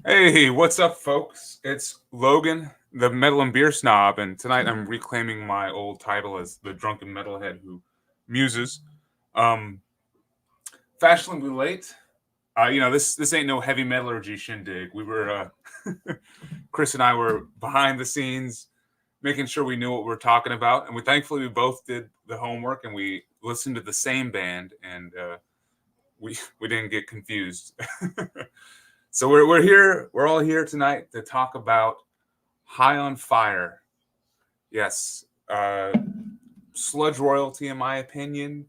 Hey, what's up, folks? It's Logan, the metal and beer snob, and tonight I'm reclaiming my old title as the drunken metalhead who muses. Um, Fashionably late. This ain't no heavy metallurgy shindig. We were Chris and I were behind the scenes, making sure we knew what we were talking about, and we both did the homework and we listened to the same band, and we didn't get confused. So we're here. We're all here tonight to talk about High on Fire. Yes, sludge royalty, in my opinion,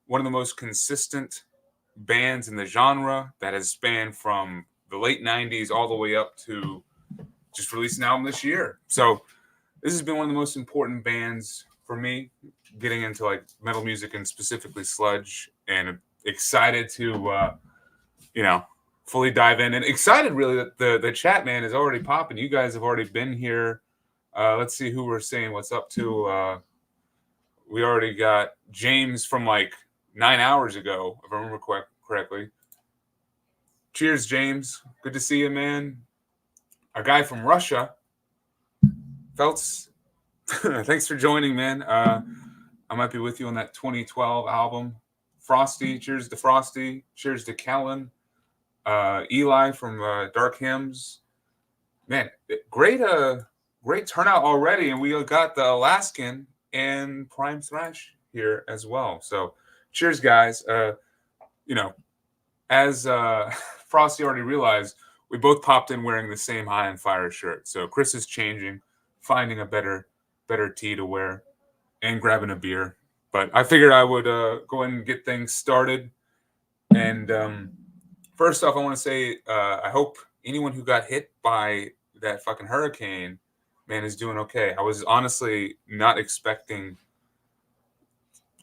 one of the most consistent bands in the genre that has spanned from the late '90s all the way up to just released an album this year. So this has been one of the most important bands for me, getting into like metal music and specifically sludge, and excited to fully dive in, and excited really that the chat, man, is already popping. You guys have already been here. Let's see who we're saying what's up to. We already got James from like 9 hours ago, if I remember correctly. Cheers, James. Good to see you, man. A guy from Russia. Feltz, thanks for joining, man. I might be with you on that 2012 album. Frosty, cheers to Frosty. Cheers to Kellen. Eli from Dark Hymns. Man, great turnout already, and we got the Alaskan and Prime Thrash here as well. So, cheers, guys. As Frosty already realized, we both popped in wearing the same High on Fire shirt. So Chris is changing, finding a better tee to wear, and grabbing a beer. But I figured I would go ahead and get things started. And first off, I want to say I hope anyone who got hit by that fucking hurricane, man, is doing okay. I was honestly not expecting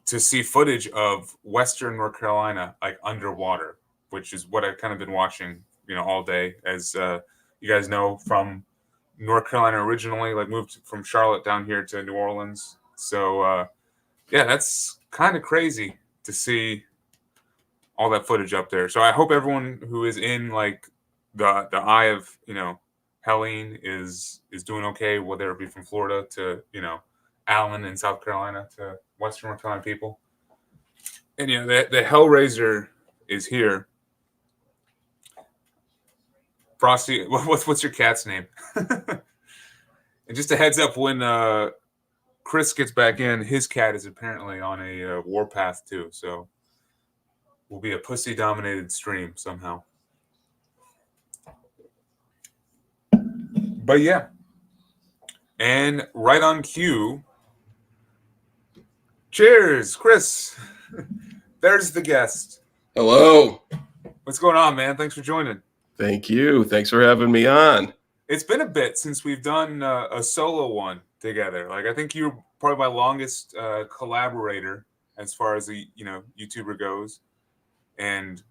to see footage of Western North Carolina like underwater, which is what I've kind of been watching, all day. As you guys know, from North Carolina originally, like moved from Charlotte down here to New Orleans. So yeah, that's kind of crazy to see all that footage up there. So I hope everyone who is in like the eye of Helene is doing okay, whether it be from Florida to Allen in South Carolina to Western North Carolina people. And the Hellraiser is here. Frosty, what's your cat's name? And just a heads up, when Chris gets back in, his cat is apparently on a warpath too. So will be a pussy-dominated stream somehow. But yeah. And right on cue. Cheers, Chris. There's the guest. Hello. What's going on, man? Thanks for joining. Thank you. Thanks for having me on. It's been a bit since we've done a solo one together. Like, I think you're probably my longest collaborator as far as a YouTuber goes, and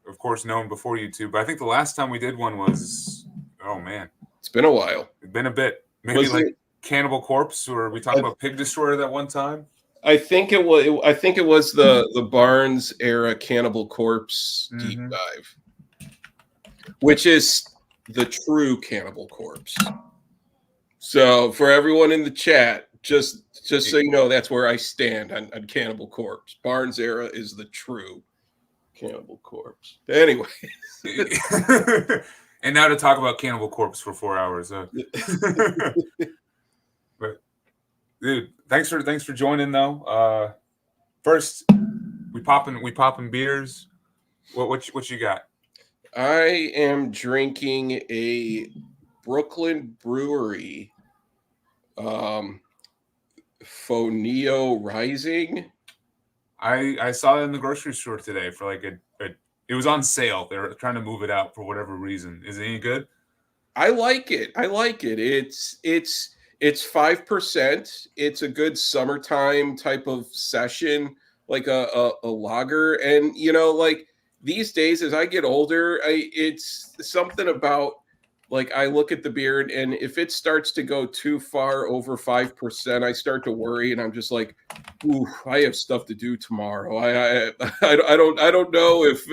of course known before YouTube. But I think the last time we did one was, oh man, it's been a while. It's been a bit. Maybe like Cannibal Corpse, or we talked about Pig Destroyer that one time. I think it was the Barnes era Cannibal Corpse deep dive, which is the true Cannibal Corpse. So for everyone in the chat, just so you know, that's where I stand on Cannibal Corpse. Barnes era is the true Cannibal Corpse. Anyway. And now to talk about Cannibal Corpse for 4 hours. But dude, thanks for joining though. First, we popping beers. What you got? I am drinking a Brooklyn brewery Foneo Rising. I saw it in the grocery store today for like it was on sale. They're trying to move it out for whatever reason. Is it any good? I like it. It's 5%. It's a good summertime type of session, like a lager. And like these days, as I get older, it's something about like I look at the beer and if it starts to go too far over 5%, I start to worry, and I'm just like, ooh, I have stuff to do tomorrow. I don't know if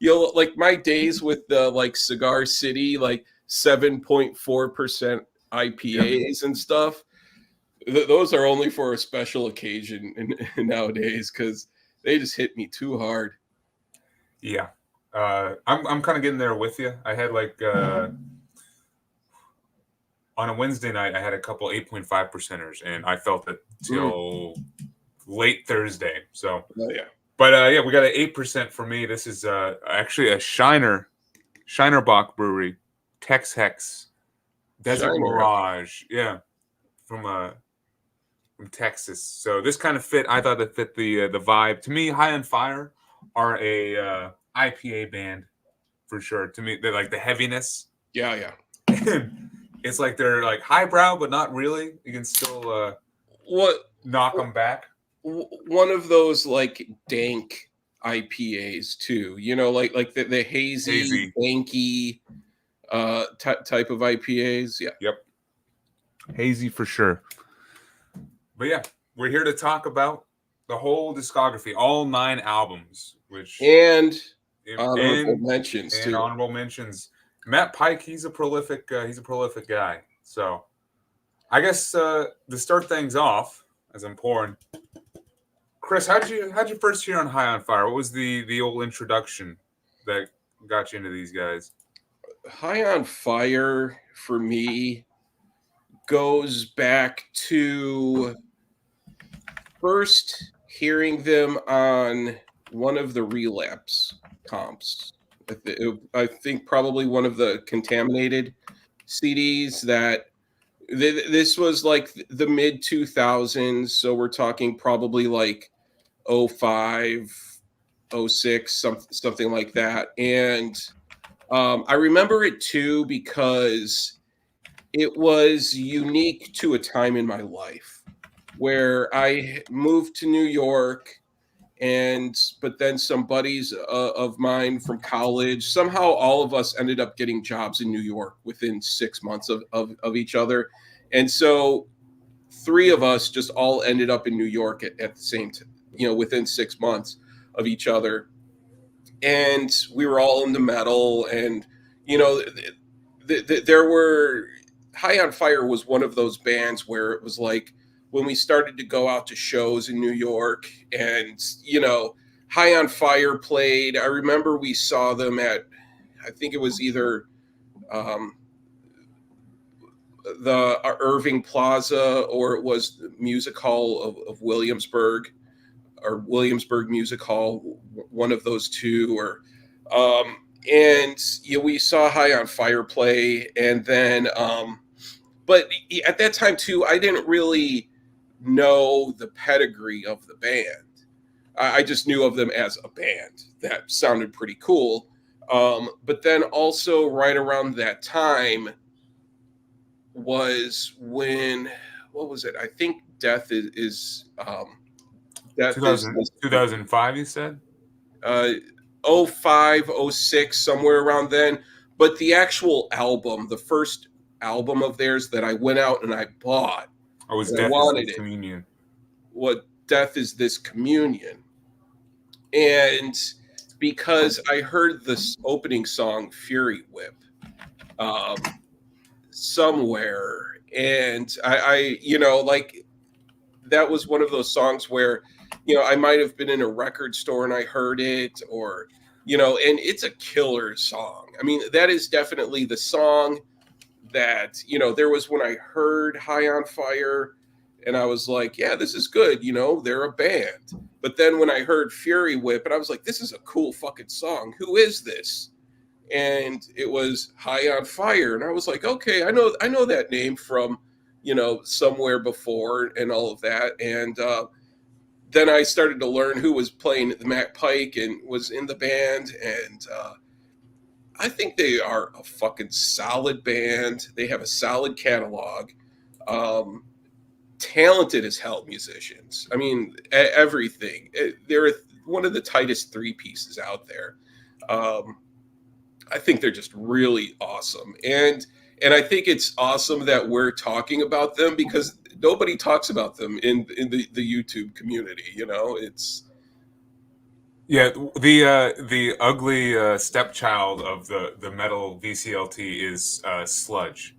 like my days with the like Cigar City, like 7.4% IPAs and stuff. Those are only for a special occasion nowadays because they just hit me too hard. Yeah. I'm kind of getting there with you. I had like on a Wednesday night, I had a couple 8.5 percenters, and I felt it till late Thursday. So, Oh, yeah. But yeah, we got an 8% for me. This is actually a Shinerbach Brewery, Tex Hex, Desert Shiner. Mirage. Yeah, from Texas. So this kind of fit. I thought it fit the vibe. To me, High on Fire are a IPA band for sure. To me, they're like the heaviness. Yeah, yeah. It's like they're like highbrow, but not really. You can still knock them back. One of those like dank IPAs too. You know, like the hazy, danky type of IPAs. Yeah. Yep. Hazy for sure. But yeah, we're here to talk about the whole discography, all 9 albums, which honorable mentions too. Honorable mentions. Matt Pike, he's a prolific guy. So, I guess to start things off, as I'm pouring, Chris, how'd you first hear on High on Fire? What was the old introduction that got you into these guys? High on Fire for me goes back to first hearing them on one of the Relapse comps. I think probably one of the Contaminated CDs that this was like the mid 2000s. So we're talking probably like 05, 06, something like that. And I remember it too because it was unique to a time in my life where I moved to New York, but then some buddies of mine from college, somehow all of us ended up getting jobs in New York within 6 months of each other. And so 3 of us just all ended up in New York at the same time, within 6 months of each other. And we were all into metal, and there were High on Fire was one of those bands where it was like when we started to go out to shows in New York, and High on Fire played. I remember we saw them at, I think it was either the Irving Plaza or it was the Music Hall of Williamsburg, or Williamsburg Music Hall, one of those two, or and we saw High on Fire play, and then but at that time too, I didn't really know the pedigree of the band. I just knew of them as a band that sounded pretty cool. But then also right around that time was when, what was it? I think Death is Death 2005, you said? 05, 06, somewhere around then. But the actual album, the first album of theirs that I went out and I bought, was Death is This Communion. What Death is This Communion. And because I heard this opening song, Fury Whip, somewhere, and I like, that was one of those songs where I might have been in a record store and I heard it, or and it's a killer song. I mean, that is definitely the song that there was when I heard High on Fire and I was like, yeah, this is good, they're a band. But then when I heard Fury Whip, and I was like, this is a cool fucking song, who is this? And it was High on Fire, and I was like, okay, I know that name from somewhere before and all of that. And then I started to learn who was playing the Matt Pike and was in the band, and I think they are a fucking solid band. They have a solid catalog. Talented as hell musicians. I mean, everything. They're one of the tightest 3 pieces out there. I think they're just really awesome. And I think it's awesome that we're talking about them because nobody talks about them in the YouTube community. Yeah, the ugly stepchild of the metal VCLT is sludge.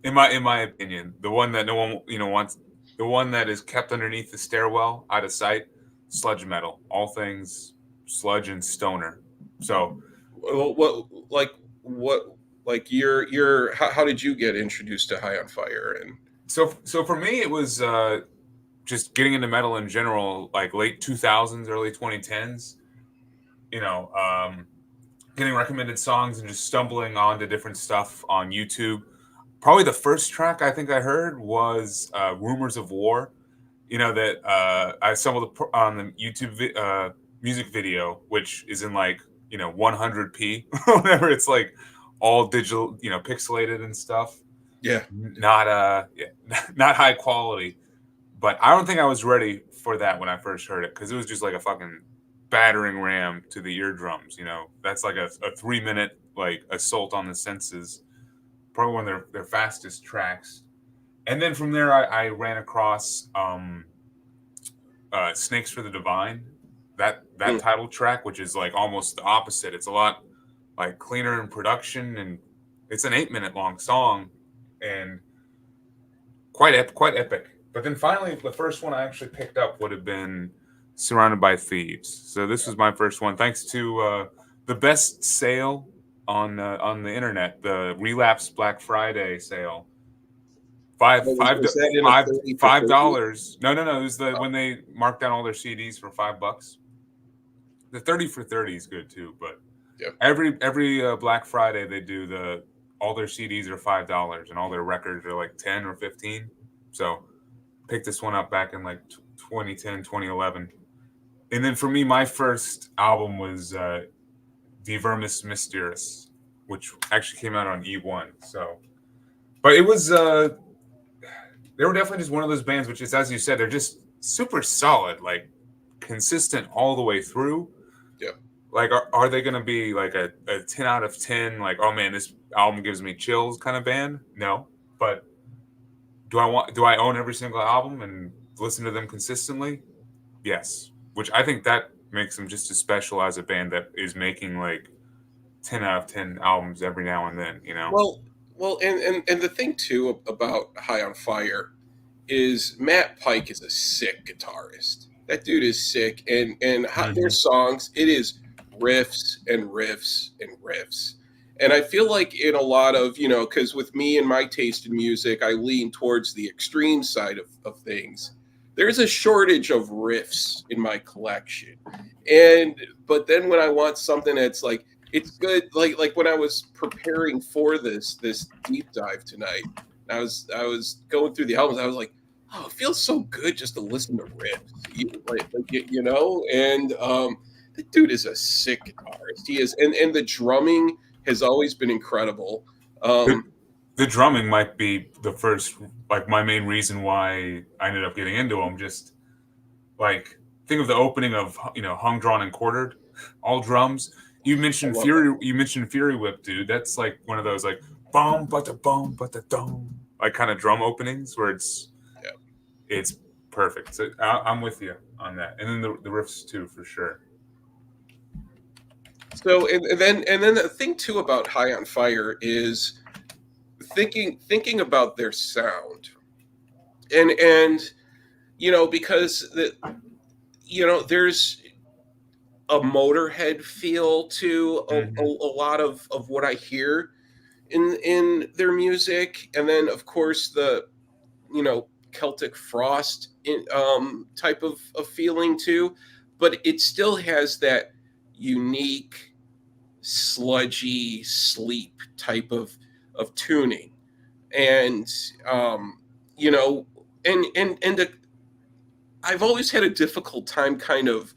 In my opinion, the one that no one wants, the one that is kept underneath the stairwell, out of sight, sludge metal. All things sludge and stoner. So What like your how did you get introduced to High on Fire? And so for me, it was just getting into metal in general, like late 2000s, early 2010s. You know, getting recommended songs and just stumbling onto different stuff on YouTube. Probably the first track I think I heard was "Rumors of War." That I stumbled on the YouTube music video, which is in like 100p or whatever. It's like all digital, pixelated and stuff. yeah, Not yeah, not high quality. But I don't think I was ready for that when I first heard it, because it was just like a fucking battering ram to the eardrums. That's like a 3 minute like assault on the senses. Probably one of their fastest tracks. And then from there, I ran across "Snakes for the Divine," that mm, title track, which is like almost the opposite. It's a lot like cleaner in production, and it's an 8 minute long song, and quite epic. But then finally, the first one I actually picked up would have been "Surrounded by Thieves." So this was my first one, thanks to the best sale on the internet, the Relapse Black Friday sale. was that in a Five 30 for five 30? dollars. No. It was when they marked down all their CDs for $5. The 30 for 30 is good too, but Yeah. every Black Friday they do all their CDs are $5 and all their records are like 10 or 15. So picked this one up back in like 2010, 2011. And then for me, my first album was vermis mysteriis, which actually came out on E1. So, but it was they were definitely just one of those bands, which is, as you said, they're just super solid, like consistent all the way through. Yeah. Like, are they going to be like a 10 out of 10, like, oh man, this album gives me chills kind of band? No. But do I own every single album and listen to them consistently? Yes. Which I think that makes them just as special as a band that is making like 10 out of 10 albums every now and then. Well, and the thing too about High on Fire is Matt Pike is a sick guitarist. That dude is sick, and their Hmm. songs, it is riffs and riffs and riffs. And I feel like in a lot of, because with me and my taste in music, I lean towards the extreme side of things. There's a shortage of riffs in my collection. But then when I want something that's like, it's good, like when I was preparing for this deep dive tonight, I was going through the albums, I was like, oh, it feels so good just to listen to riffs, And the dude is a sick guitarist. He is, and the drumming has always been incredible. The, Um, the drumming might be the first, like, my main reason why I ended up getting into them. Just like, think of the opening of Hung, Drawn, and Quartered, all drums. You I mentioned love that. Fury. You mentioned Fury Whip, dude. That's like one of those like boom, but the dum, like kind of drum openings where Yeah. it's perfect. So I'm with you on that, and then the riffs too, for sure. So and then the thing too about High on Fire is thinking about their sound, and because there's a Motorhead feel to Hmm. a lot of what I hear in their music, and then of course the Celtic Frost type of feeling too, but it still has that unique sludgy sleep type of tuning, and um, you know, and I've always had a difficult time kind of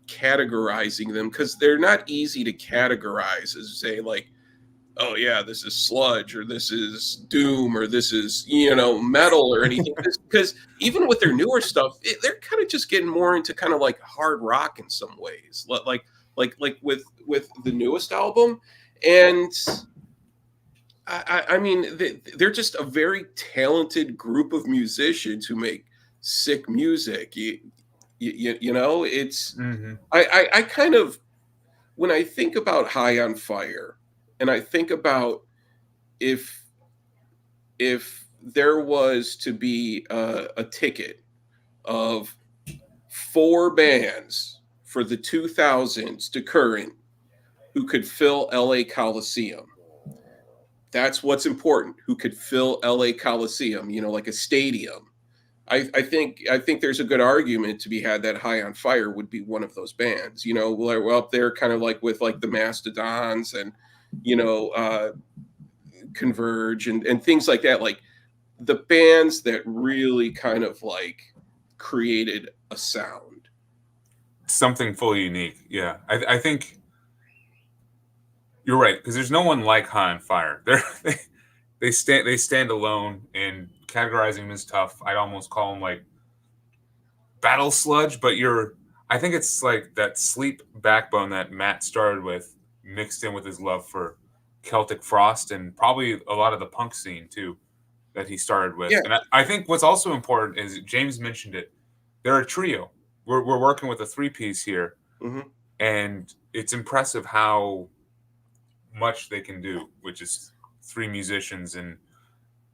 categorizing them because they're not easy to categorize as say like, oh yeah, this is sludge or this is doom or this is metal or anything, because even with their newer stuff, they're kind of just getting more into kind of like hard rock in some ways, like with the newest album. And I mean, they're just a very talented group of musicians who make sick music. You know, it's Mm-hmm. I kind of, when I think about High on Fire, and I think about if there was to be a ticket of 4 bands for the 2000s to current who could fill LA Coliseum. That's what's important. Who could fill LA Coliseum, like a stadium. I think there's a good argument to be had that High on Fire would be one of those bands. We're up there kind of like with like the Mastodons and Converge and things like that. Like the bands that really kind of like created a sound. Something fully unique. Yeah, I think you're right, because there's no one like High on Fire. They stand alone, and categorizing them is tough. I'd almost call them like battle sludge, but I think it's like that sleep backbone that Matt started with, mixed in with his love for Celtic Frost and probably a lot of the punk scene too that he started with. Yeah. And I think what's also important is James mentioned it. They're a trio. We're working with a 3-piece here, Mm-hmm. and it's impressive how much they can do, which is 3 musicians, and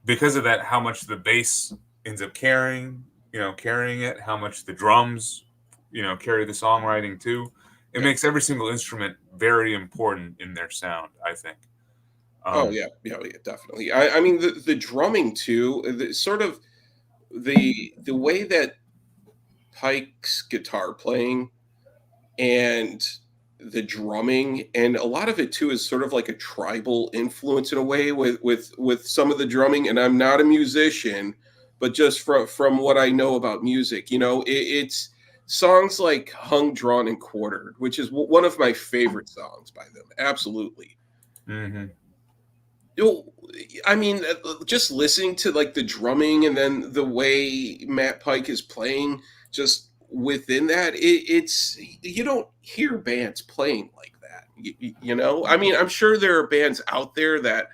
because of that, how much the bass ends up carrying it, how much the drums, carry the songwriting too. It makes every single instrument very important in their sound, I think. Yeah, definitely. I mean, the drumming too, sort of the way that Pike's guitar playing and the drumming, and a lot of it too is sort of like a tribal influence in a way with some of the drumming. And I'm not a musician, but just from what I know about music, it's songs like Hung, Drawn, and Quartered, which is one of my favorite songs by them. Absolutely. Mm-hmm. I mean, just listening to like the drumming and then the way Matt Pike is playing, just within that, it's you don't hear bands playing like that. I mean, I'm sure there are bands out there that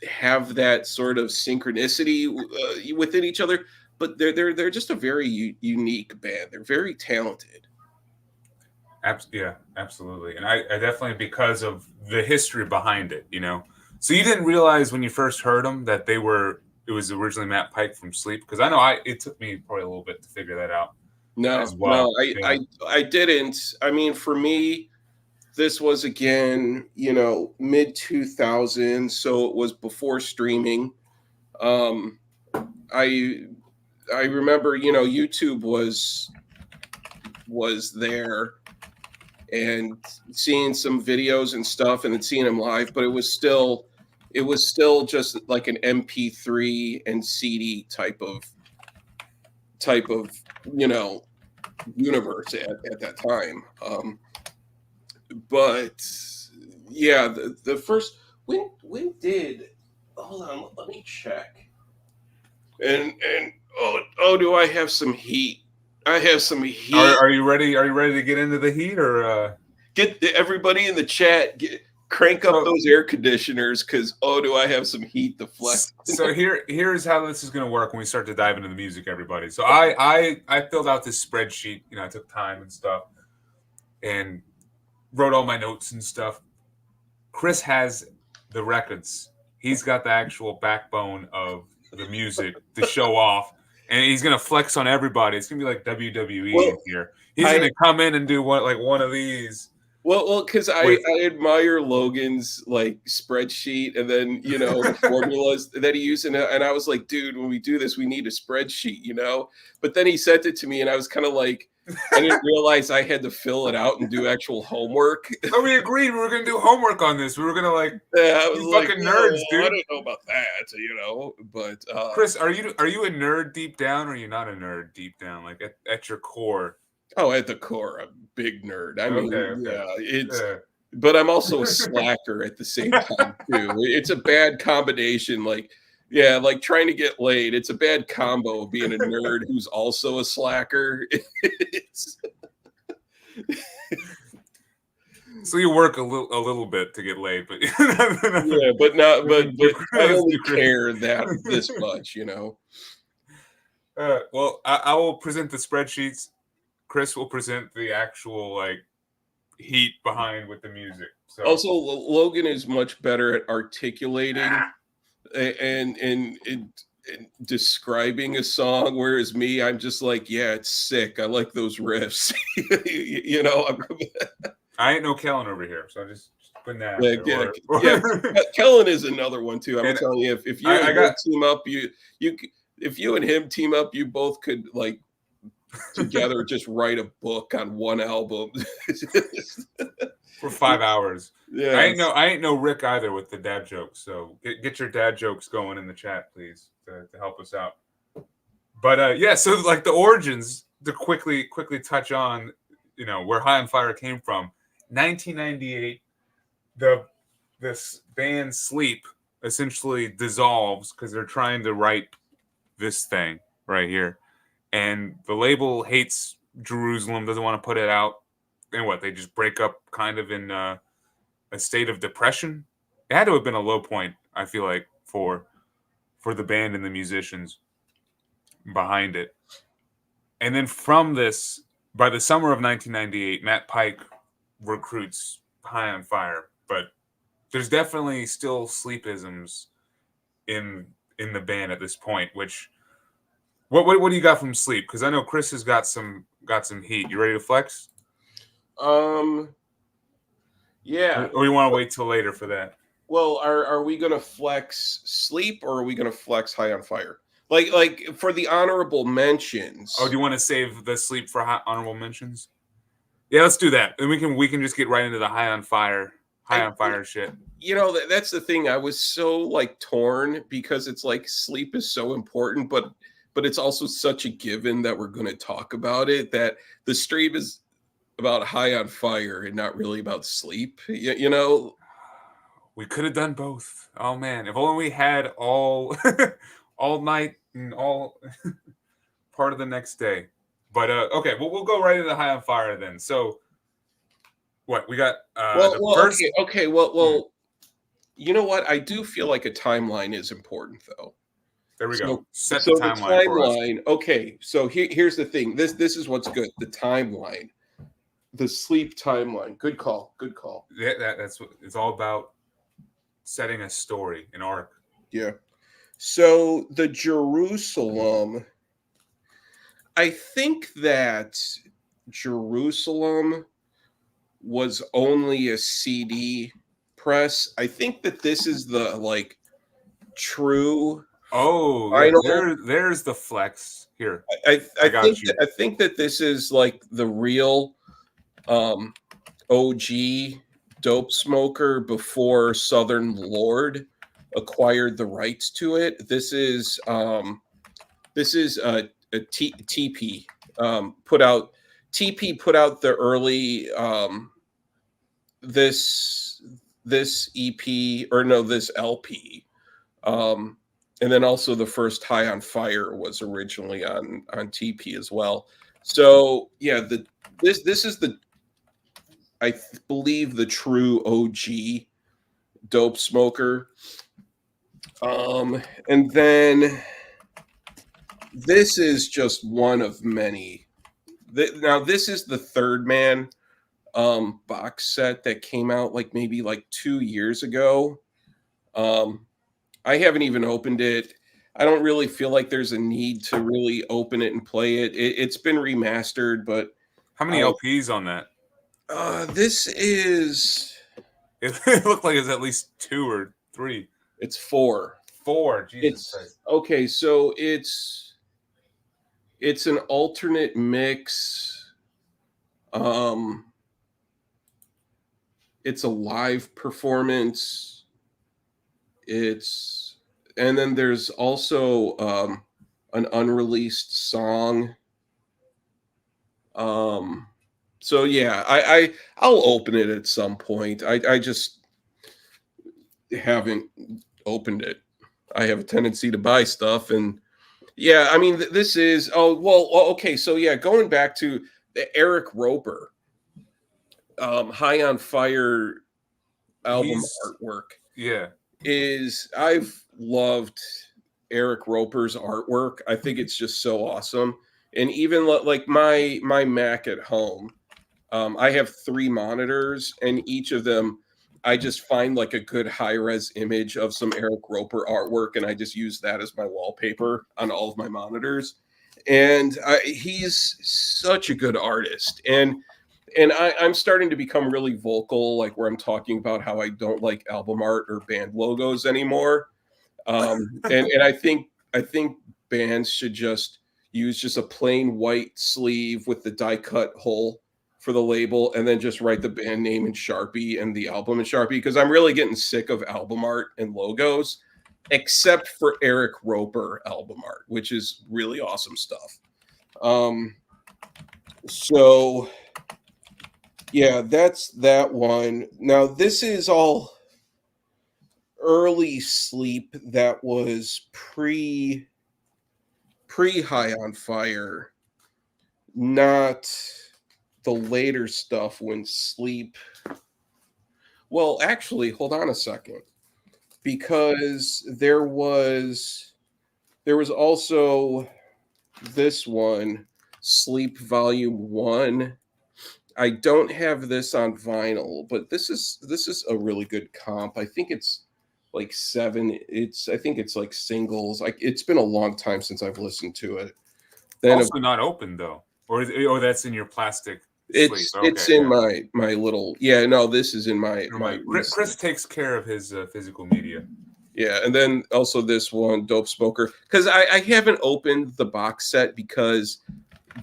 have that sort of synchronicity within each other, but they're just a very unique band. They're very talented. Yeah, absolutely. And I definitely, because of the history behind it, So you didn't realize when you first heard them that it was originally Matt Pike from Sleep? Because I know it took me probably a little bit to figure that out as well. I didn't. I mean, for me, this was again, mid 2000s, so it was before streaming. I remember, YouTube was there, and seeing some videos and stuff, and then seeing him live, but it was still just like an MP3 and CD type of universe at that time. But yeah, the first, when did, hold on, let me check. And do I have some heat? I have some heat. Are you ready? Are you ready to get into the heat, or get everybody in the chat? Crank up those air conditioners, because do I have some heat to flex? So here's how this is going to work when we start to dive into the music, everybody. So I filled out this spreadsheet. I took time and stuff, and wrote all my notes and stuff. Chris has the records. He's got the actual backbone of the music to show off. And he's gonna flex on everybody. It's gonna be like WWE in here. He's gonna come in and do one of these. Well, because I admire Logan's like spreadsheet, and then the formulas that he used, and I was like, dude, when we do this, we need a spreadsheet, But then he sent it to me, and I was kind of like, I didn't realize I had to fill it out and do actual homework. Oh, we agreed we were gonna do homework on this. We were gonna I was like, fucking nerds, dude. I don't know about that, But Chris, are you a nerd deep down, or are you not a nerd deep down, like at your core? Oh, at the core, a big nerd. I mean, yeah, but I'm also a slacker at the same time too. It's a bad combination. Like trying to get laid. It's a bad combo of being a nerd who's also a slacker. So you work a little bit to get laid, but but I only care that this much, Well, I will present the spreadsheets. Chris will present the actual like heat behind with the music. So Also, Logan is much better at articulating and describing a song, whereas me, I'm just like, yeah, it's sick. I like those riffs. You know, I ain't no Kellen over here, so I'm just putting that out yeah, there. yeah, Or, yeah. Kellen is another one too. I'm and telling you, if you I and him got team up, if you and him team up, you both could like together just write a book on one album. for 5 hours. Yeah. I ain't no Rick either with the dad jokes. So get your dad jokes going in the chat, please, to help us out. But yeah, so like the origins to quickly touch on, where High on Fire came from. 1998, this band Sleep essentially dissolves because they're trying to write this thing right here, and the label hates Jerusalem, doesn't want to put it out, and what they just break up kind of in a state of depression. It had to have been a low point, I feel like, for the band and the musicians behind it. And then from this, by the summer of 1998, Matt Pike recruits High on Fire, but there's definitely still sleepisms in the band at this point. Which what do you got from Sleep? Because I know Chris has got some heat. You ready to flex? Yeah. Or you want to wait till later for that? Well, are we gonna flex Sleep or are we gonna flex High on Fire? Like for the honorable mentions. Oh, do you want to save the Sleep for honorable mentions? Yeah, let's do that. And we can just get right into the High on Fire shit. You know, that's the thing. I was so like torn because it's like Sleep is so important, but it's also such a given that we're going to talk about it, that the stream is about High on Fire and not really about Sleep. You know, we could have done both. Oh man, if only we had all all night and all part of the next day. But okay, well we'll go right into High on Fire then. So what we got? The first. Okay. Well, you know what? I do feel like a timeline is important, though. There we go. Set So the timeline for us. Okay, so here's the thing. This is what's good. The timeline, the Sleep timeline. Good call. Good call. Yeah, that's what it's all about. Setting a story, an arc. Yeah. So the Jerusalem. I think that Jerusalem was only a CD press. I think that this is the like true. Oh, yeah, there's the flex here. I think that this is like the real OG dope smoker before Southern Lord acquired the rights to it. This is a TP put out. TP put out the early this EP, or no, this LP. And then also the first High on Fire was originally on TP as well. So yeah, this is the, I believe, the true OG dope smoker. And then this is just one of many. Now this is the Third Man box set that came out like maybe like 2 years ago. I haven't even opened it. I don't really feel like there's a need to really open it and play it. It's been remastered, but how many LPs on that? This is. It looked like it's at least 2 or 3. It's 4. 4. Jesus Christ. Okay, so it's an alternate mix. It's a live performance. And then there's also an unreleased song. So yeah, I'll open it at some point. I just haven't opened it. I have a tendency to buy stuff, and yeah, I mean this is okay. So yeah, going back to the Eric Roper High on Fire album artwork. Yeah. I've loved Eric Roper's artwork. I think it's just so awesome. And even like my Mac at home, I have 3 monitors, and each of them, I just find like a good high res image of some Eric Roper artwork, and I just use that as my wallpaper on all of my monitors. And he's such a good artist, and I'm starting to become really vocal, like where I'm talking about how I don't like album art or band logos anymore. And I think bands should just use just a plain white sleeve with the die cut hole for the label, and then just write the band name in Sharpie and the album in Sharpie, because I'm really getting sick of album art and logos, except for Eric Roper album art, which is really awesome stuff. So yeah, that's that one. Now this is all early Sleep that was pre High on Fire, not the later stuff when Sleep. Well, actually, hold on a second, because there was also this one, Sleep Volume 1. I don't have this on vinyl, but this is a really good comp. I think it's like 7. I think it's like singles. Like, it's been a long time since I've listened to it. Then Also not open though, or that's in your plastic sleeve. it's in my little, no, this is in my Chris takes care of his physical media. Yeah, and then also this one, Dope Smoker, because I haven't opened the box set, because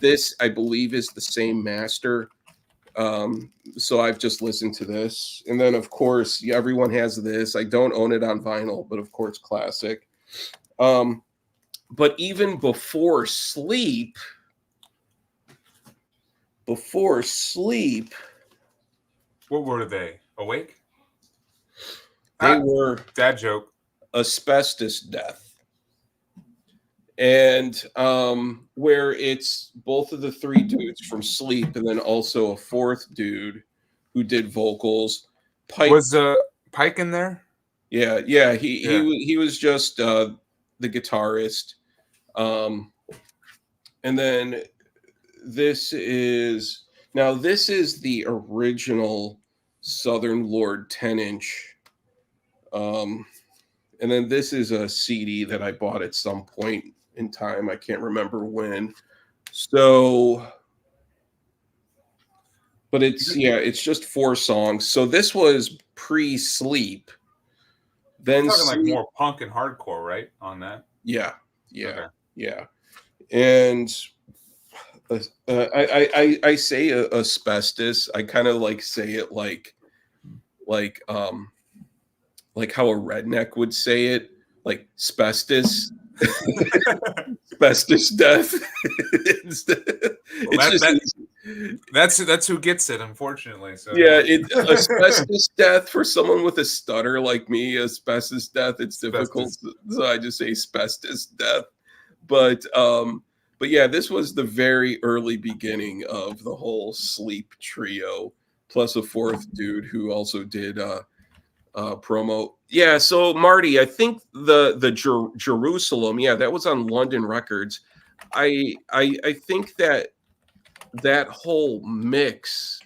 this, I believe, is the same master. So I've just listened to this. And then, of course, everyone has this. I don't own it on vinyl, but of course, classic. But even before Sleep, what were they? Awake? They were dad joke. Asbestos Death. And where it's both of the 3 dudes from Sleep, and then also a 4th dude who did vocals. Pike, was Pike in there? Yeah. He was just the guitarist. And then this is the original Southern Lord 10-inch. And then this is a CD that I bought at some point in time. I can't remember when. So, but it's just 4 songs. So this was pre-Sleep. Then you're talking like more punk and hardcore, right? On that. Yeah. And I say asbestos. I kind of like say it like how a redneck would say it, like asbestos. Asbestos Death. That's who gets it, unfortunately. So yeah, Asbestos Death, for someone with a stutter like me, Asbestos Death, it's difficult. So I just say Asbestos Death. But yeah, this was the very early beginning of the whole Sleep trio, plus a 4th dude who also did promo. Yeah, so Marty, I think the Jerusalem, that was on London Records. I think that whole mix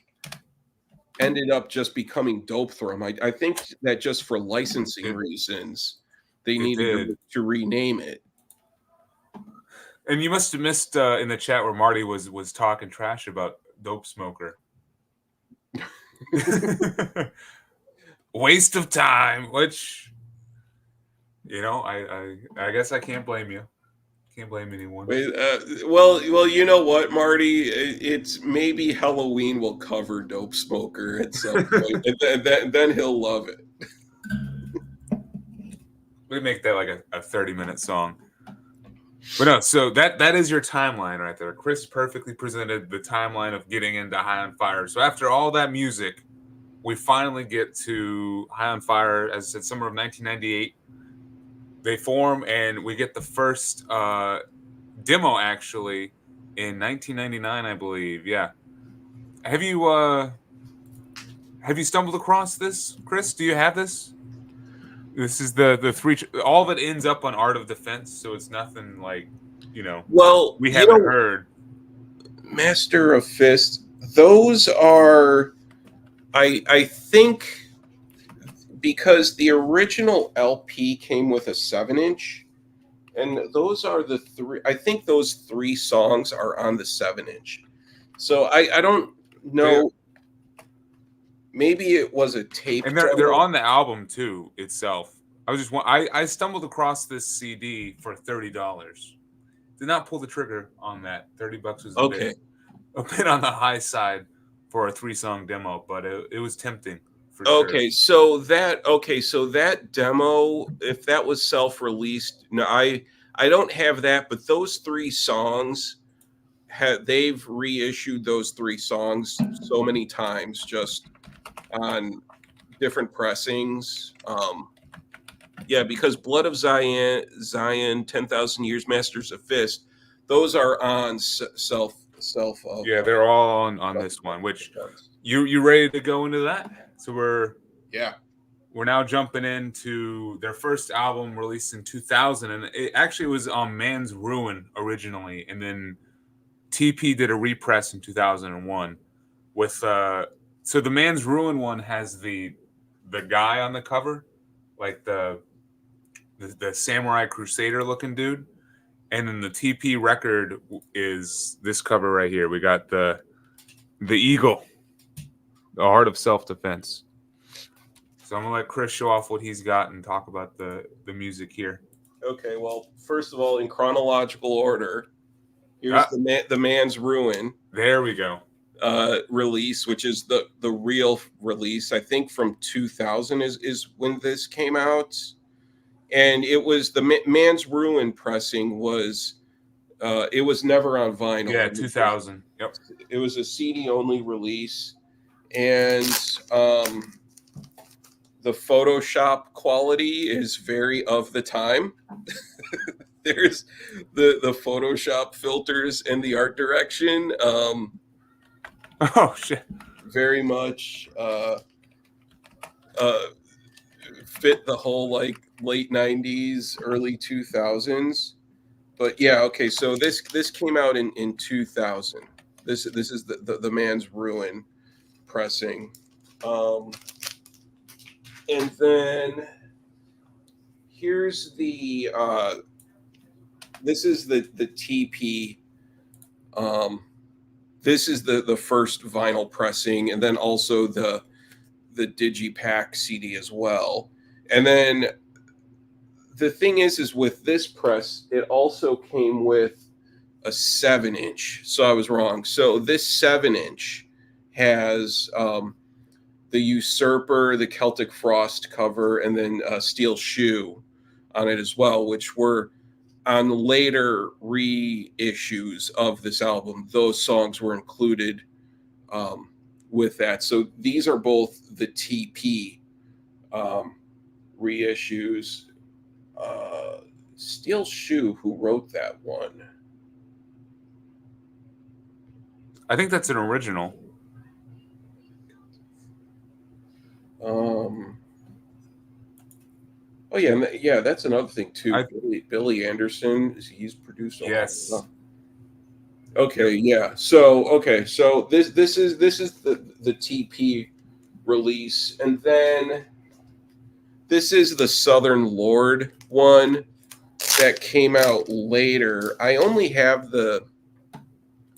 ended up just becoming Dope Thrum. I think that just for licensing reasons, they needed to rename it. And you must have missed in the chat where Marty was talking trash about Dope Smoker. Waste of time, which, I guess I can't blame you. Can't blame anyone. Well, you know what, Marty? It's maybe Halloween will cover Dope Smoker at some point, and then he'll love it. We make that like a 30-minute song. But no, so that is your timeline right there. Chris perfectly presented the timeline of getting into High on Fire. So after all that music, we finally get to High on Fire, as I said, summer of 1998. They form, and we get the first demo actually in 1999, I believe. Yeah. Have you stumbled across this, Chris? Do you have this? This is the three. All of it ends up on Art of Defense, so it's nothing like, Well, we haven't heard. Master of Fist. Those are, I think, because the original LP came with a 7-inch, and those are the three. I think those 3 songs are on the 7-inch. So I don't know. Maybe it was a tape. And they're on the album too itself. I stumbled across this CD for $30. Did not pull the trigger on that. $30 was a bit on the high side for a 3-song demo, but it was tempting for sure. So that demo, if that was self-released, no, I don't have that, but those 3 songs they've reissued those 3 songs so many times just on different pressings. Because Blood of Zion, 10,000 Years, Masters of Fist, those are on self. They're all on this one. Which you ready to go into that? So we're now jumping into their first album released in 2000, and it actually was on Man's Ruin originally, and then TP did a repress in 2001 with so the Man's Ruin one has the guy on the cover, like the samurai crusader looking dude, and then the TP record is this cover right here. We got the eagle, the Heart of Self-Defense. So I'm gonna let Chris show off what he's got and talk about the music here. Okay, well, first of all, in chronological order, here's the Man's Ruin. There we go. Release, which is the real release, I think from 2000 is when this came out, and it was the Man's Ruin pressing was it was never on vinyl. Yeah, 2000. Yep. It was a CD only release, and the Photoshop quality is very of the time. There's the Photoshop filters and the art direction. Oh shit! Very much fit the whole like late 90s, early 2000s. But yeah, okay. So this came out in 2000. This is the Man's Ruin pressing, and then here's the this is the TP. This is the first vinyl pressing, and then also the Digipack CD as well. And then the thing is with this press, it also came with a 7-inch. So I was wrong. So this 7-inch has the Usurper, the Celtic Frost cover, and then Steel Shoe on it as well, which were on later reissues of this album. Those songs were included with that. So these are both the TP reissues. Steel Shoe, who wrote that one? I think that's an original. Oh yeah, that's another thing too. Billy Anderson, he's produced a lot of stuff. Okay, yeah. So this is the TP release, and then this is the Southern Lord one that came out later. I only have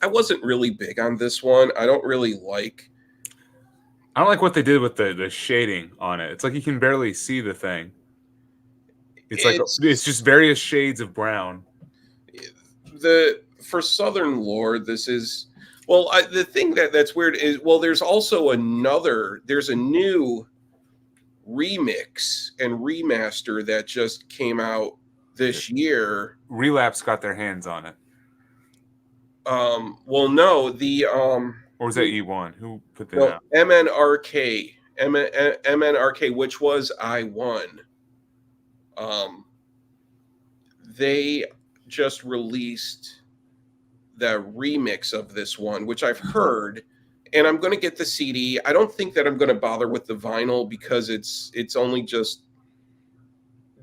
I wasn't really big on this one. I don't like what they did with the shading on it. It's like you can barely see the thing. It's just various shades of brown. For Southern Lord, this is the thing that's weird is there's also there's a new remix and remaster that just came out this year. Relapse got their hands on it. No, or was that E1? Who put that out? MNRK, which was I1. They just released the remix of this one, which I've heard, and I'm going to get the CD. I don't think that I'm going to bother with the vinyl because it's only just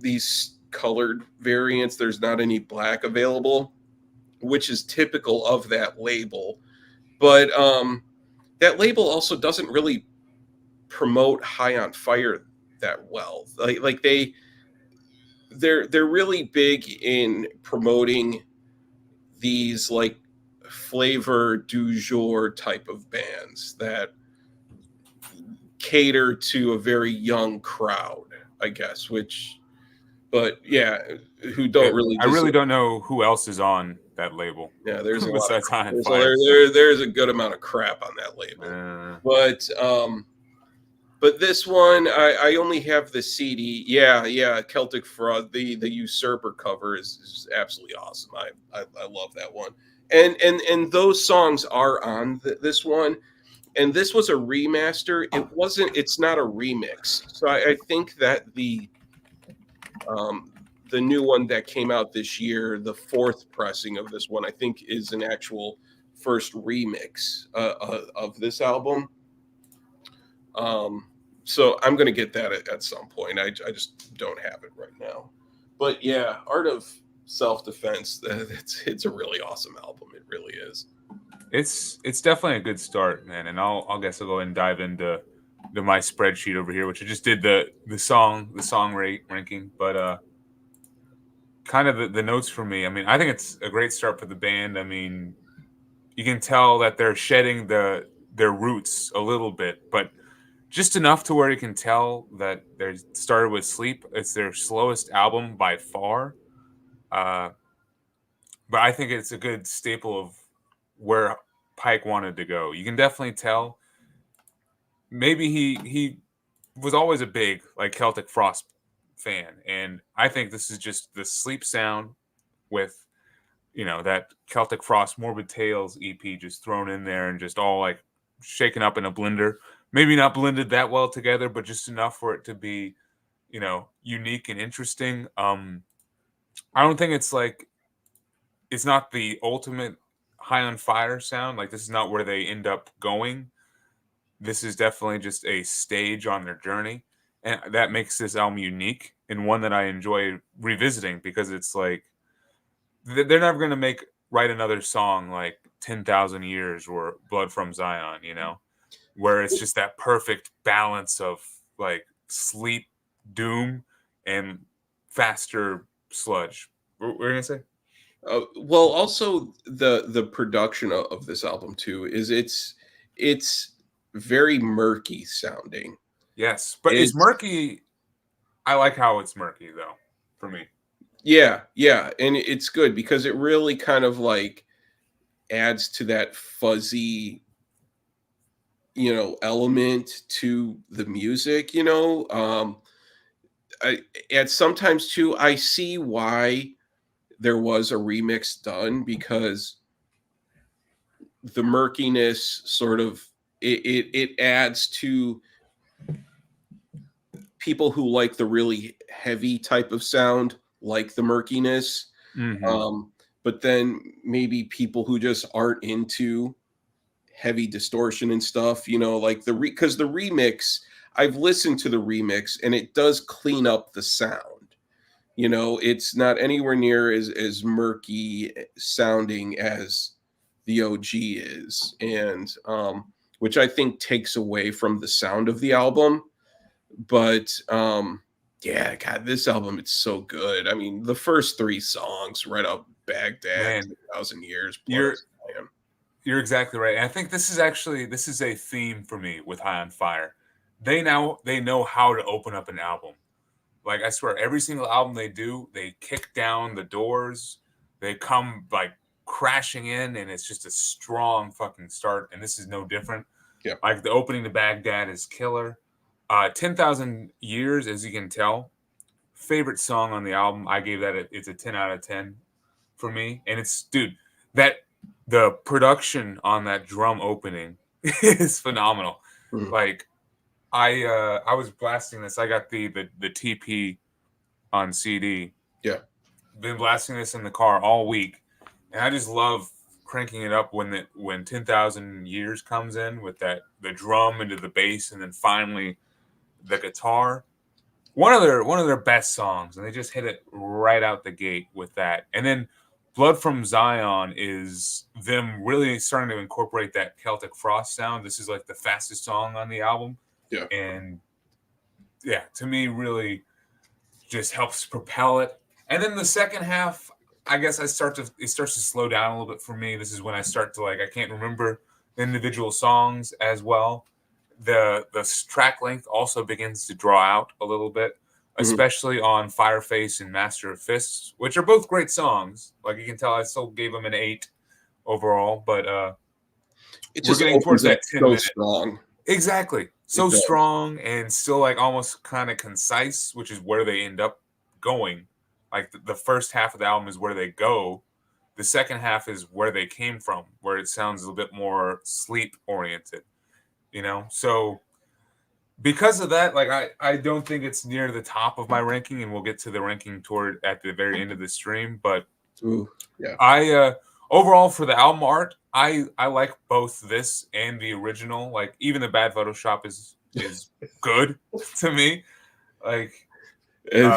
these colored variants. There's not any black available, which is typical of that label. But that label also doesn't really promote High on Fire that well. Like they're really big in promoting these like flavor du jour type of bands that cater to a very young crowd, I guess, but yeah, who don't really I really don't know who else is on that label. Yeah, there's a lot besides High on there's, Fire. there's a good amount of crap on that label. But this one, I only have the CD. Yeah, Celtic Fraud, the Usurper cover is absolutely awesome. I love that one. And those songs are on this one. And this was a remaster. It's not a remix. So I think that the new one that came out this year, the fourth pressing of this one, I think is an actual first remix of this album. So I'm going to get that at some point. I just don't have it right now. But yeah, Art of Self-Defense, it's a really awesome album. It really is. It's definitely a good start, man. And I'll guess I'll go and dive into my spreadsheet over here, which I just did the song ranking, but kind of the notes for me. I mean, I think it's a great start for the band. I mean, you can tell that they're shedding their roots a little bit, but just enough to where you can tell that they started with Sleep. It's their slowest album by far. But I think it's a good staple of where Pike wanted to go. You can definitely tell. Maybe he was always a big like Celtic Frost fan, and I think this is just the Sleep sound with that Celtic Frost Morbid Tales EP just thrown in there and just all like shaken up in a blender. Maybe not blended that well together, but just enough for it to be unique and interesting. I don't think it's not the ultimate High on Fire sound. Like, this is not where they end up going. This is definitely just a stage on their journey, and that makes this album unique and one that I enjoy revisiting, because it's like they're never going to write another song like 10,000 Years or Blood from Zion, where it's just that perfect balance of like sleep, doom, and faster sludge. What were you gonna say? Well, also the production of this album too is it's very murky sounding. Yes, but it's murky. I like how it's murky though, for me. Yeah, and it's good because it really kind of like adds to that fuzzy element to the music. And sometimes too I see why there was a remix done, because the murkiness sort of it adds to people who like the really heavy type of sound, like the murkiness. Mm-hmm. But then maybe people who just aren't into heavy distortion and stuff, like because the remix, I've listened to the remix and it does clean up the sound. It's not anywhere near as murky sounding as the OG is, and which I think takes away from the sound of the album. But yeah, God, this album, it's so good. I mean, the first three songs, right up Baghdad, 2,000 Years. You're exactly right. And I think this is a theme for me with High on Fire. They know how to open up an album. Like, I swear, every single album they do, they kick down the doors. They come like crashing in, and it's just a strong fucking start. And this is no different. Yeah. Like, the opening to Baghdad is killer. 10,000 Years, as you can tell, favorite song on the album. I gave that it's a 10 out of 10 for me. And it's, dude, the production on that drum opening is phenomenal. Mm-hmm. Like, I was blasting this. I got the TP on CD. Yeah. Been blasting this in the car all week, and I just love cranking it up when 10,000 Years comes in with the drum into the bass, and then finally the guitar. one of their best songs, and they just hit it right out the gate with that. And then Blood from Zion is them really starting to incorporate that Celtic Frost sound. This is like the fastest song on the album. Yeah. And yeah, to me, really just helps propel it. And then the second half, I guess it starts to slow down a little bit for me. This is when I start to I can't remember the individual songs as well. The track length also begins to draw out a little bit, especially on Fireface and Master of Fists, which are both great songs. Like you can tell, I still gave them an 8 overall, but we're getting towards that 10 minute. Strong. Exactly. So strong and still almost kind of concise, which is where they end up going. Like the first half of the album is where they go. The second half is where they came from, where it sounds a little bit more sleep oriented, So because of that, I don't think it's near the top of my ranking, and we'll get to the ranking at the very end of the stream. But overall for the album art, I like both this and the original. Like even the bad Photoshop is good to me. Come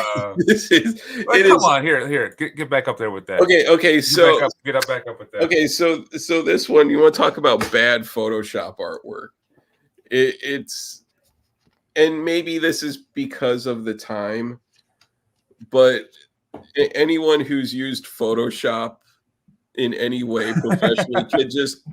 on, here, get back up there with that. Okay, so get back up with that. Okay, so this one, you want to talk about bad Photoshop artwork? It's, and maybe this is because of the time, but anyone who's used Photoshop in any way professionally can just,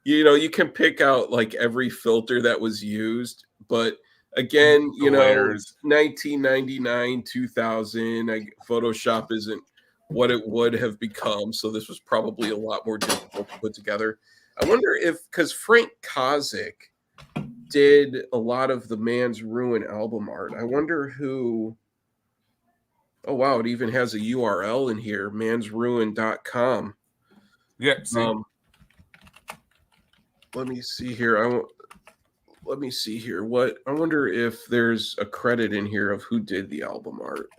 you can pick out every filter that was used, but again, 1999, 2000, Photoshop isn't what it would have become, so this was probably a lot more difficult to put together. I wonder because Frank Kozik did a lot of the Man's Ruin album art. I wonder who. Oh wow, it even has a URL in here, mansruin.com. Yeah. Let me see here. Let me see here. I wonder if there's a credit in here of who did the album art.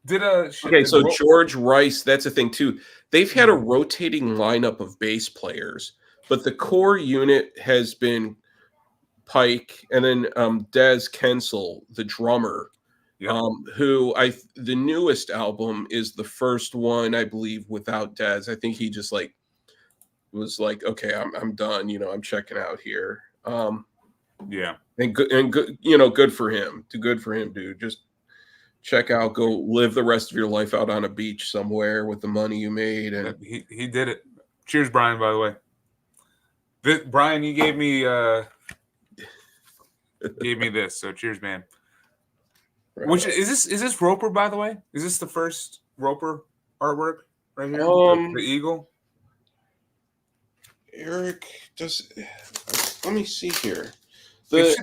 So George Rice, that's a thing too. They've had a rotating lineup of bass players, but the core unit has been Pike, and then Des Kensel, the drummer, who the newest album is the first one, I believe, without Des. I think he just was okay, I'm done. I'm checking out here. And good, good for him. Good for him, dude. Just check out, go live the rest of your life out on a beach somewhere with the money you made. And he did it. Cheers, Brian. By the way, Brian, you gave me this, so cheers, man. Right. Which is this Roper, by the way? Is this the first Roper artwork right here? The eagle. Eric does. Let me see here. The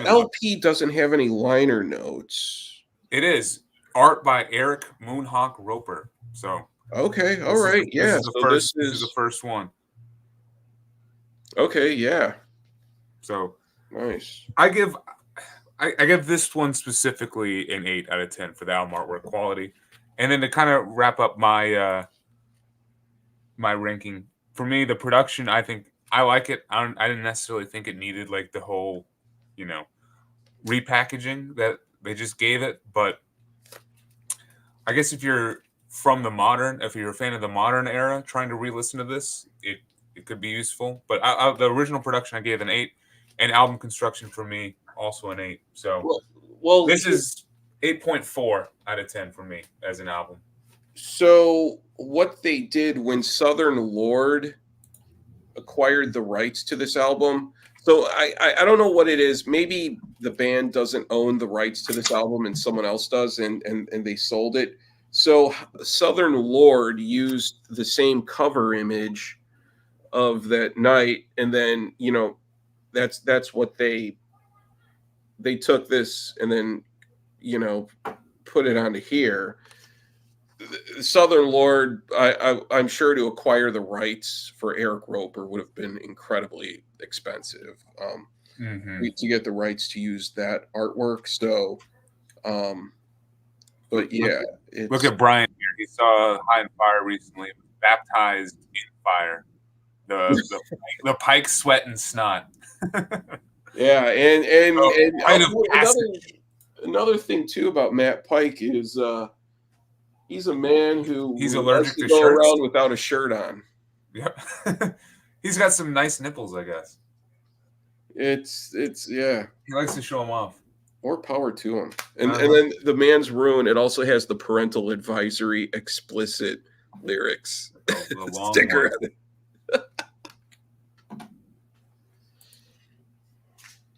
LP doesn't have any liner notes. It is art by Eric Moonhawk Roper. So okay, all right, yeah. This is the first one. Okay, yeah. So nice. I give this one specifically an 8 out of 10 for the album artwork quality, and then to kind of wrap up my my ranking. For me, the production, I think I like it. I didn't necessarily think it needed the whole, repackaging that they just gave it. But I guess if you're if you're a fan of the modern era, trying to re-listen to this, it could be useful. But the original production, I gave an 8, and album construction for me also an 8. So this is 8.4 out of 10 for me as an album. So what they did when Southern Lord acquired the rights to this album, so I don't know what it is. Maybe the band doesn't own the rights to this album and someone else does, and they sold it. So Southern Lord used the same cover image of that night, and then that's what they took this and then put it onto here. Southern Lord, I'm sure to acquire the rights for Eric Roper would have been incredibly expensive to get the rights to use that artwork. So, but yeah, look at Brian here. He saw High in Fire recently, baptized in fire. The Pike, sweat, and snot. Yeah, and Rite of passage. another thing too about Matt Pike is he's a man He's who likes allergic to to go shirts. around without a shirt on. Yep. He's got some nice nipples, I guess. It's yeah. He likes to show them off. More power to him. And then the man's ruin. It also has the parental advisory explicit lyrics The long sticker one. on it.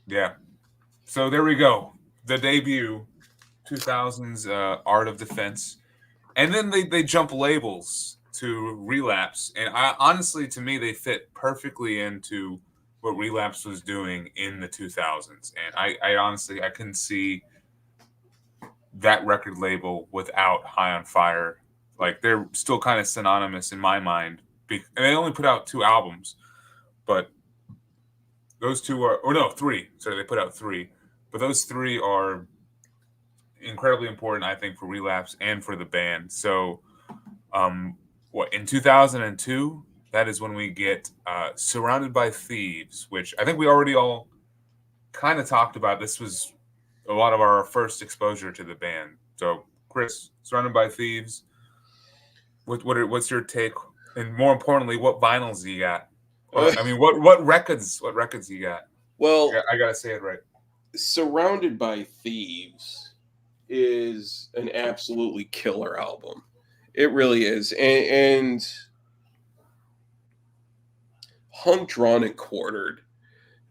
Yeah. So there we go. The debut, 2000s Art of Defense. And then they jump labels to Relapse. And honestly, to me, they fit perfectly into what Relapse was doing in the 2000s. And I honestly, I couldn't see that record label without High on Fire. Like, they're still kind of synonymous in my mind. And they only put out 2 albums, but those 2 are, or no, 3. Sorry, they put out 3. But those 3 are incredibly important, I think, for Relapse and for the band. So, in 2002, that is when we get Surrounded by Thieves, which I think we already all kind of talked about. This was a lot of our first exposure to the band. So, Chris, Surrounded by Thieves, what's your take? And more importantly, what vinyls do you got? I mean, what records? What records you got? Well, I gotta say it right. Surrounded by Thieves is an absolutely killer album. It really is. And Hung, Drawn, and Quartered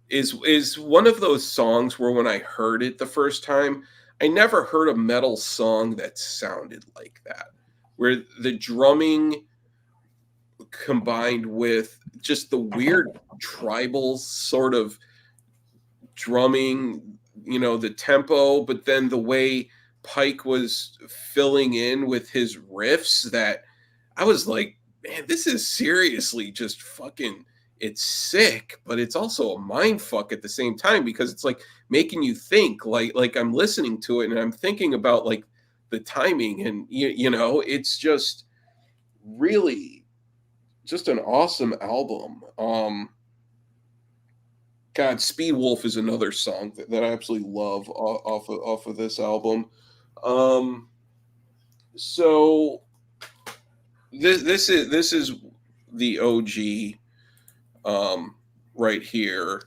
is one of those songs where when I heard it the first time, I never heard a metal song that sounded like that. Where the drumming combined with just the weird tribal sort of drumming, the tempo, but then the way Pike was filling in with his riffs, that I was like, man, this is seriously just fucking, it's sick, but it's also a mind fuck at the same time, because it's like making you think, like I'm listening to it and I'm thinking about like the timing, and it's just really just an awesome album. God, Speed Wolf is another song that I absolutely love off of this album. So this is the OG right here.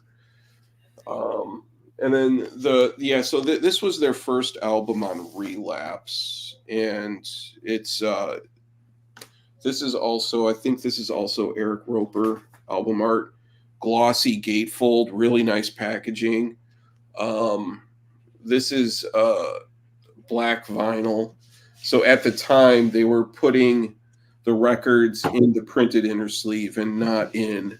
And then this was their first album on Relapse, and it's this is also, I think this is also Eric Roper album art. Glossy gatefold, really nice packaging. This is black vinyl. So at the time, they were putting the records in the printed inner sleeve and not in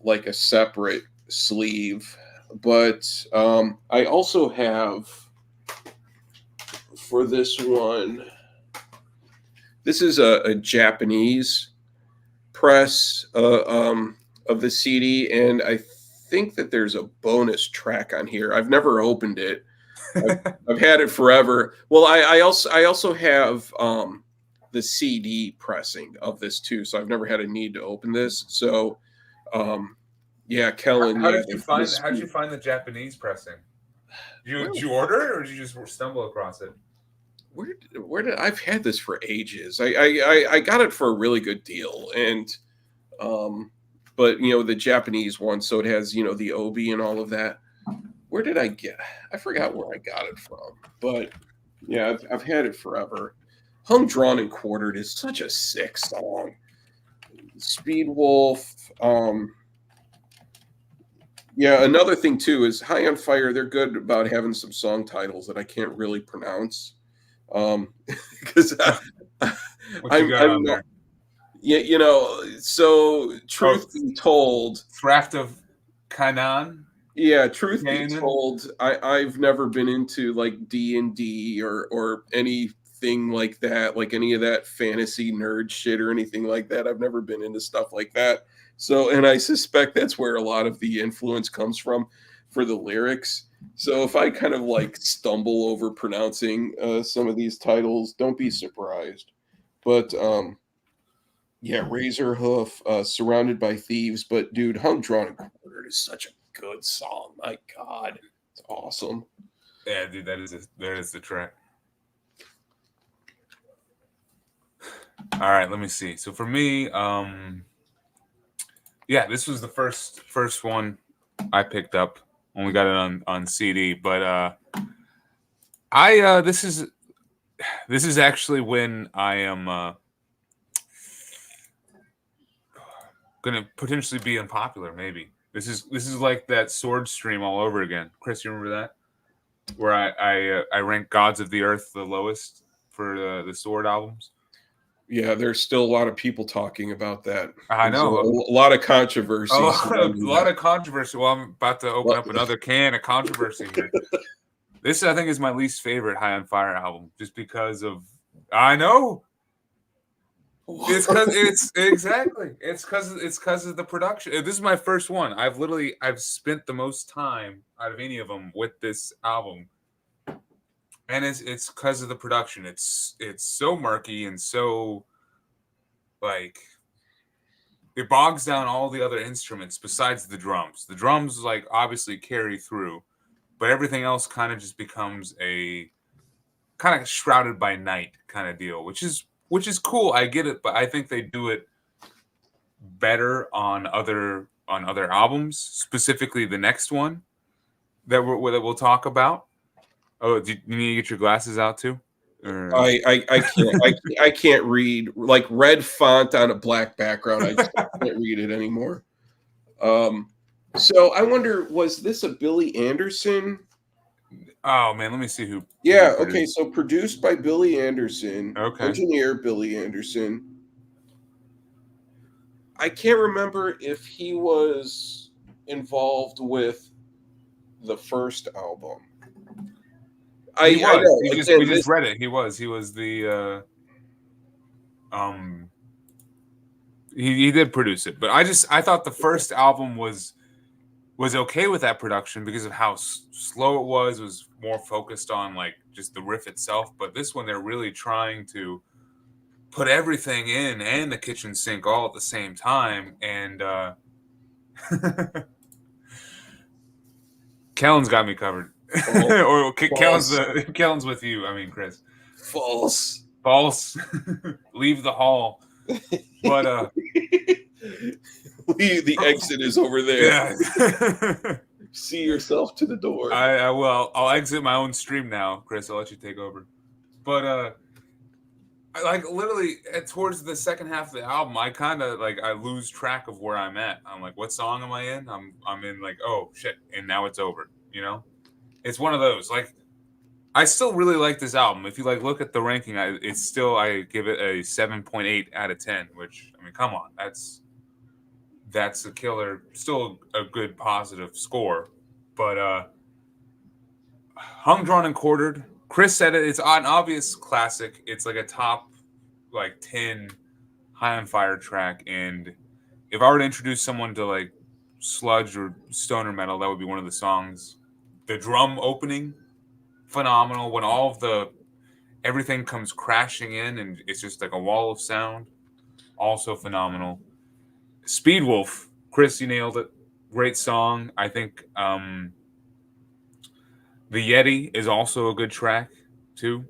like a separate sleeve. But I also have, for this one, this is a Japanese press of the CD, and I think that there's a bonus track on here. I've never opened it. I've had it forever. Well, I also have the CD pressing of this too, so I've never had a need to open this. So, yeah, Kellen. How did you find the Japanese pressing? Did you order it, or did you just stumble across it? Where did I've had this for ages? I got it for a really good deal, and but the Japanese one, so it has the obi and all of that. Where did I get? I forgot where I got it from, but yeah, I've had it forever. Hung, Drawn, and Quartered is such a sick song. Speed Wolf. Yeah, another thing too is High on Fire. They're good about having some song titles that I can't really pronounce. Because I'm not, so truth be told, Thraft of Canaan. Yeah, truth be told, I've never been into like D&D or anything like that, like any of that fantasy nerd shit or anything like that. I've never been into stuff like that. So, and I suspect that's where a lot of the influence comes from for the lyrics. So if I kind of like stumble over pronouncing some of these titles, don't be surprised. But yeah, Razor Hoof, Surrounded by Thieves. But dude, Hung, Drawn, and Quartered is such a good song. My God, it's awesome. Yeah, dude, that is the track. All right, let me see. So for me, yeah, this was the first one I picked up. Only got it on CD, but I this is actually when I am gonna potentially be unpopular. Maybe this is like that Sword Stream all over again. Chris, you remember that? Where I rank Gods of the Earth the lowest for the Sword albums. Yeah, there's still a lot of people talking about that. I There's know. a lot of controversy. A lot of controversy. Well, I'm about to open up another can of controversy here. This, I think, is my least favorite High on Fire album, just because of. I know. It's because it's exactly. It's because of the production. This is my first one. I've spent the most time out of any of them with this album, and it's because of the production. It's so murky and so like it bogs down all the other instruments besides the drums. The drums like obviously carry through, but everything else kind of just becomes a kind of shrouded by night kind of deal, which is cool. I get it, but I think they do it better on other albums, specifically the next one that we'll talk about. Oh, do you need to get your glasses out too? Or... I can't read like red font on a black background. I just can't read it anymore. So I wonder, was this a Billy Anderson? Oh man, let me see who. Yeah, okay. So produced by Billy Anderson, okay. Engineer Billy Anderson. I can't remember if he was involved with the first album. I know. We just read it. He was the he did produce it, but I thought the first album was okay with that production because of how slow it was more focused on like just the riff itself. But this one, they're really trying to put everything in and the kitchen sink all at the same time. And Kellen's got me covered. Or Kellen's with you. I mean, Chris. False. Leave the hall. But the exit is over there. Yeah. See yourself to the door. I will. I'll exit my own stream now, Chris. I'll let you take over. But like literally towards the second half of the album, I kind of like I lose track of where I'm at. I'm like, what song am I in? I'm in like, oh shit, and now it's over. You know, it's one of those. Like, I still really like this album. If you like look at the ranking, I give it a 7.8 out of 10. Which I mean, come on, that's a killer. Still a good positive score, but hung, drawn, and quartered. Chris said it. It's an obvious classic. It's like a top like 10 High on Fire track. And if I were to introduce someone to like sludge or stoner metal, that would be one of the songs. The drum opening, phenomenal. When all of everything comes crashing in and it's just like a wall of sound, also phenomenal. Speedwolf, Chris, you nailed it. Great song. I think The Yeti is also a good track too.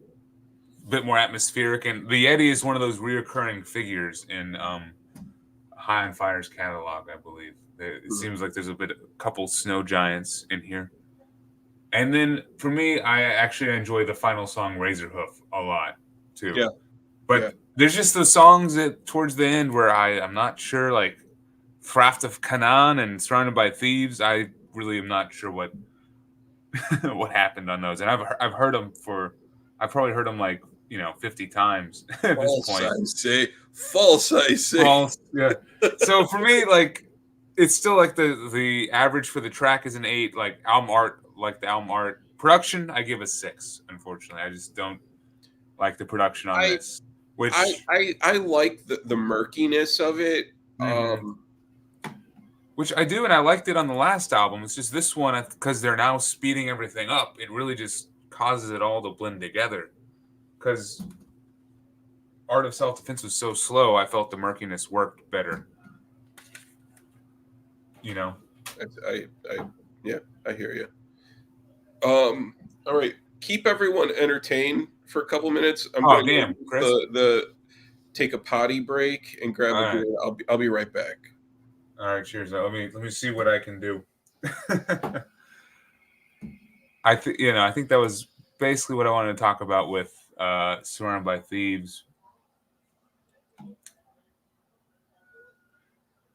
A bit more atmospheric, and The Yeti is one of those reoccurring figures in High on Fire's catalog, I believe. It seems like there's a couple snow giants in here. And then for me, I actually enjoy the final song Razorhoof a lot too. Yeah. But there's just those songs towards the end where I'm not sure, like Thraft of Canaan and Surrounded by Thieves. I really am not sure what what happened on those. And I've heard them I've probably heard them like 50 times at this point. False, I say. False, yeah. So for me, like it's still like the average for the track is an 8. Like album art, like the album art production, I give a 6. Unfortunately, I just don't like the production on this. Which I like the murkiness of it. Mm-hmm. Which I do, and I liked it on the last album. It's just this one, because they're now speeding everything up, it really just causes it all to blend together. Because Art of Self-Defense was so slow, I felt the murkiness worked better. You know? Yeah, I hear you. All right, keep everyone entertained for a couple minutes. I'm Oh gonna go damn, use Chris. the take a potty break and grab All a right, beer. I'll be right back. all right. Cheers. Let me see what I can do. I think that was basically what I wanted to talk about with Surrounded by Thieves.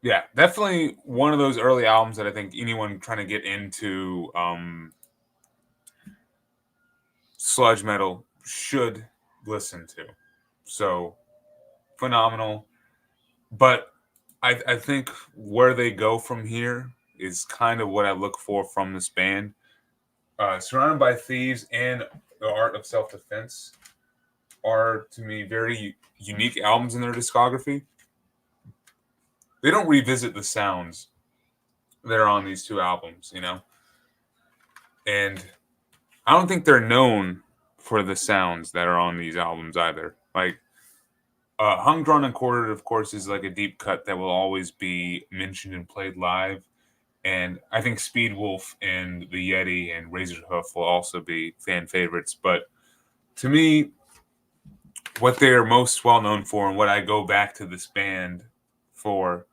Yeah, definitely one of those early albums that I think anyone trying to get into sludge metal should listen to. So phenomenal. But I think where they go from here is kind of what I look for from this band. Surrounded by Thieves and The Art of Self Defense are, to me, very unique albums in their discography. They don't revisit the sounds that are on these two albums, and I don't think they're known for the sounds that are on these albums either. Like Hung, Drawn, and Quartered, of course, is like a deep cut that will always be mentioned and played live. And I think Speed Wolf and The Yeti and Razor Hoof will also be fan favorites. But to me, what they are most well known for and what I go back to this band for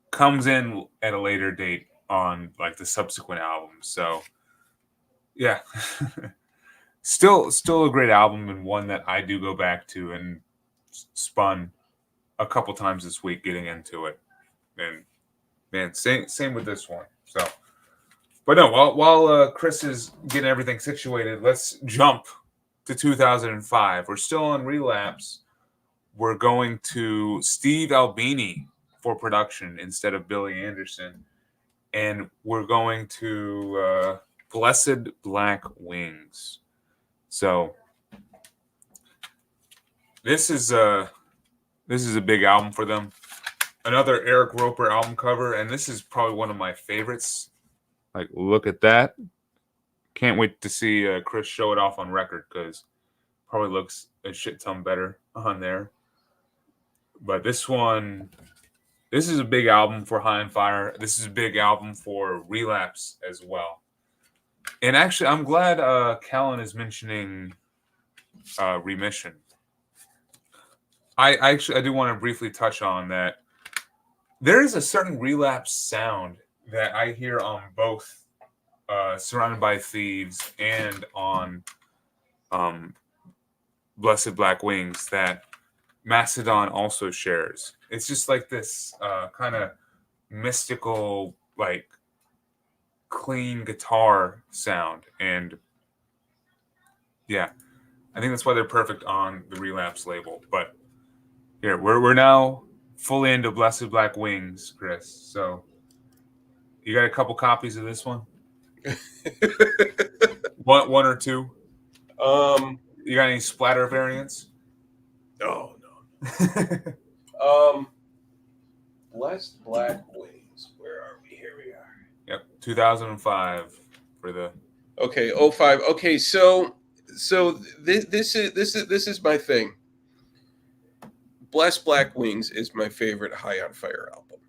comes in at a later date on like the subsequent albums. So yeah. Still a great album and one that I do go back to and spun a couple times this week getting into it. And man, same with this one. So, but no, while Chris is getting everything situated, let's jump to 2005. We're still on Relapse. We're going to Steve Albini for production instead of Billy Anderson, and we're going to Blessed Black Wings. So this is a big album for them. Another Eric Roper album cover, and this is probably one of my favorites. Like, look at that. Can't wait to see Chris show it off on record because probably looks a shit ton better on there. But this is a big album for High on Fire. This is a big album for Relapse as well. And actually, I'm glad Callan is mentioning Remission. I do want to briefly touch on that. There is a certain Relapse sound that I hear on both Surrounded by Thieves and on Blessed Black Wings that Mastodon also shares. It's just like this kind of mystical, like clean guitar sound. And yeah, I think that's why they're perfect on the Relapse label. But here, we're now fully into Blessed Black Wings, Chris. So you got a couple copies of this one? One or two? You got any splatter variants? Oh no. Blessed Black Wings. Where are we? Here we are. Yep, 2005 for the. Okay, 05. Okay, so this is my thing. Blessed Black Wings is my favorite High on Fire album.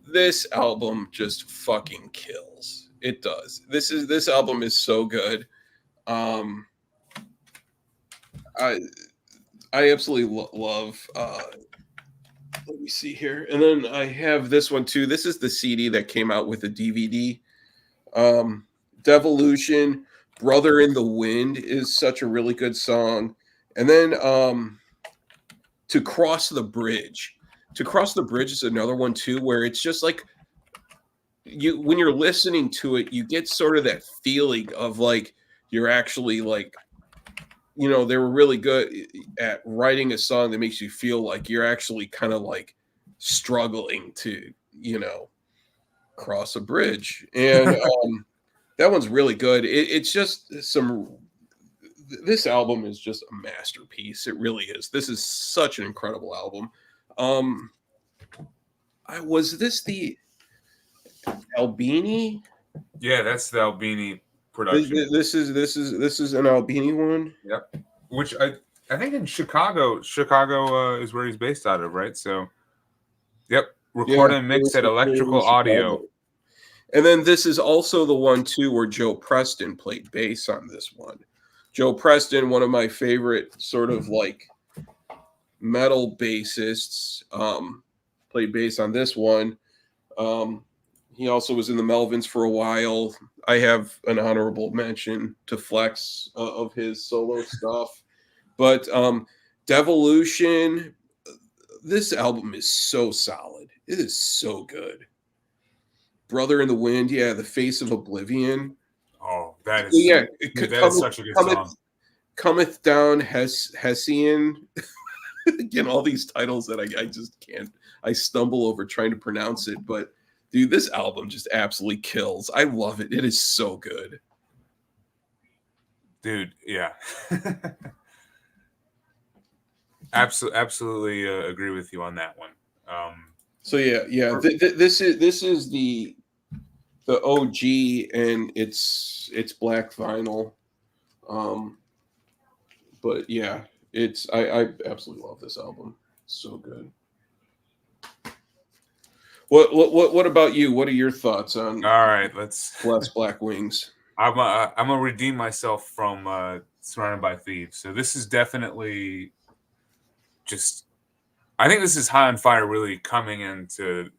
This album just fucking kills. It does. This album is so good. I absolutely love. Let me see here, and then I have this one too. This is the CD that came out with the DVD. Devolution, Brother in the Wind is such a really good song, and then To Cross the Bridge. To Cross the Bridge is another one too, where it's just like when you're listening to it, you get sort of that feeling of like you're actually like, they were really good at writing a song that makes you feel like you're actually kind of like struggling to, cross a bridge. And that one's really good. It's just this album is just a masterpiece. It really is. This is such an incredible album. Was this the Albini? Yeah, that's the Albini production. This is an Albini one. Yep. Which I think in Chicago is where he's based out of, right? So, yep. Recorded and mixed at Electrical Audio. And then this is also the one too where Joe Preston played bass on this one. Joe Preston, one of my favorite sort of like metal bassists, played bass on this one. He also was in the Melvins for a while. I have an honorable mention to Flex of his solo stuff. But Devolution, this album is so solid. It is so good. Brother in the Wind, yeah, The Face of Oblivion. Oh, that is Yeah, dude, that is such a good song. Cometh Down Hessian. Again, all these titles that I just can't. I stumble over trying to pronounce it, but dude, this album just absolutely kills. I love it. It is so good. Dude, yeah. Absolutely agree with you on that one. So yeah. This is the OG, and it's black vinyl. But yeah, I absolutely love this album. It's so good. What about you? What are your thoughts on? All right, let's Bless Black Wings. I'm gonna redeem myself from Surrounded by Thieves. So this is definitely just. I think this is High on Fire really coming into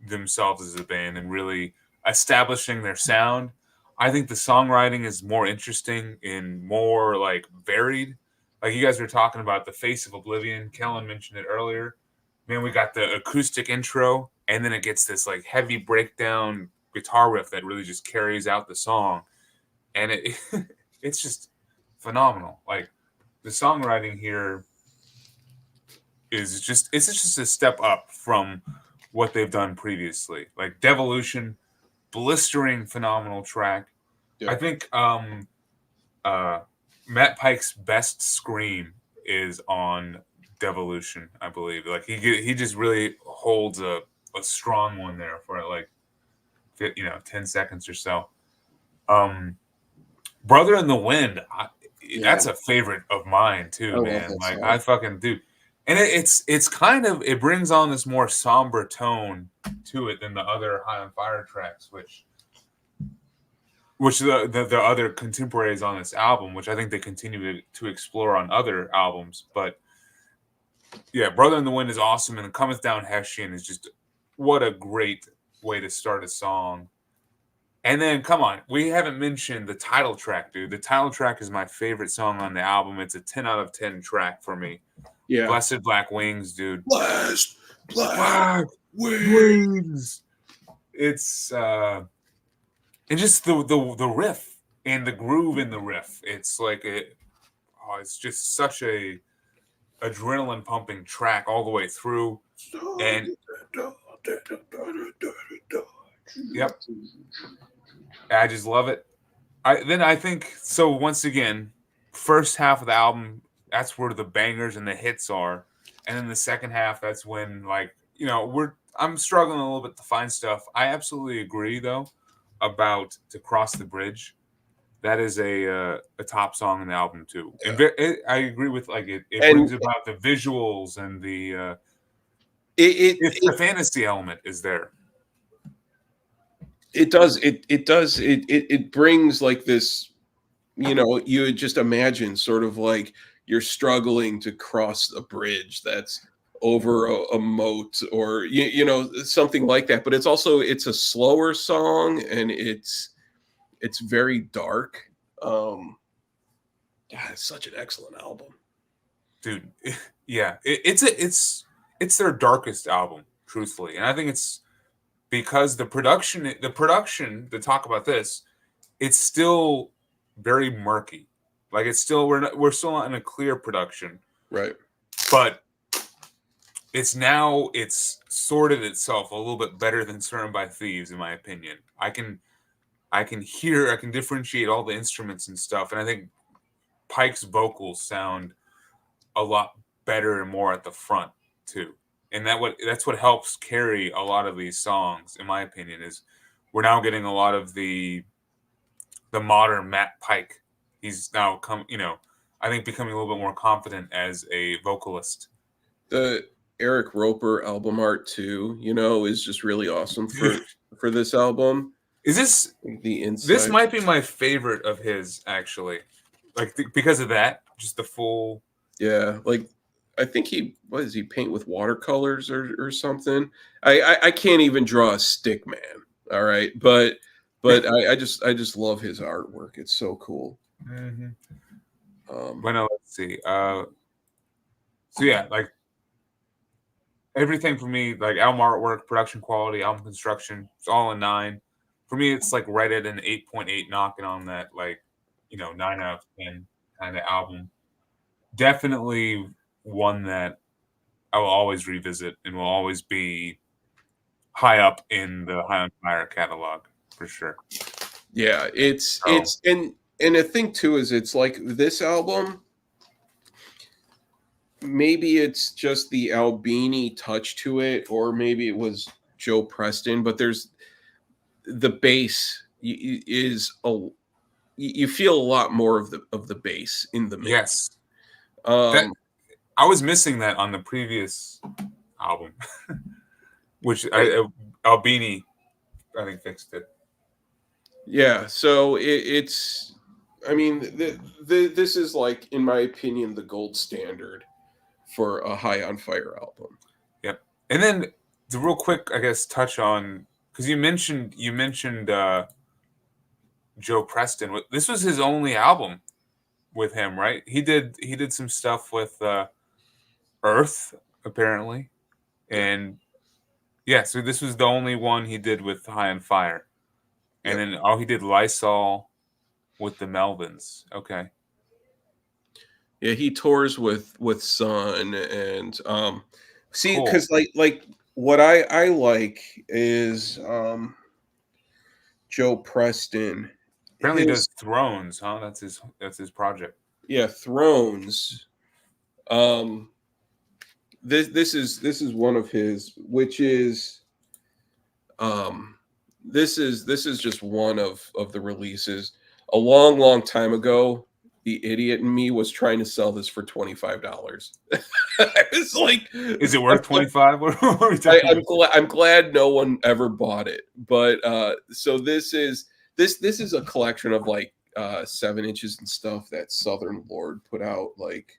themselves as a band and really establishing their sound. I think the songwriting is more interesting and more like varied. Like you guys were talking about The Face of Oblivion. Kellen mentioned it earlier. Man, we got the acoustic intro, and then it gets this like heavy breakdown guitar riff that really just carries out the song, and it's just phenomenal. Like the songwriting here is just it's just a step up from what they've done previously. Like Devolution, blistering phenomenal track. Yeah. I think Matt Pike's best scream is on Devolution, I believe. Like he just really holds a strong one there for like 10 seconds or so. Brother in the Wind, that's a favorite of mine too, man. Like I fucking do. And it's kind of it brings on this more somber tone to it than the other High on Fire tracks, which the other contemporaries on this album, which I think they continue to explore on other albums. But yeah, Brother in the Wind is awesome, and Cometh Down Hessian is just what a great way to start a song. And then, come on, we haven't mentioned the title track, dude. The title track is my favorite song on the album. It's a 10 out of 10 track for me. Yeah. Blessed Black Wings, dude. Blessed Black Wings. It's and just the riff and the groove in the riff. It's like it's just such a adrenaline pumping track all the way through. And yep, I just love it. I think so. Once again, first half of the album, that's where the bangers and the hits are, and then the second half, that's when I'm struggling a little bit to find stuff. I absolutely agree though about To Cross the Bridge. That is a top song in the album too. And I agree with it brings about the visuals and the the fantasy element is there. It does. It brings like this, you would just imagine sort of like you're struggling to cross a bridge that's over a moat or, something like that. But it's a slower song, and it's very dark. God, it's such an excellent album. Dude, yeah. It's their darkest album, truthfully. And I think it's because the production to talk about this, it's still very murky. Like it's still we're still not in a clear production, right? But it's sorted itself a little bit better than Surrounded by Thieves, in my opinion. I can differentiate all the instruments and stuff, and I think Pike's vocals sound a lot better and more at the front too. And that's what helps carry a lot of these songs, in my opinion, is we're now getting a lot of the modern Matt Pike. He's now I think becoming a little bit more confident as a vocalist. The Eric Roper album art too, is just really awesome for this album. Is this The inside. this might be my favorite of his, actually, like because of that, just the full. Yeah, like I think what does he paint with watercolors or something? I can't even draw a stick man. All right, but I just love his artwork. It's so cool. Mm-hmm. Um, Well, no, let's see. So yeah, like everything for me, like album artwork, production quality, album construction, it's all a 9. For me, it's like right at an 8.8, knocking on that, like, 9 out of 10 kind of album. Definitely one that I will always revisit and will always be high up in the High on Fire catalog for sure. yeah, it's So and the thing too is it's like this album. Maybe it's just the Albini touch to it, or maybe it was Joe Preston. But there's the bass is a you feel a lot more of the bass in the mix. yes, that Um, I was missing that on the previous album, which right. Albini I think fixed it. Yeah, so it's. I mean, this is like, in my opinion, the gold standard for a High on Fire album. Yep. And then the real quick, I guess, touch on, because you mentioned Joe Preston. This was his only album with him, right? He did some stuff with Earth apparently, Yep. and yeah, so this was the only one he did with High on Fire, and Yep. then he did Lysol with the Melvins. Okay. Yeah, he tours with Sun and see, Cool. because like what I like is Joe Preston. Apparently does His Thrones, huh? That's his project. Yeah, Thrones. Um, this is one of his, which is this is just one of the releases. A long time ago, the idiot in me was trying to sell this for $25. I was like, Is it worth 25? What are we talking about? I'm glad no one ever bought it. But so this is a collection of like 7 inches and stuff that Southern Lord put out like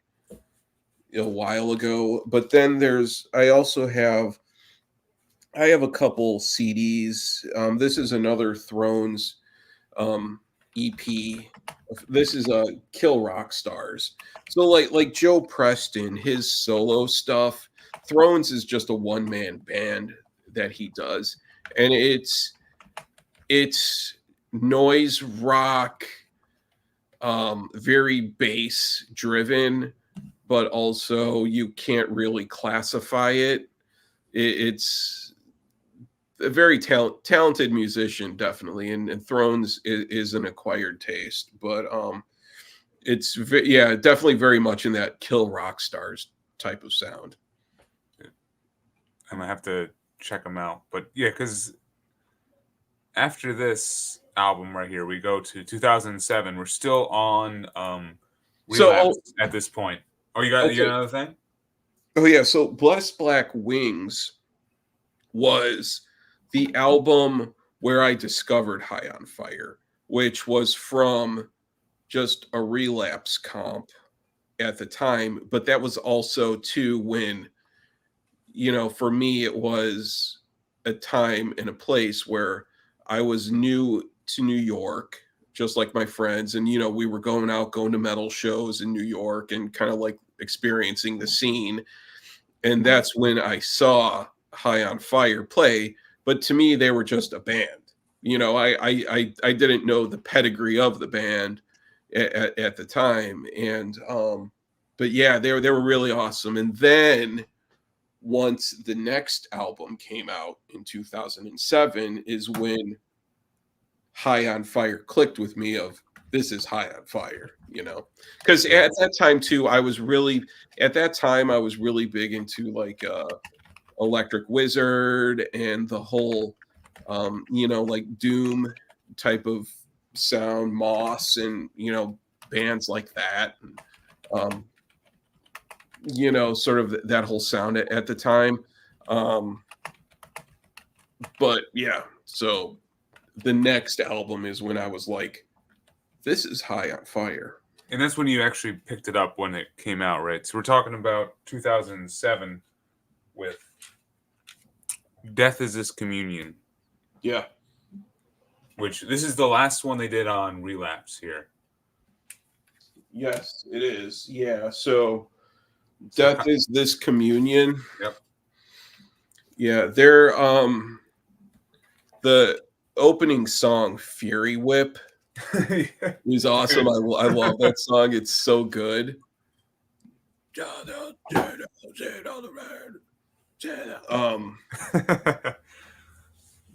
a while ago. But then I have a couple CDs. This is another Thrones EP. This is a Kill Rock Stars. So like Joe Preston, his solo stuff. Thrones is just a one man band that he does, and it's noise rock, very bass driven, but also you can't really classify it. It's a very talented musician, definitely, and Thrones is an acquired taste, but yeah, definitely very much in that Kill Rock Stars type of sound. I'm gonna have to check them out. But yeah, because after this album right here, we go to 2007. We're still on So, Relapse at this point. Oh, you got okay, another thing? oh yeah, so Blessed Black Wings was the album where I discovered High on Fire, which was from just a Relapse comp at the time, but that was also too when, for me it was a time and a place where I was new to New York, just like my friends, and we were going to metal shows in New York and kind of like experiencing the scene, and that's when I saw High on Fire play. But to me they were just a band. I didn't know the pedigree of the band at the time, and but yeah, they were really awesome. And then once the next album came out in 2007 is when High on Fire clicked with me of this is High on Fire, because Yeah. at that time too I was really big into like Electric Wizard and the whole like Doom type of sound, Moss, and bands like that, and um sort of that whole sound at the time. Um, but yeah, so the next album is when I was like, this is High on Fire. And that's when you actually picked it up when it came out, right? So we're talking about 2007 with Death Is This Communion. Yeah. Which this is the last one they did on Relapse here. Yes, it is. Yeah. So Death Is This Communion. Yep. Yeah, they're the opening song Fury Whip is awesome. I love that song. It's so good.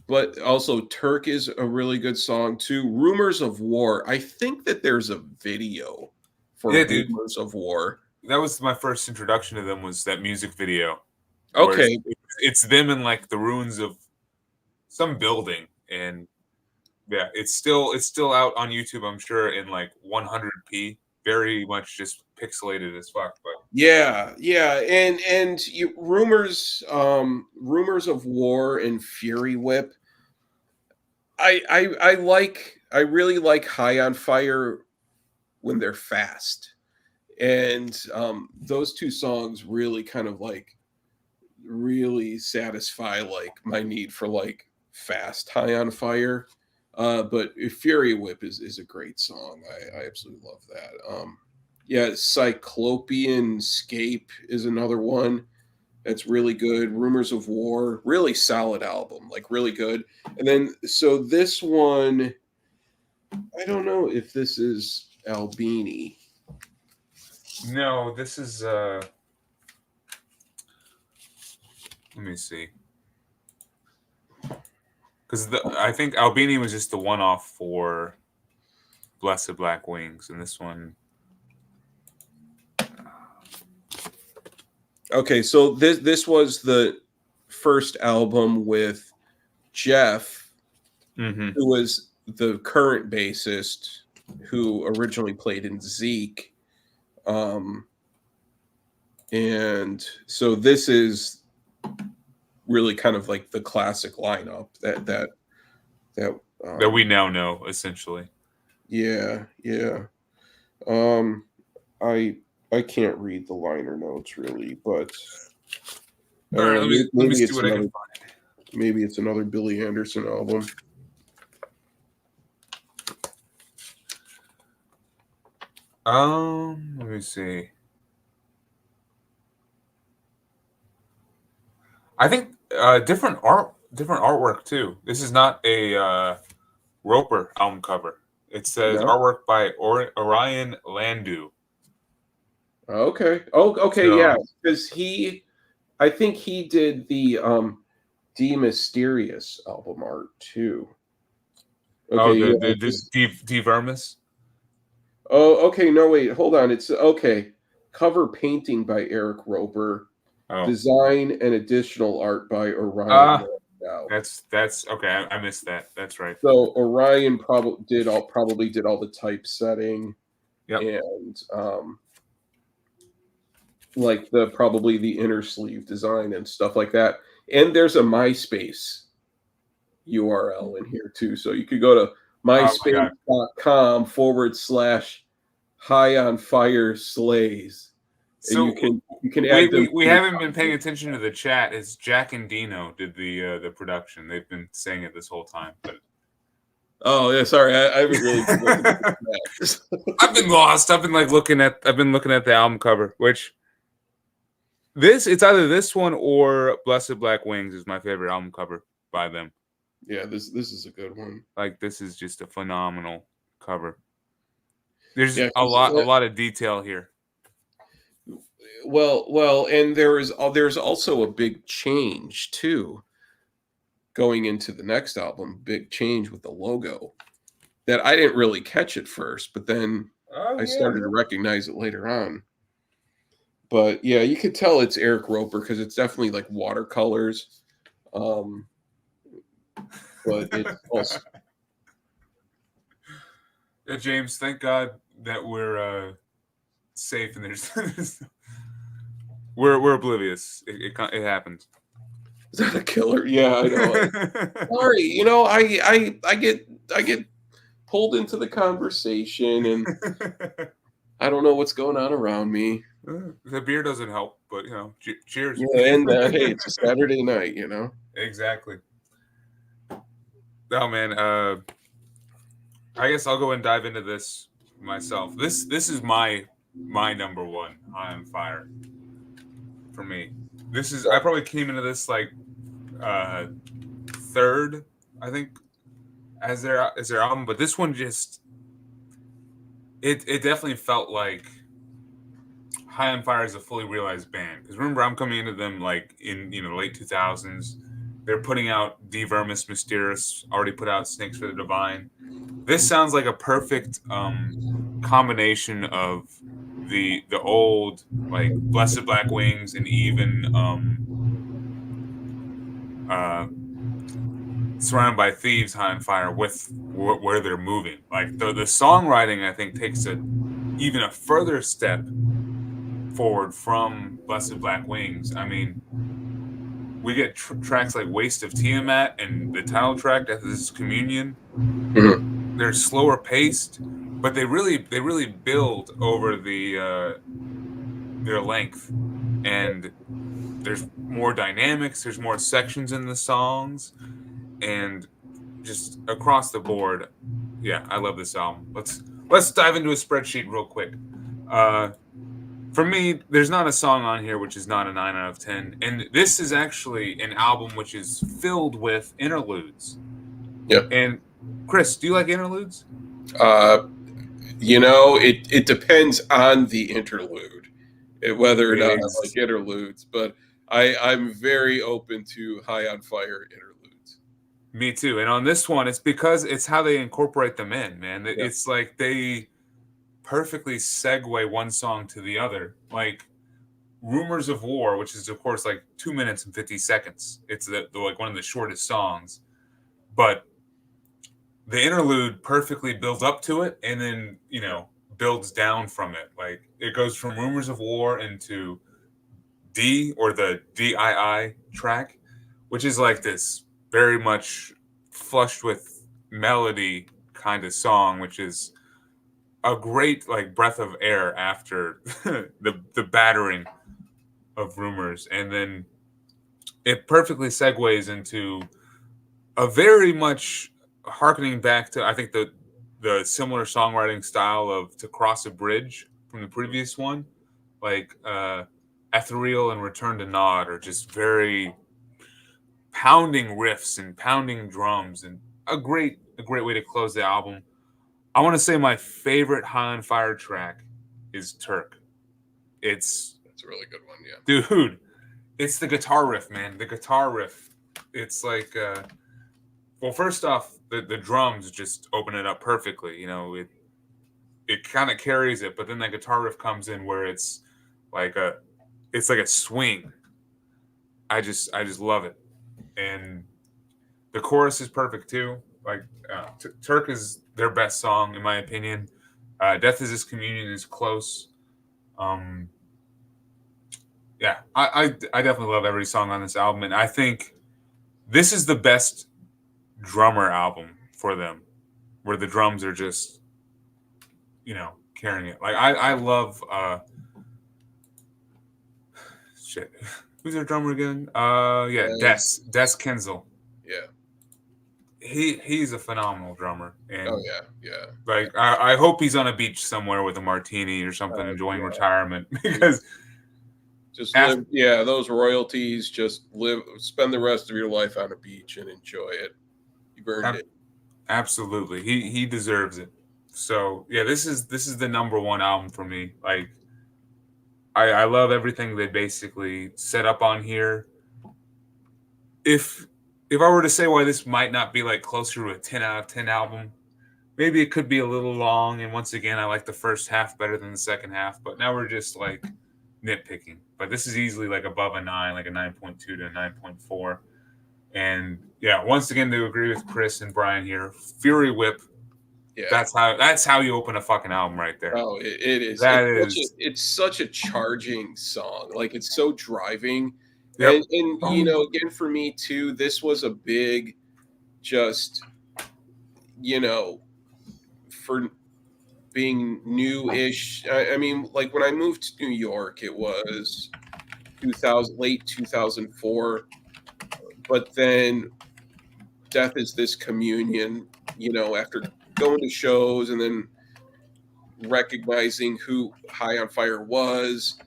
But also Turk is a really good song too. Rumors of War. I think that there's a video for Rumors of War. That was my first introduction to them, was that music video. Okay. It's them in like the ruins of some building, and yeah, it's still out on YouTube, I'm sure, in like 100p, very much just pixelated as fuck. But yeah, and rumors of War and Fury Whip. I really like High on Fire when they're fast, and those two songs really kind of like really satisfy like my need for like fast High on Fire. But Fury Whip is a great song. I absolutely love that. Yeah, Cyclopean Scape is another one that's really good. Rumors of War, really solid album, like really good. And then so this one, I don't know if this is Albini. No, this is let me see. Because I think Albini was just the one-off for Blessed Black Wings, and this one. Okay, so this was the first album with Jeff, who was the current bassist, who originally played in Zeke, and so this is really kind of like the classic lineup that we now know, essentially. Yeah. I can't read the liner notes really, but all right, let me see what I can find. Maybe it's another Billy Anderson album. Let me see. I think different artwork too. This is not a Roper album cover. It says artwork by Orion Landu. Okay. Oh, okay. So, yeah, because I think he did the D Mysteriis album art too. Okay, the vermis. Oh, okay. No, wait. Hold on. It's okay. Cover painting by Eric Roper. Oh. Design and additional art by Orion. That's okay. I missed that. That's right. So Orion probably did all the typesetting. Yep. And like probably the inner sleeve design and stuff like that. And there's a MySpace URL in here too. So you could go to myspace.com/High on Fire Slays. So and you can add we haven't been paying attention to the chat. It's Jack and Dino did the production. They've been saying it this whole time. But oh yeah, sorry, I haven't really. I've been lost. I've been looking at the album cover, which it's either this one or Blessed Black Wings is my favorite album cover by them. Yeah, this is a good one. Like, this is just a phenomenal cover. There's a lot of detail here. Well, and there's also a big change too. Going into the next album, big change with the logo that I didn't really catch at first, but then I started to recognize it later on. But yeah, you could tell it's Eric Roper because it's definitely like watercolors. But it's also yeah, James, thank God that we're safe and there's we're oblivious. It happens. Is that a killer? Yeah, I know. Sorry, I get pulled into the conversation, and I don't know what's going on around me. The beer doesn't help, but cheers. Yeah, and hey, it's a Saturday night, Exactly. Oh man, I guess I'll go and dive into this myself. This is my number one High on Fire for me. I probably came into this like third, I think, as their album, but this one just it definitely felt like High on Fire is a fully realized band. Because remember, I'm coming into them like in the late 2000s. They're putting out Vermis, Mysteriis, already put out Snakes for the Divine. This sounds like a perfect combination of the old like Blessed Black Wings and even Surrounded by Thieves, High on Fire with where they're moving. Like the songwriting, I think, takes even a further step forward from Blessed Black Wings. I mean, we get tracks like Waste of Tiamat and the title track, Death is Communion. Mm-hmm. They're slower paced, but they really build over their length, and there's more dynamics, there's more sections in the songs, and just across the board, yeah, I love this album. Let's dive into a spreadsheet real quick. For me, there's not a song on here which is not a 9 out of 10. And this is actually an album which is filled with interludes. Yeah. And Chris, do you like interludes? It depends on the interlude, whether or not I like interludes, but I'm very open to High on Fire interludes. Me too. And on this one, it's because it's how they incorporate them in, man. Yeah. It's like they perfectly segue one song to the other. Like Rumors of War, which is of course like 2 minutes and 50 seconds. It's like one of the shortest songs, but the interlude perfectly builds up to it and then builds down from it. Like it goes from Rumors of War into D, or the DII track, which is like this very much flushed with melody kind of song, which is a great like breath of air after the battering of Rumors. And then it perfectly segues into a very much harkening back to, I think, the similar songwriting style of To Cross a Bridge from the previous one. Like Ethereal and Return to Nod are just very pounding riffs and pounding drums, and a great way to close the album. I want to say my favorite High on Fire track is Turk. That's a really good one, yeah. Dude, it's the guitar riff, man. The guitar riff. It's like well, first off, the drums just open it up perfectly. It kind of carries it, but then that guitar riff comes in where it's like a swing. I just love it, and the chorus is perfect too. Like Turk is their best song in my opinion. Death is His Communion is close. Yeah, I definitely love every song on this album, and I think this is the best drummer album for them, where the drums are just carrying it. Like I love shit. Who's their drummer again? Des Kinzel. Yeah. He's a phenomenal drummer. And yeah. Like I hope he's on a beach somewhere with a martini or something, enjoying retirement, because just live, those royalties, just spend the rest of your life on a beach and enjoy it. You earned it. Absolutely. He deserves it. So yeah, this is the number one album for me. Like I love everything they basically set up on here. If I were to say why this might not be like closer to a 10 out of 10 album, maybe it could be a little long. And once again, I like the first half better than the second half. But now we're just like nitpicking. But this is easily like above a 9, like a 9.2 to a 9.4. And yeah, once again, to agree with Chris and Brian here, Fury Whip. Yeah, that's how you open a fucking album right there. Oh, it is. It's such a charging song. Like it's so driving. Yep. And you know, again, for me too, this was a big, just, you know, for being new-ish. I mean, like when I moved to New York, it was 2000, late 2004. But then Death is This Communion, you know, after going to shows and then recognizing who High on Fire was,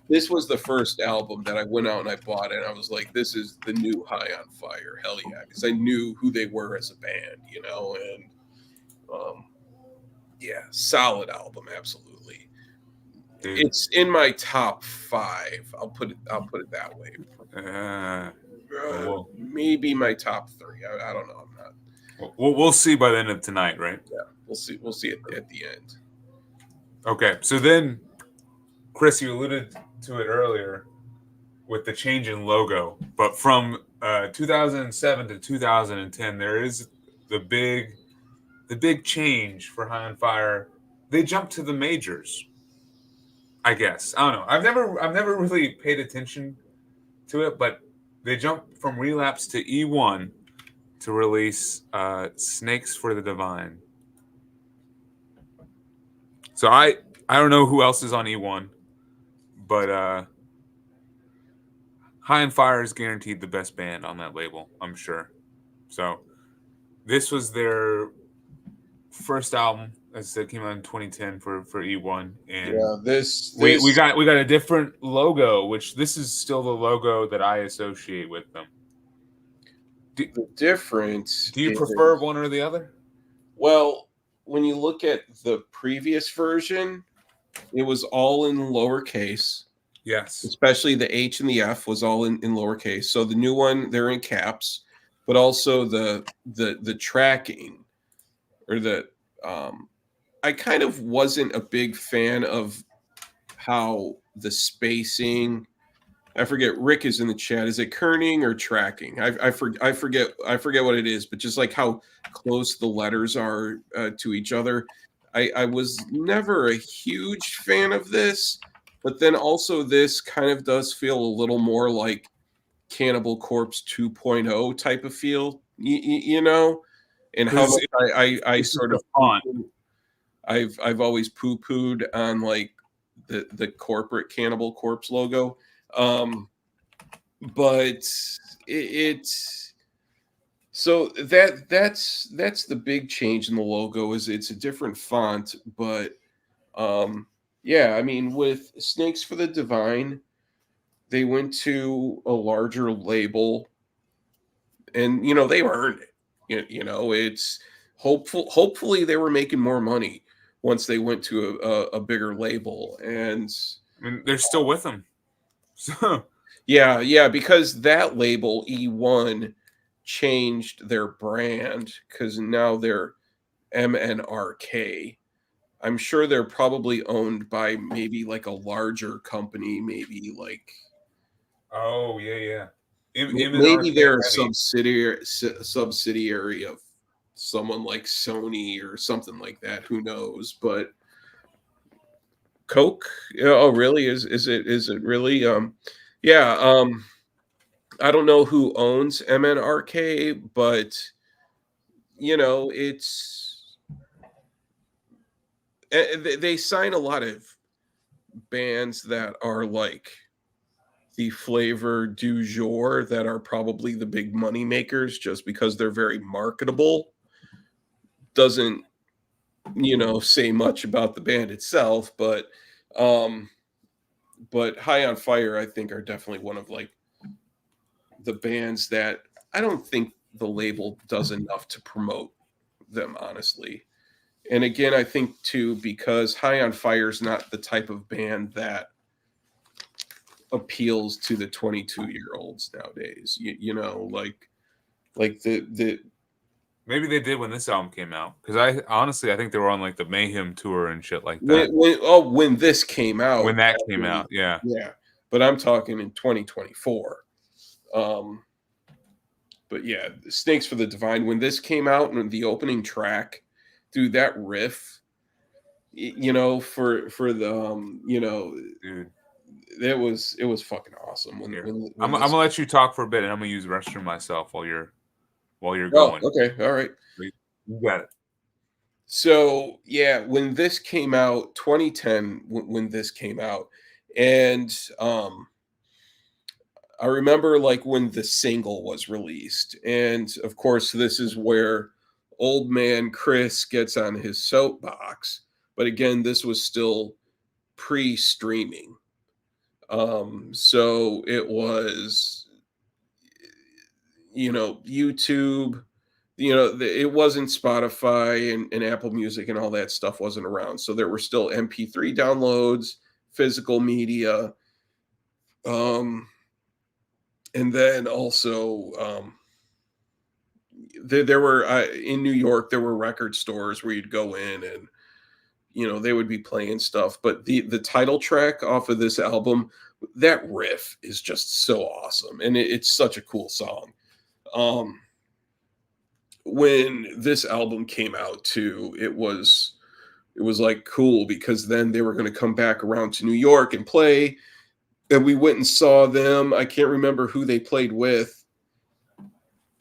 this was the first album that I went out and I bought, and I was like, this is the new High on Fire. Hell yeah. Because I knew who they were as a band, you know, and yeah, solid album, absolutely. Dude. It's in my top 5. I'll put it that way. Maybe my top 3. I don't know. I'm not. We'll see by the end of tonight, right? Yeah, we'll see. We'll see it at the end. Okay, so then, Chris, you alluded to it earlier with the change in logo, but from 2007 to 2010, there is the big change for High on Fire. They jumped to the majors, I guess. I don't know. I've never really paid attention to it, but they jumped from Relapse to E1 to release Snakes for the Divine. So I don't know who else is on E1, but High on Fire is guaranteed the best band on that label, I'm sure. So this was their first album, as I said, came out in 2010 for E1, and yeah, this we got a different logo, which this is still the logo that I associate with them. The difference. Do you prefer one or the other? Well, when you look at the previous version, it was all in lowercase. Yes. Especially the H and the F was all in lowercase. So the new one, they're in caps, but also the tracking, or the I kind of wasn't a big fan of how the spacing. I forget. Rick is in the chat. Is it kerning or tracking? I forget what it is. But just like how close the letters are to each other, I was never a huge fan of this. But then also this kind of does feel a little more like Cannibal Corpse 2.0 type of feel, you know, and how much I sort of I've always poo-pooed on like the corporate Cannibal Corpse logo. But it's so that's the big change in the logo, is it's a different font. But yeah, I mean, with Snakes for the Divine, they went to a larger label, and you know, they earned it. You know, it's hopefully they were making more money once they went to a bigger label. And I mean, they're still with them. So yeah, because that label E1 changed their brand, because now they're MNRK. I'm sure they're probably owned by maybe like a larger company, maybe like. Oh yeah. Maybe they're a subsidiary of someone like Sony or something like that. Who knows? But Coke. Oh, really? Is it really? Yeah. I don't know who owns MNRK, but you know, they sign a lot of bands that are like the flavor du jour, that are probably the big money makers, just because they're very marketable. Doesn't, you know, say much about the band itself, but High on Fire, I think, are definitely one of like the bands that I don't think the label does enough to promote them, honestly. And again, I think too, because High on Fire is not the type of band that appeals to the 22-year-olds nowadays. You know, like the maybe they did when this album came out, because I think they were on like the Mayhem tour and shit like that. When this came out, when that came out, yeah. But I'm talking in 2024. But yeah, Snakes for the Divine, when this came out, and the opening track, dude, that riff, you know, for the you know, dude, it was fucking awesome. I'm gonna let you talk for a bit, and I'm gonna use the restroom myself while you're Oh, going. okay, all right. You got it. So yeah, when this came out, 2010, when this came out, and I remember like when the single was released, and of course, this is where old man Chris gets on his soapbox. But again, this was still pre-streaming, so it was, YouTube. It wasn't Spotify and Apple Music and all that stuff wasn't around. So there were still MP3 downloads, physical media, um, and then also there were in New York there were record stores where you'd go in and they would be playing stuff. But the title track off of this album, that riff is just so awesome, and it's such a cool song. When this album came out too, it was like cool because then they were going to come back around to New York and play, and we went and saw them. I can't remember who they played with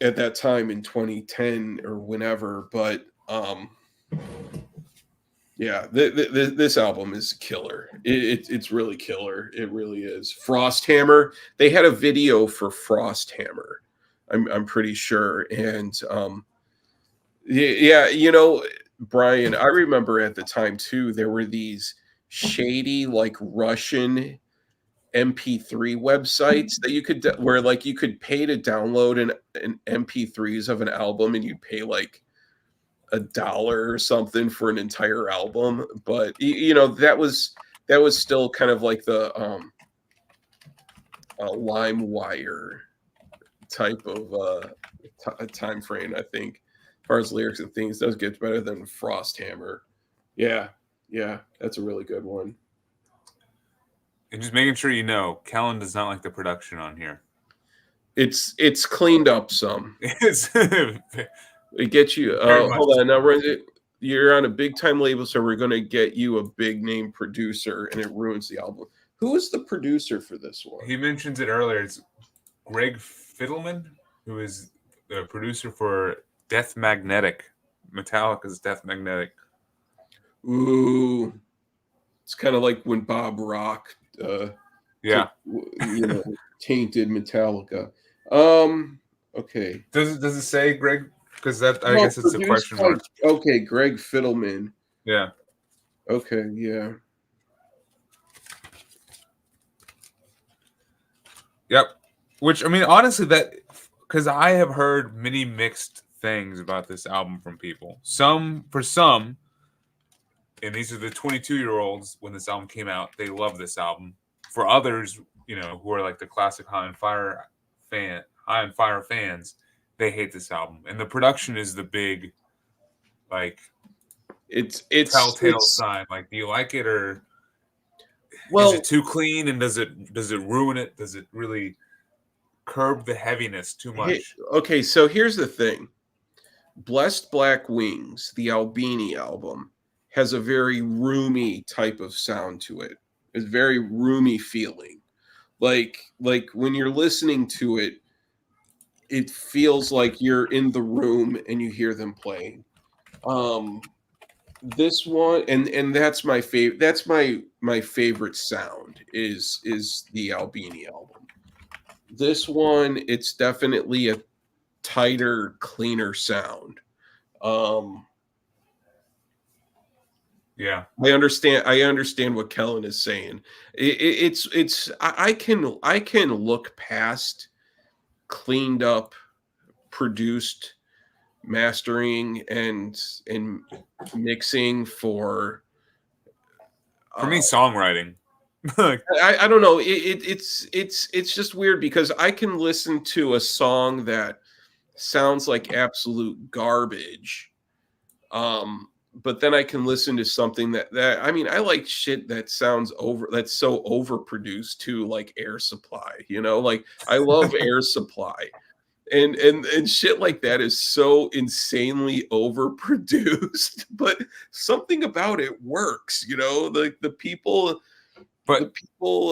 at that time in 2010 or whenever, but yeah, this album is killer. It's really killer. It really is. Frosthammer. They had a video for Frosthammer. I'm pretty sure, and yeah, Brian, I remember at the time too, there were these shady, like Russian MP3 websites that you could, where like you could pay to download an MP3s of an album, and you'd pay like $1 or something for an entire album. But that was still kind of like the LimeWire type of time frame, I think. As far as lyrics and things, does get better than Frosthammer. Yeah, that's a really good one. And just making sure Kellen does not like the production on here. It's cleaned up some. It gets you. Hold on, now you're on a big time label, so we're going to get you a big name producer, and it ruins the album. Who is the producer for this one? He mentions it earlier. It's Greg Fidelman, who is the producer for Death Magnetic, Metallica's Death Magnetic. Ooh, it's kind of like when Bob Rock, tainted Metallica. Okay. Does it say Greg? Because I guess it's a question mark. Okay, Greg Fidelman. Yeah. Okay. Yeah. Yep. Which, I mean, honestly, because I have heard many mixed things about this album from people. For some, and these are the 22-year-olds when this album came out, they love this album. For others, who are like the classic High on Fire fans, they hate this album. And the production is the big, like, it's telltale sign. Like, do you like it, or is it too clean, and does it ruin it? Does it really curb the heaviness too much? Okay, so here's the thing. Blessed Black Wings, the Albini album, has a very roomy type of sound to it. It's very roomy feeling. Like when you're listening to it, it feels like you're in the room and you hear them playing. This one, and that's my favorite. That's my favorite sound is the Albini album. This one, it's definitely a tighter, cleaner sound. Yeah, I understand what Kellen is saying. I can look past cleaned up, produced mastering and mixing for me, songwriting. I don't know. It's just weird because I can listen to a song that sounds like absolute garbage, but then I can listen to something that I mean, I like shit that sounds that's so overproduced too, like Air Supply. Like I love Air Supply. And shit like that is so insanely overproduced, but something about it works. Like the people But the people,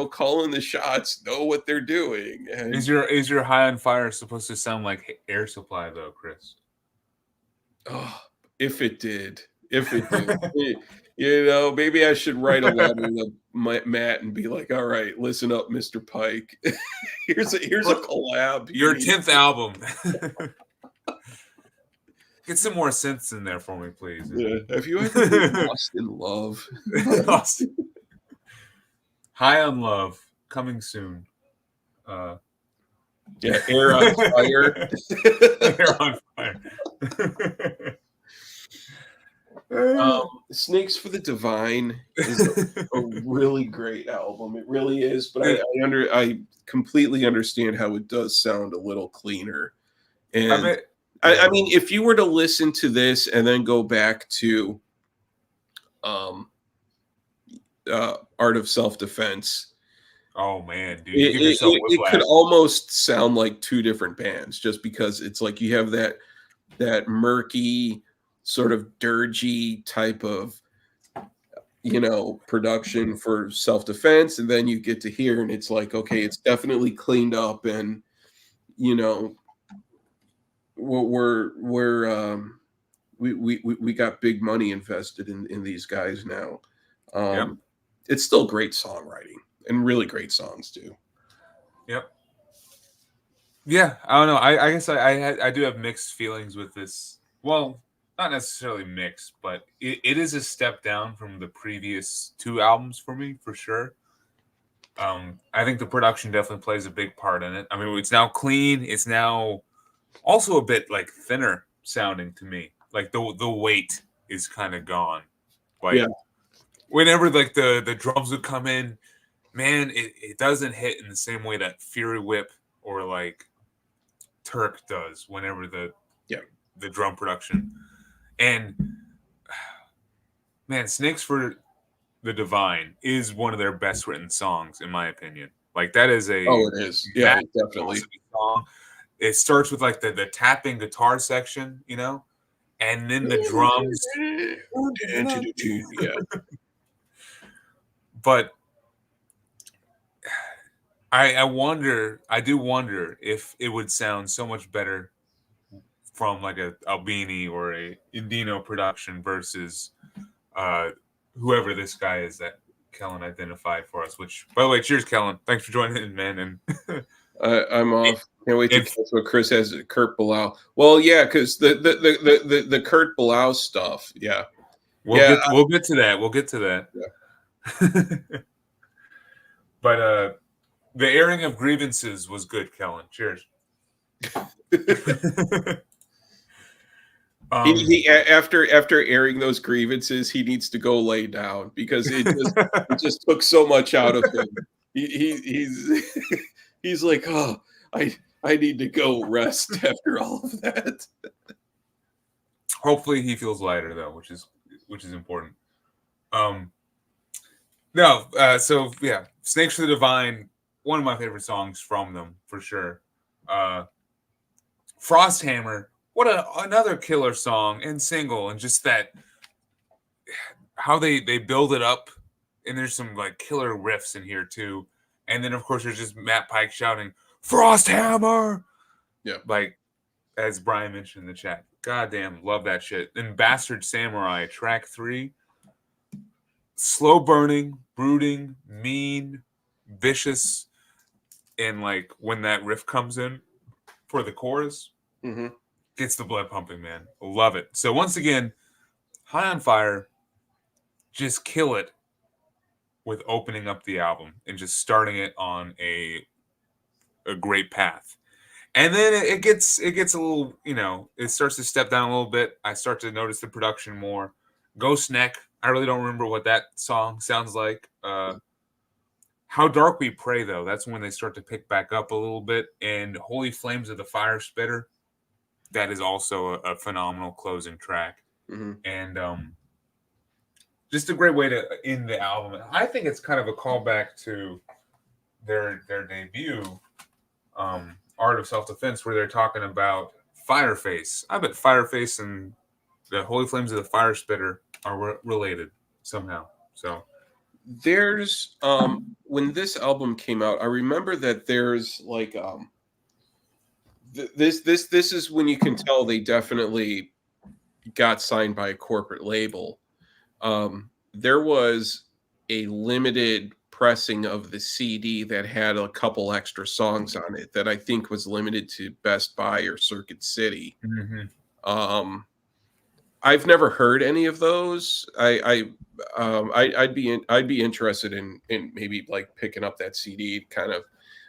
calling the shots know what they're doing. And is your High on Fire supposed to sound like Air Supply though, Chris? oh, if it did, maybe I should write a letter to Matt and be like, "All right, listen up, Mr. Pike. here's a collab. Your 10th album. Get some more synths in there for me, please. Yeah. Have you ever been lost in love? High on Love, coming soon. Yeah, Air on Fire. Air on Fire. Snakes for the Divine is a really great album. It really is, but I completely understand how it does sound a little cleaner. And I mean, if you were to listen to this and then go back to Art of Self-Defense, oh man, dude, it could almost sound like two different bands, just because it's like you have that murky, sort of dirgy type of production for Self-Defense, and then you get to here and it's like, okay, it's definitely cleaned up, and we got big money invested in these guys now. It's still great songwriting and really great songs too. Yep. Yeah, I don't know. I guess I do have mixed feelings with this. Well, not necessarily mixed, but it is a step down from the previous two albums for me, for sure. I think the production definitely plays a big part in it. I mean, it's now clean. It's now also a bit like thinner sounding to me. Like the weight is kind of gone. Like whenever like the drums would come in, man, it doesn't hit in the same way that Fury Whip or like Turk does whenever the drum production. And man, Snakes for the Divine is one of their best written songs, in my opinion. Like that is it is. Yeah, definitely. Song. It starts with like the tapping guitar section, and then the drums. Yeah. But I do wonder if it would sound so much better from like a Albini or a Indino production versus whoever this guy is that Kellen identified for us. Which, by the way, cheers, Kellen. Thanks for joining in, man. And I'm off. Can't wait to catch what Chris has at Kurt Bilal. Well, yeah, because the Kurt Bilal stuff. Yeah, we'll get to that. We'll get to that. Yeah. But the airing of grievances was good, Kellen. Cheers. He after airing those grievances, he needs to go lay down because it just took so much out of him. He's like, oh, I need to go rest after all of that. Hopefully he feels lighter though, which is important. So yeah, Snakes for the Divine, one of my favorite songs from them for sure. Frosthammer, what another killer song and single, and just that how they build it up, and there's some like killer riffs in here too, and then of course there's just Matt Pike shouting Frosthammer, like as Brian mentioned in the chat. Goddamn, love that shit. Then Bastard Samurai, track 3, slow burning, brooding, mean, vicious, and like when that riff comes in for the chorus. Gets the blood pumping, man. Love it. So once again, High on Fire, just kill it with opening up the album and just starting it on a great path. And then it gets a little, it starts to step down a little bit. I start to notice the production more. Ghost Neck, I really don't remember what that song sounds like. How Dark We Pray, though, that's when they start to pick back up a little bit. And Holy Flames of the Fire Spitter, that is also a phenomenal closing track. And just a great way to end the album. I think it's kind of a callback to their debut, Art of Self-Defense, where they're talking about Fireface. I bet Fireface and the Holy Flames of the Fire Spitter are related somehow. So There's when this album came out, I remember that there's like this is when you can tell they definitely got signed by a corporate label. There was a limited pressing of the CD that had a couple extra songs on it that I think was limited to Best Buy or Circuit City. Mm-hmm. I've never heard any of those. I'd be interested in maybe like picking up that CD. Kind of,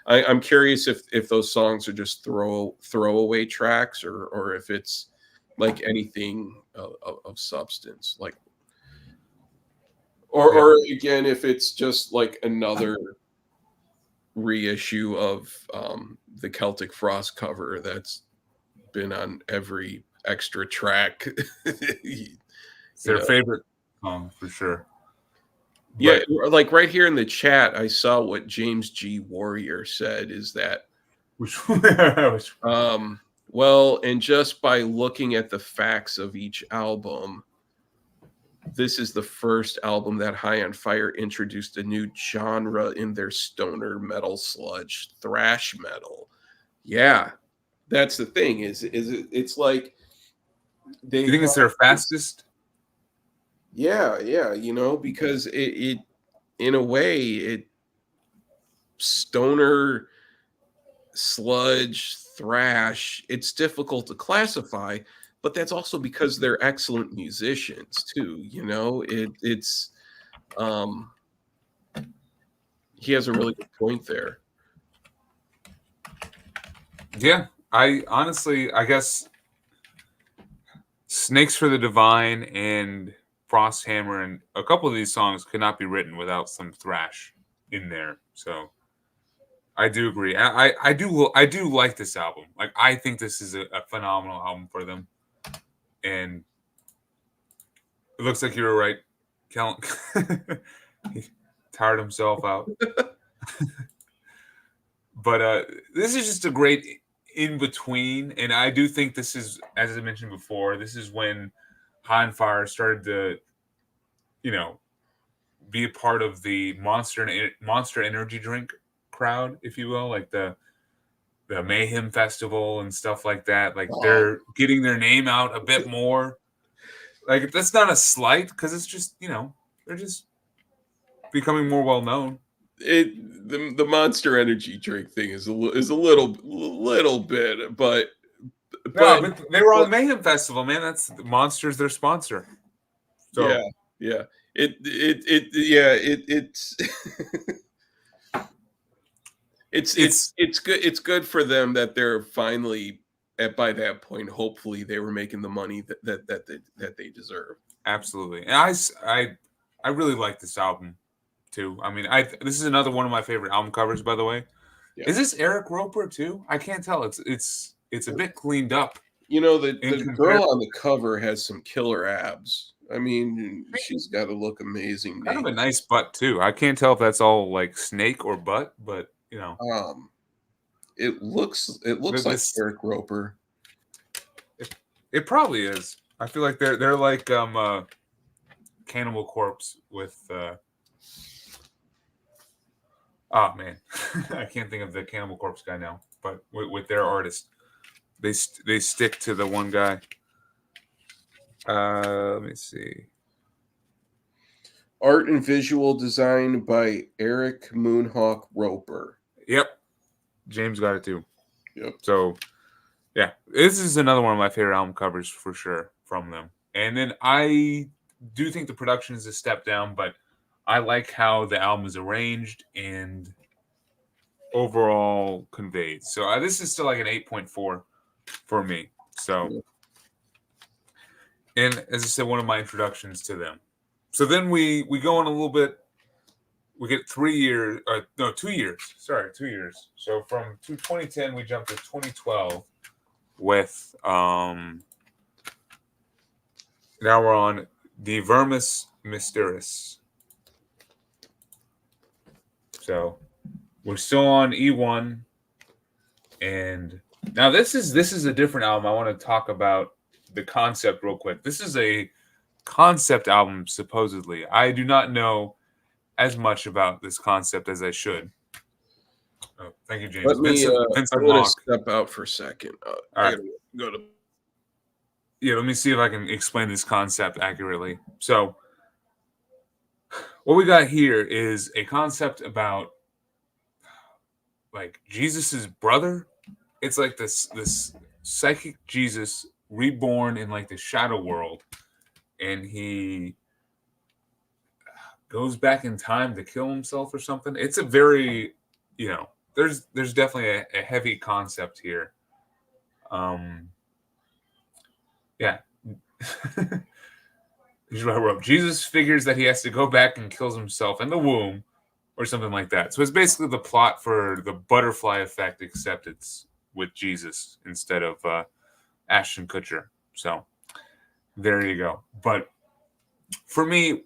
I'm curious if those songs are just throwaway tracks or if it's like anything of substance, like or again if it's just like another reissue of the Celtic Frost cover that's been on every extra track. It's their favorite song for sure. Yeah, like right here in the chat, I saw what James G. Warrior said is that, well, and just by looking at the facts of each album, this is the first album that High on Fire introduced a new genre in their stoner metal sludge thrash metal. Yeah, that's the thing. It's like they. You think it's their fastest? Yeah, because it in a way it stoner sludge thrash. It's difficult to classify. But that's also because they're excellent musicians too. It's he has a really good point there. Yeah, I guess Snakes for the Divine and Frosthammer and a couple of these songs could not be written without some thrash in there. So I do agree. I do like this album. Like I think this is a phenomenal album for them. And it looks like you were right. He tired himself out. But this is just a great in-between. And I do think this is, as I mentioned before, this is when High on Fire started to, be a part of the Monster Energy drink crowd, if you will, like the Mayhem Festival and stuff like that. Like they're getting their name out a bit more. Like that's not a slight because it's just they're just becoming more well known. The Monster Energy drink thing is a little bit, but they were on the Mayhem Festival, man. That's Monster's their sponsor. So yeah. It's good. It's good for them that they're finally by that point. Hopefully, they were making the money that they deserve. Absolutely, and I really like this album too. I mean, this is another one of my favorite album covers. By the way, is this Eric Roper too? I can't tell. It's a bit cleaned up. The girl on the cover has some killer abs. I mean, she's got to look amazing. Kind of a nice butt too. I can't tell if that's all like snake or butt, but it looks like Eric Roper. It probably is. I feel like they're like Cannibal Corpse with. Oh man, I can't think of the Cannibal Corpse guy now, but with their artist, they stick to the one guy. Let me see. Art and visual design by Eric Moonhawk Roper. Yep. James got it too. Yep. So, yeah, this is another one of my favorite album covers for sure from them. And then I do think the production is a step down, but I like how the album is arranged and overall conveyed. So this is still like an 8.4 for me. So, and as I said, one of my introductions to them. So then we go on a little bit. We get 2 years. Sorry, 2 years. So from 2010, we jump to 2012 with now we're on the Vermis Mysteriis. So we're still on E1, and now this is a different album. I want to talk about the concept real quick. This is a concept album, supposedly. I do not know as much about this concept as I should. Oh, thank you, James. Let me. Vincent I'm going to Hawk. step out for a second. All I right. gotta go to. Yeah, let me see if I can explain this concept accurately. So, what we got here is a concept about like Jesus's brother. It's like this psychic Jesus reborn in like the shadow world, and he goes back in time to kill himself or something. It's a very, there's definitely a heavy concept here. Yeah. Here's what I wrote. Jesus figures that he has to go back and kills himself in the womb or something like that. So it's basically the plot for the butterfly effect, except it's with Jesus instead of Ashton Kutcher. So there you go. But for me,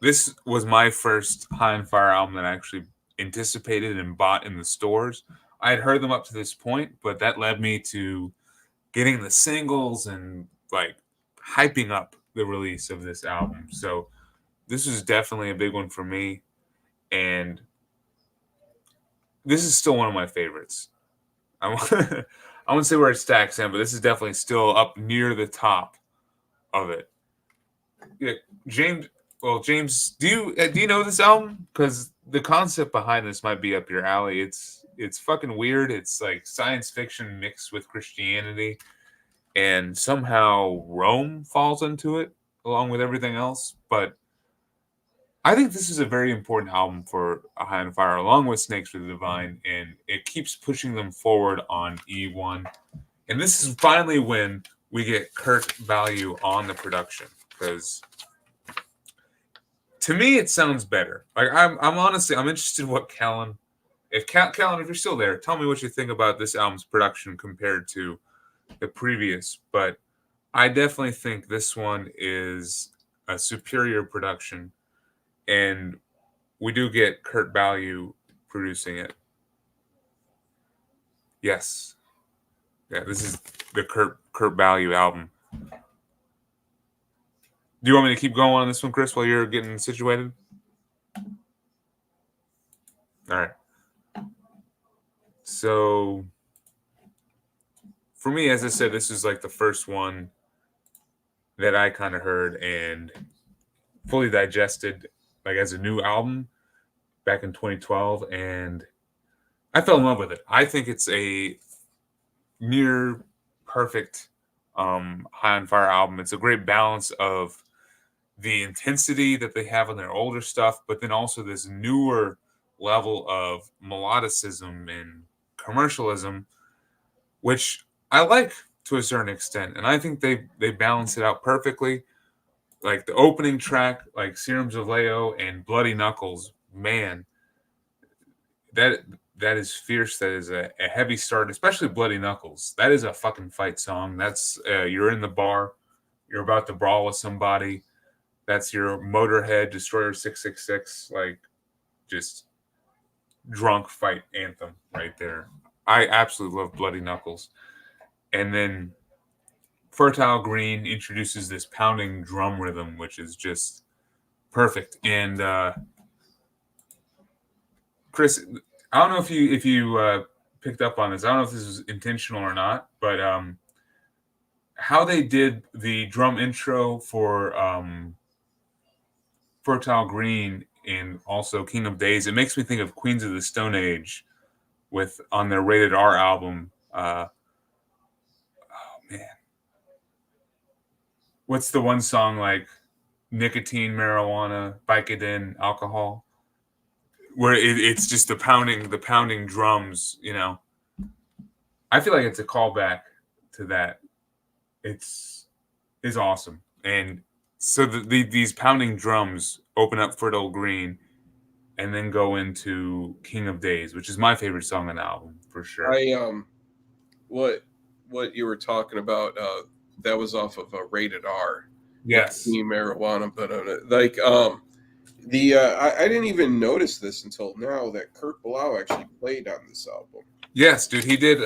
this was my first High on Fire album that I actually anticipated and bought in the stores. I had heard them up to this point, but that led me to getting the singles and like hyping up the release of this album. So this is definitely a big one for me. And this is still one of my favorites. I wouldn't say where it stacks in, but this is definitely still up near the top of it. Yeah, James. Well, James, do you know this album? Because the concept behind this might be up your alley. It's fucking weird. It's like science fiction mixed with Christianity, and somehow Rome falls into it along with everything else. But I think this is a very important album for A High on Fire, along with Snakes for the Divine, and it keeps pushing them forward on E1. And this is finally when we get Kurt Value on the production, because to me it sounds better. Like I'm honestly interested in what Callan, if you're still there, tell me what you think about this album's production compared to the previous. But I definitely think this one is a superior production. And we do get Kurt Value producing it. Yes. Yeah, this is the Kurt Value album. Do you want me to keep going on this one, Chris, while you're getting situated? All right. So for me, as I said, this is like the first one that I kind of heard and fully digested like as a new album back in 2012, and I fell in love with it. I think it's a near perfect High on Fire album. It's a great balance of the intensity that they have on their older stuff, but then also this newer level of melodicism and commercialism, which I like to a certain extent. And I think they balance it out perfectly. Like the opening track, like Serums of Leo and Bloody Knuckles, man, that is fierce. That is a heavy start, especially Bloody Knuckles. That is a fucking fight song. That's you're in the bar, you're about to brawl with somebody. That's your Motorhead Destroyer 666, like just drunk fight anthem right there. I absolutely love Bloody Knuckles. And then Fertile Green introduces this pounding drum rhythm, which is just perfect. And Chris, I don't know if you picked up on this. I don't know if this was intentional or not, but how they did the drum intro for Fertile Green and also King of Days, it makes me think of Queens of the Stone Age with on their Rated R album. Oh man, what's the one song like nicotine, marijuana, Vicodin, alcohol, where it's just the pounding drums. I feel like it's a callback to that. It's awesome, and so these pounding drums open up Fertile Green and then go into King of Days, which is my favorite song on the album for sure. What you were talking about, that was off of a Rated R. Yes. Marijuana, but like I didn't even notice this until now that Kurt Blau actually played on this album. Yes, dude, he did.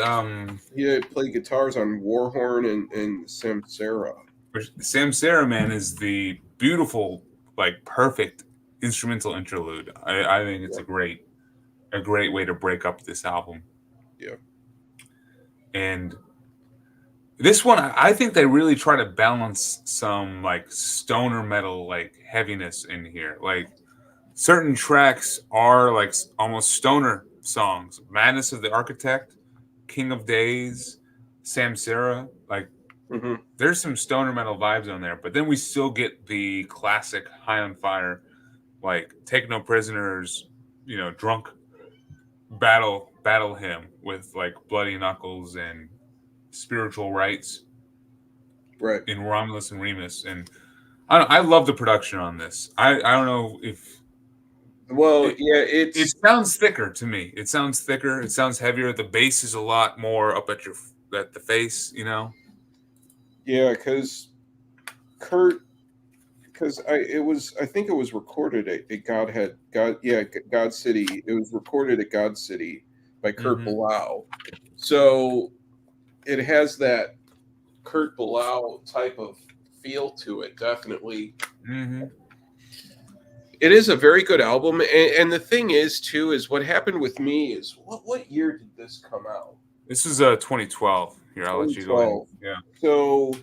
He did play guitars on Warhorn and Samsara. Samsara, man, is the beautiful, like perfect instrumental interlude. I think it's a great way to break up this album. Yeah. And this one, I think they really try to balance some like stoner metal like heaviness in here. Like certain tracks are like almost stoner songs. Madness of the Architect, King of Days, Samsara. Like Mm-hmm. there's some stoner metal vibes on there, but then we still get the classic High on Fire, like Take No Prisoners, drunk battle hymn with like bloody knuckles and spiritual rites Right. in Romulus and Remus. And I love the production on this. I don't know if Well, it, yeah, it sounds thicker to me. It sounds thicker. It sounds heavier. The bass is a lot more up at the face. yeah, because Kurt, because I think it was recorded at God City. It was recorded at God City by Kurt Mm-hmm. Bilal. So it has that Kurt Bilal type of feel to it, definitely. Mm-hmm. It is a very good album, and the thing is too is what happened with me is what year did this come out? This is 2012. Here, I'll let you go in. 2012. Yeah. So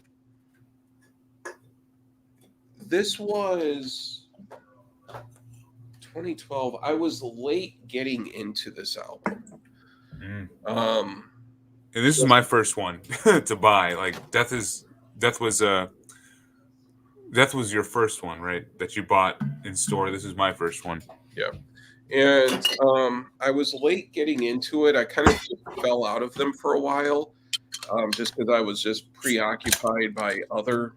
this was 2012. I was late getting into this album. Mm. Um, And this is my first one to buy. Like Death was your first one, right? That you bought in store. This is my first one. yeah. And I was late getting into it. I kind of just fell out of them for a while, just because I was just preoccupied by other,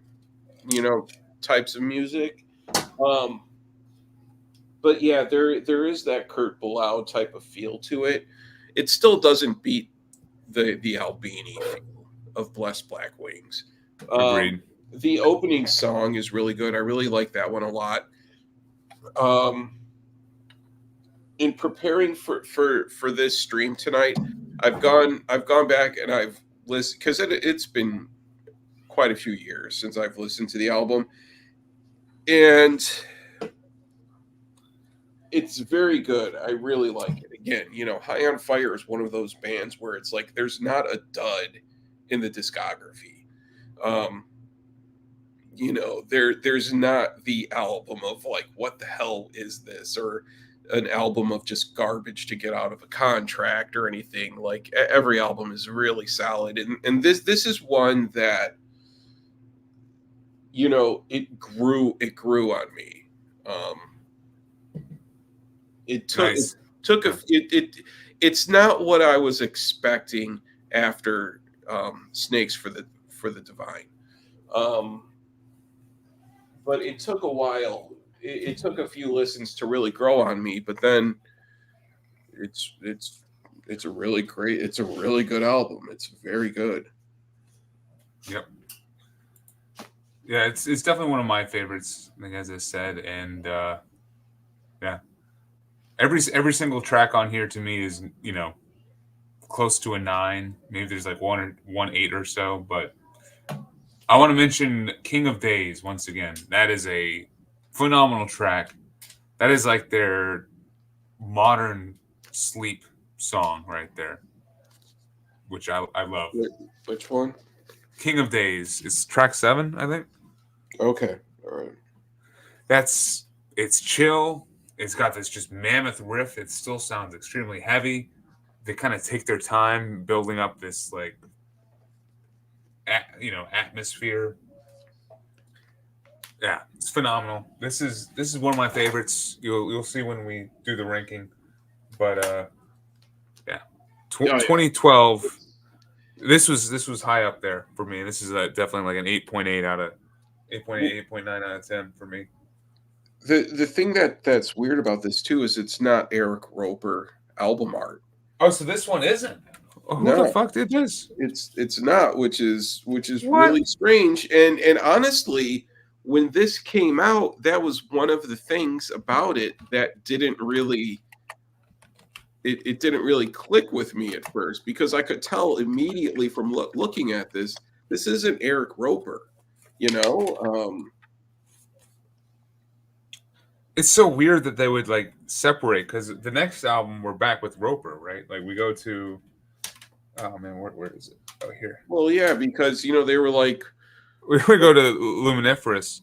types of music. But yeah, there is that Kurt Bilal type of feel to it. It still doesn't beat the Albini feel of Blessed Black Wings. Agreed. The opening song is really good. I really like that one a lot. In preparing for this stream tonight, I've gone back and I've listened because it's been quite a few years since I've listened to the album, and it's very good. I really like it. Again, High on Fire is one of those bands where it's like there's not a dud in the discography. There's not the album of like what the hell is this, or an album of just garbage to get out of a contract or anything. Like every album is really solid, and this is one that it grew on me. Nice. It's not what I was expecting after Snakes for the Divine. But it took a while. It took a few listens to really grow on me, but then it's a really good album. It's very good. Yep. Yeah, it's definitely one of my favorites, like as I said, and yeah, every single track on here to me is close to a 9. Maybe there's like 1 8 or so, but I want to mention King of Days once again. That is a phenomenal track. That is like their modern sleep song right there, which I love. Which one? King of Days. It's track 7, I think. Okay, all right. It's chill. It's got this just mammoth riff. It still sounds extremely heavy. They kind of take their time building up this like atmosphere. Yeah, it's phenomenal. This is one of my favorites. You'll see when we do the ranking. But yeah, 2012. This was high up there for me. This is definitely like an 8.8 out of 8.8, 8.9 out of 10 for me. The thing that's weird about this too is it's not Eric Roper album art. Oh, so this one isn't. Who the fuck did this? It's not, which is really strange. And honestly, when this came out, that was one of the things about it that didn't really it didn't really click with me at first, because I could tell immediately from looking at this isn't Eric Roper, it's so weird that they would like separate, because the next album we're back with Roper, right? Like we go to, oh man, where is it? Oh, here. Well, yeah, because they were like, We go to Luminiferous.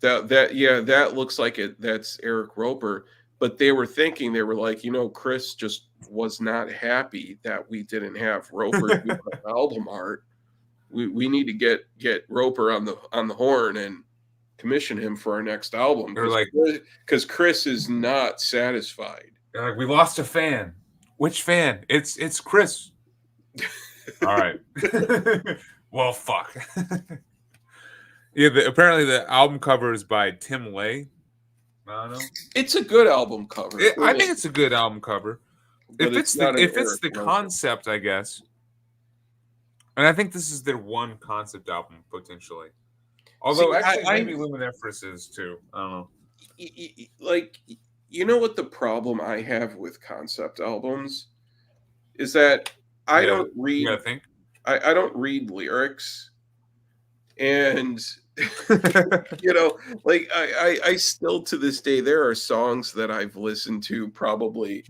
that looks like it. That's Eric Roper, but they were like, Chris just was not happy that we didn't have Roper do album art. We need to get Roper on the horn and commission him for our next album, because Chris is not satisfied. They're like, we lost a fan. Which fan? It's Chris. All right. Well, fuck. Yeah, apparently the album cover is by Tim Lay. I don't know. It's a good album cover. I think it's a good album cover. If it's the concept, I guess. And I think this is their one concept album potentially. Although maybe Luminiferous is too. I don't know. Like, what the problem I have with concept albums is that I don't read. I don't read lyrics, and like I still to this day, there are songs that I've listened to probably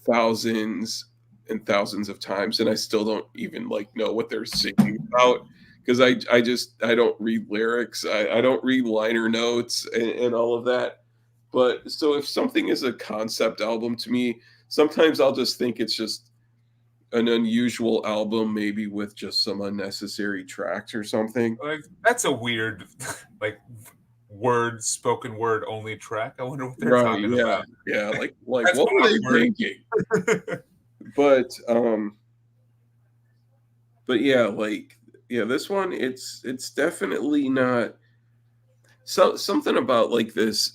thousands and thousands of times, and I still don't even know what they're singing about, because I don't read lyrics. I don't read liner notes and all of that. But so if something is a concept album to me, sometimes I'll just think it's just an unusual album, maybe with just some unnecessary tracks or something. Like, that's a weird spoken word only track. I wonder what they're talking about. Yeah, like what were they thinking? But this one, it's definitely not something about this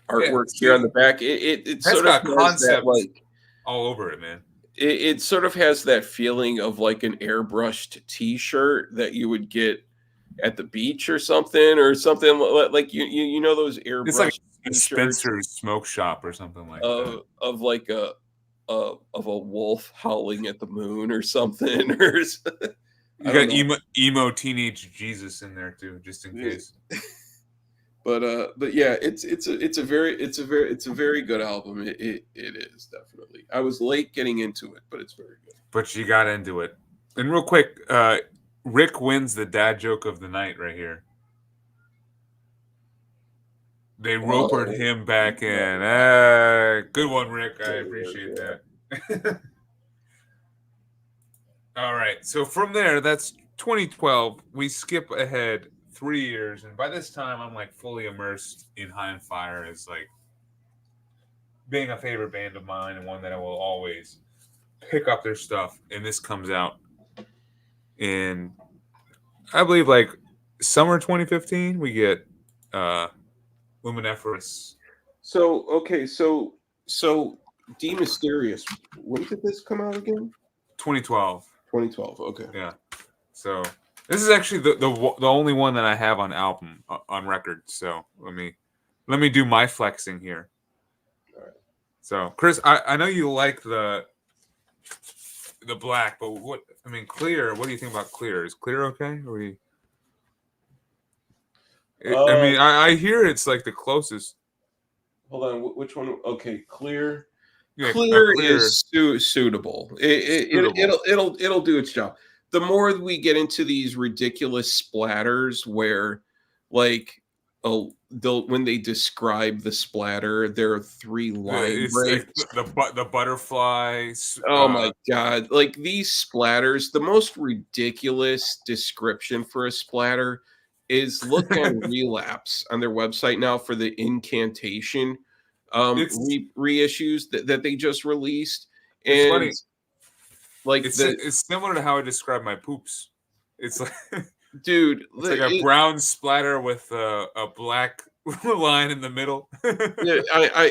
artwork here on the back. It sort of has concept that, all over it, man. It sort of has that feeling of an airbrushed T-shirt that you would get at the beach or something those airbrushed. It's like a Spencer's Smoke Shop or something like that. Of a wolf howling at the moon or something. Or you got emo teenage Jesus in there too, just in case. But yeah, it's a very good album. It is definitely. I was late getting into it, but it's very good. But you got into it. And real quick, Rick wins the dad joke of the night right here. They ropered him back in. Good one, Rick. I appreciate that. All right. So from there, that's 2012. We skip ahead 3 years, and by this time I'm fully immersed in High on Fire as being a favorite band of mine and one that I will always pick up their stuff. And this comes out in, I believe, summer 2015. We get Luminiferous. So D Mysteriis, when did this come out again? 2012. Okay. Yeah. So this is actually the only one that I have on album on record. So let me do my flexing here. All right. So Chris, I know you like the black, but Clear. What do you think about Clear? Is Clear okay? I hear it's the closest. Hold on, which one? Okay, Clear. Yeah, Clear is suitable. It'll do its job. The more we get into these ridiculous splatters where when they describe the splatter, there are 3 line breaks. The butterflies. Oh my god! These splatters, the most ridiculous description for a splatter is look on Relapse on their website now for the Incantation reissues that they just released. And funny. It's similar to how I describe my poops. It's dude, it's a brown splatter with a black line in the middle. Yeah,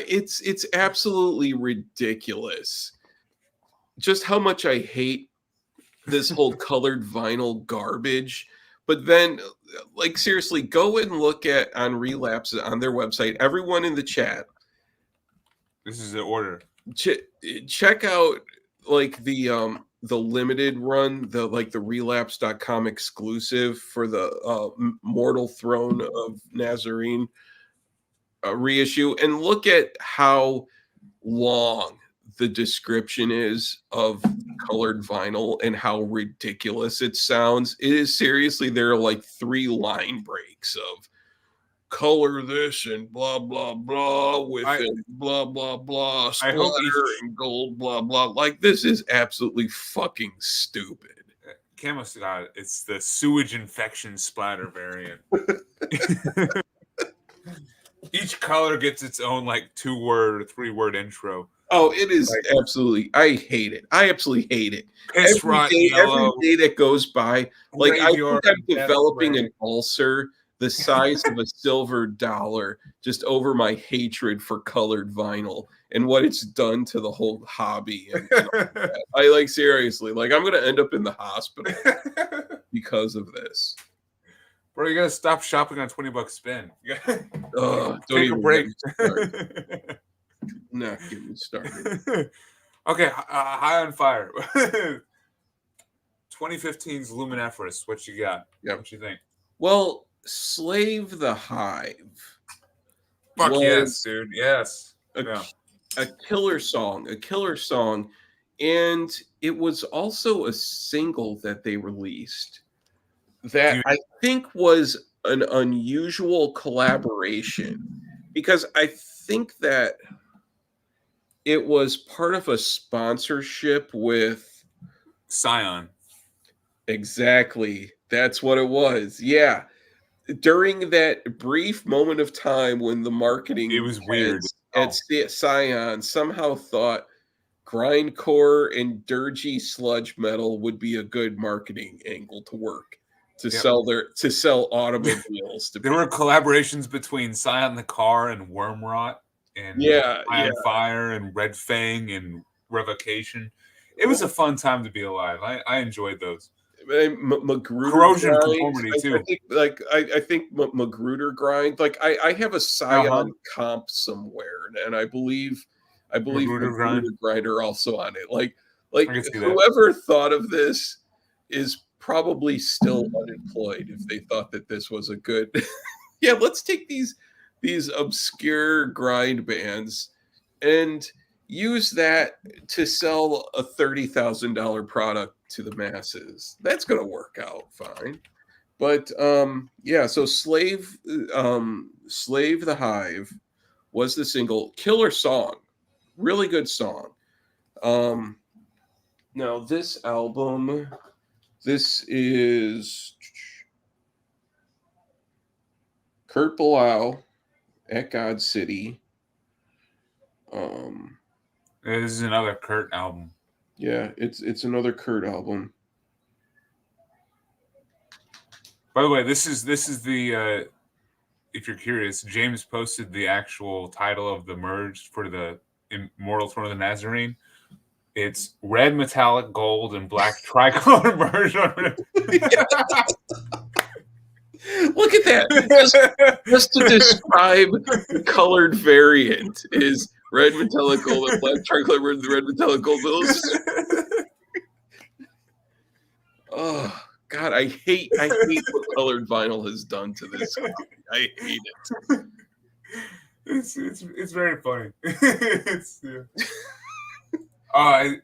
it's absolutely ridiculous. Just how much I hate this whole colored vinyl garbage. But then, seriously, go and look on Relapse on their website. Everyone in the chat. This is the order. Check out the limited run, the relapse.com exclusive for the Mortal Throne of Nazarene. reissue, and look at how long the description is of colored vinyl and how ridiculous it sounds. It is seriously, there are like 3 line breaks of color this and blah blah blah with blah blah blah splatter and gold blah blah. Like, this is absolutely fucking stupid. Camus got it. It's the sewage infection splatter variant. Each color gets its own like 2-word or 3-word intro. Oh, it is absolutely. I hate it. I absolutely hate it. Every day that goes by, like, I think I'm developing an ulcer the size of a silver dollar just over my hatred for colored vinyl and what it's done to the whole hobby. And I like, seriously, like, I'm gonna end up in the hospital because of this. Bro, you gotta stop shopping on $20 spin. Don't take a break. Not get me started. Okay, High on Fire. 2015's Luminiferous. What you got? Yeah. What you think? Well, Slave the Hive. Fuck yes, dude. Yes. A killer song. And it was also a single that they released that I think was an unusual collaboration, because I think that it was part of a sponsorship with Scion. Exactly. That's what it was. Yeah. During that brief moment of time when the marketing it was weird at Scion somehow thought grindcore and dirgy sludge metal would be a good marketing angle to work to sell automobiles. There were collaborations between Scion the Car and Wormrot and High on Fire and Red Fang and Revocation. It was a fun time to be alive. I enjoyed those. Magruder Corrosion Conformity too. I think Magruder Grind. Like, I have a Scion comp somewhere, and I believe Magruder Grind are also on it. Like whoever thought of this is probably still unemployed if they thought that this was a good. Yeah, let's take these obscure grind bands and use that to sell a $30,000 product to the masses. That's going to work out fine. But so Slave the Hive was the single. Killer song. Really good song. Now this album, this is Kurt Bilal at God City. This is another Kurt album. Yeah, it's another Kurt album. By the way, this is the if you're curious, James posted the actual title of the merge for the Immortal Throne of the Nazarene. It's red, metallic, gold, and black tricolor merge. Look at that. Just to describe the colored variant is red, metallic, gold, and black tricolor, red, metallic, gold. Oh God, I hate what colored vinyl has done to this. I hate it. It's very funny.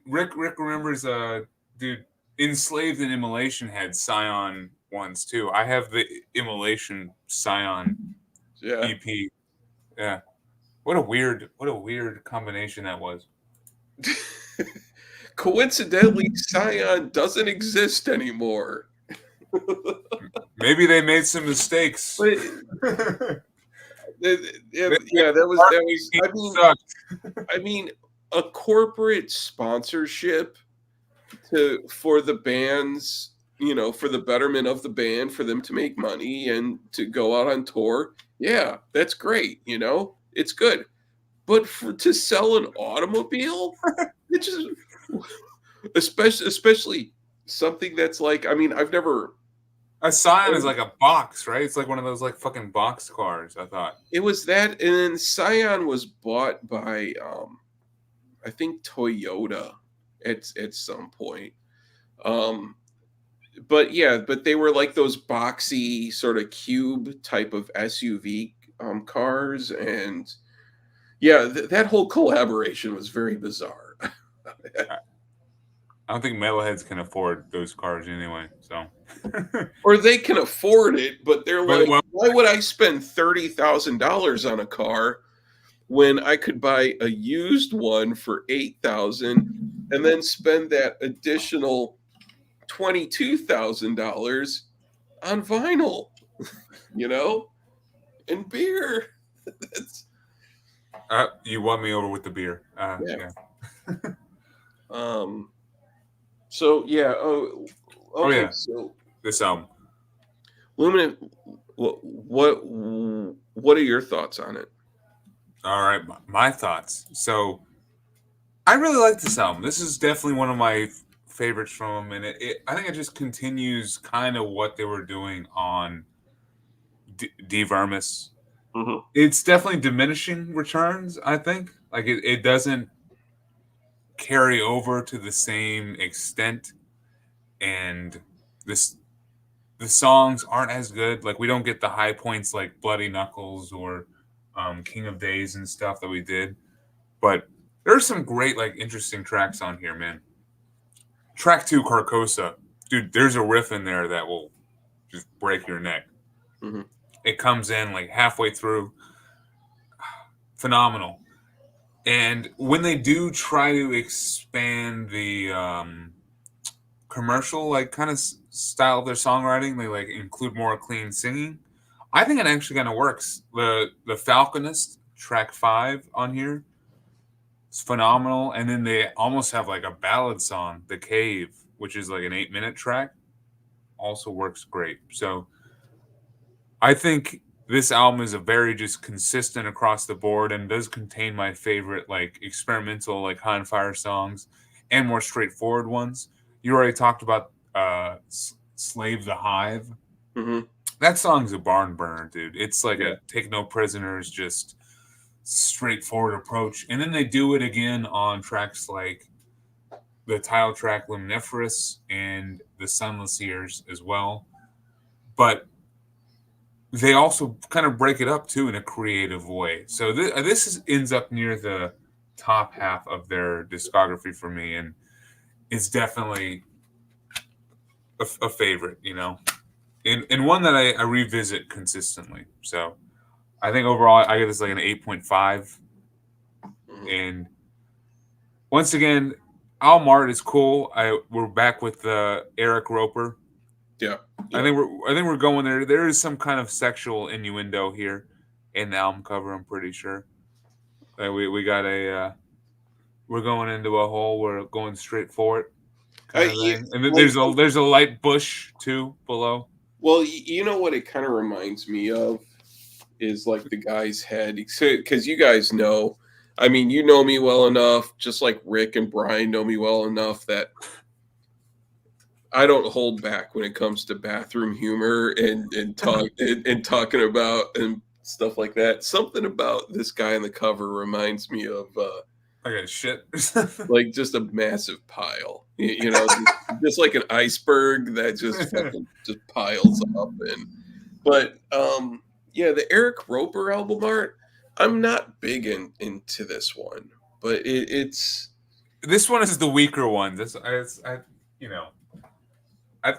Rick remembers dude, Enslaved and Immolation had Scion ones too. I have the Immolation Scion EP. Yeah. What a weird combination that was. Coincidentally, Scion doesn't exist anymore. Maybe they made some mistakes. But, that was. I mean, a corporate sponsorship for the bands, for the betterment of the band, for them to make money and to go out on tour. Yeah, that's great. It's good. But to sell an automobile, it's just, especially something that's like, I've never. A Scion is like a box, right? It's like one of those like fucking box cars, I thought. It was that, and then Scion was bought by, I think, Toyota at some point. But they were like those boxy sort of cube type of SUV cars, and yeah, that whole collaboration was very bizarre. I don't think metalheads can afford those cars anyway. So, Or they can afford it, but they're but like, well, why would I spend $30,000 on a car when I could buy a used one for $8,000 and then spend that additional $22,000 on vinyl, you know, and beer? That's, you won me over with the beer. yeah. Yeah. So yeah. Oh, Oh okay. yeah. So This Luminant, what are your thoughts on it? All right, my thoughts. So I really like this album. This is definitely one of my favorites from them, and I think it just continues kind of what they were doing on Vermis. Mm-hmm. It's definitely diminishing returns. I think like it doesn't carry over to the same extent, and this the songs aren't as good. Like we don't get the high points like Bloody Knuckles or King of Days and stuff that we did. But there's some great, like, interesting tracks on here, man. Track 2, Carcosa. Dude, there's a riff in there that will just break your neck. Mm-hmm. It comes in, like, halfway through. Phenomenal. And when they do try to expand the commercial, like, kind of style of their songwriting, they, like, include more clean singing. I think it actually kind of works. The Falconist, track 5 on here, it's phenomenal. And then they almost have like a ballad song, The Cave, which is like an 8-minute track. Also works great. So I think this album is a very just consistent across the board and does contain my favorite like experimental like high and fire songs and more straightforward ones. You already talked about Slave the Hive. Mm-hmm. That song's a barn burner, dude. It's like Yeah. a take no prisoners, just straightforward approach. And then they do it again on tracks like the title track Luminiferous and the Sunless Years as well. But they also kind of break it up too in a creative way. So this ends up near the top half of their discography for me, and it's definitely a favorite, you know, and one that I revisit consistently. So I think overall I give this like an 8.5. Mm-hmm. And once again, Al Mart is cool. We're back with Eric Roper. Yeah. I think we're going there. There is some kind of sexual innuendo here in the album cover. I'm pretty sure. We got we're going into a hole. We're going straight for it, kind of thing. And then there's a light bush too below. Well, you know what it kind of reminds me of is like the guy's head, because you guys know. I mean, you know me well enough, just like Rick and Brian know me well enough that I don't hold back when it comes to bathroom humor and talk and talking about and stuff like that. Something about this guy on the cover reminds me of I got shit. like just a massive pile, you know, just like an iceberg that just fucking just piles up. But yeah, the Eric Roper album art, I'm not big into this one, but it's This one is the weaker one. You know,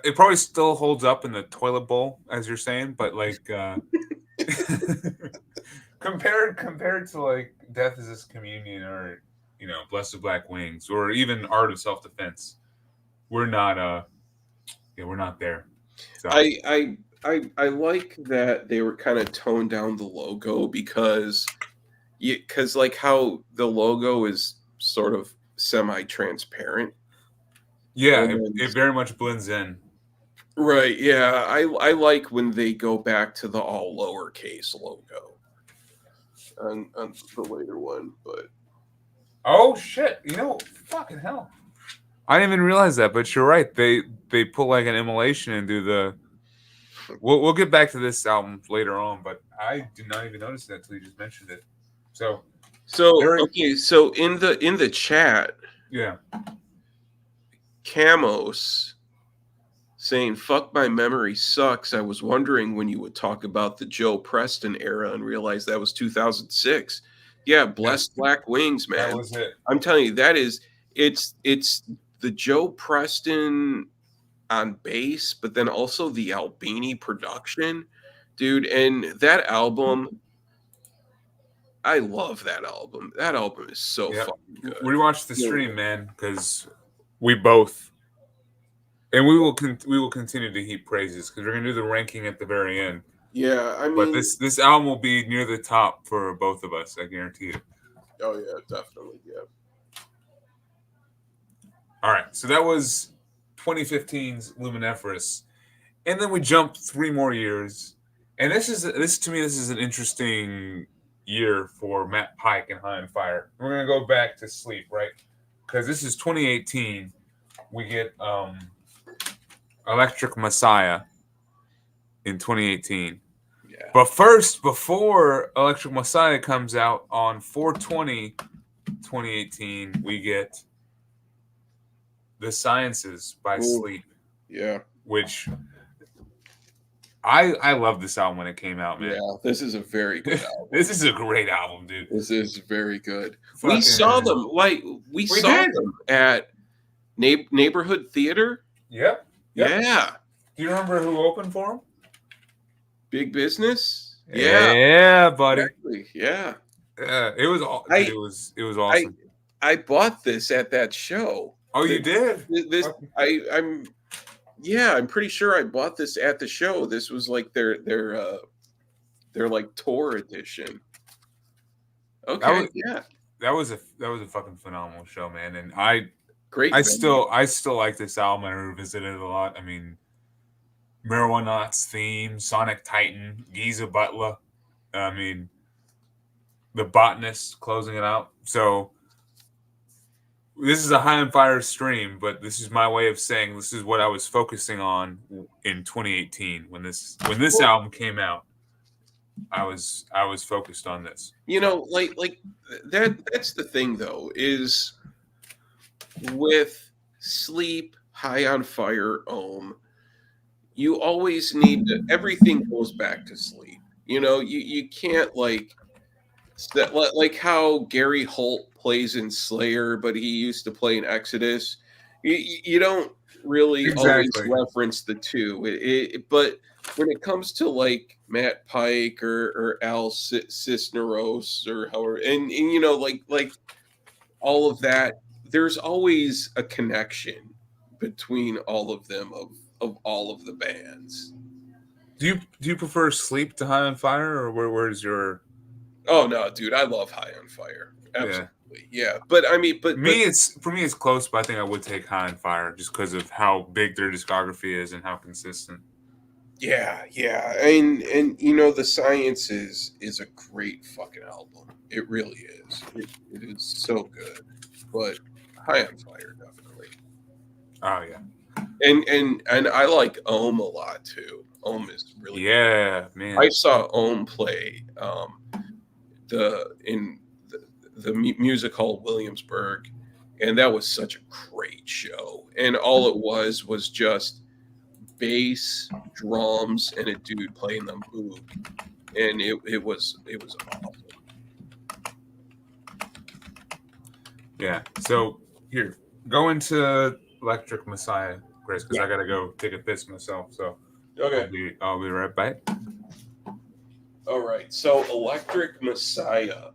it probably still holds up in the toilet bowl, as you're saying, but like compared to like Death is This Communion or you know Blessed Black Wings or even Art of Self Defense, we're not we're not there. So I like that they were kind of toned down the logo because like how the logo is sort of semi-transparent. yeah, And then, it very much blends in. right, yeah, I like when they go back to the all lowercase logo on the later one, but Oh shit! You know, fucking hell. I didn't even realize that, but you're right. They pull like an immolation and do the. We'll get back to this album later on, but I did not even notice that until you just mentioned it. So okay, so in the chat, yeah, Camos saying, "Fuck, my memory sucks. I was wondering when you would talk about the Joe Preston era and realize that was 2006." Yeah, Yes, Blessed Black Wings, that man. was it. I'm telling you, it's the Joe Preston on bass, but then also the Albini production, dude. And that album, I love that album. That album is so Yep. fucking good. Rewatch the You know, stream, man, because we both, and we will continue to heap praises because we're gonna do the ranking at the very end. yeah, I But mean, this album will be near the top for both of us. I guarantee it. oh yeah, definitely, yeah. All right, so that was 2015's Luminiferous, and then we jumped 3 more years, and this to me this is an interesting year for Matt Pike and High and Fire. We're gonna go back to Sleep, right? Because this is 2018. We get Electric Messiah in 2018. Yeah. But first, before Electric Messiah comes out on 4/20, 2018, we get The Sciences by Ooh, Sleep, yeah. which I love this album when it came out, man. Yeah, this is a very good album. This is a great album, dude. This is very good. Fucking, We saw them we saw did. them at neighborhood theater. Yep. Yeah. Do you remember who opened for him? Big Business. Yeah. Yeah, buddy. Exactly. Yeah. It was it was awesome. I bought this at that show. Oh, you did? I'm pretty sure I bought this at the show. This was like their like tour edition. Okay, that was a fucking phenomenal show, man. And I great. still like this album. I revisited it a lot. I mean, Marijuana's Theme, Sonic Titan, Giza Butler. I mean, The Botanist closing it out. So this is a High on Fire stream, but this is my way of saying this is what I was focusing on in 2018 when this album came out. I was focused on this. You know, like that's the thing though, is with Sleep, High on Fire, you always need to, everything goes back to Sleep. You know, you can't like how Gary Holt plays in Slayer, but he used to play in Exodus. You don't really always reference the two. But when it comes to like Matt Pike or Al Cisneros or however, and you know, like all of that, there's always a connection between all of them of all of the bands. Do you prefer Sleep to High on Fire, or where's your? Oh no, dude, I love High on Fire. Absolutely, yeah. But I mean, but for me, it's close. But I think I would take High on Fire just because of how big their discography is and how consistent. Yeah, and you know, The Sciences is a great fucking album. It really is. It is so good. But High on Fire, definitely. Oh yeah. And I like Ohm a lot too. Ohm is really good. Man. I saw Ohm play in the music hall Williamsburg, and that was such a great show. And all it was just bass, drums, and a dude playing the moog, and it was awesome. Yeah. So here, go into Electric Messiah, Chris, because I gotta go take a piss myself. So okay, I'll be right back. All right. So Electric Messiah.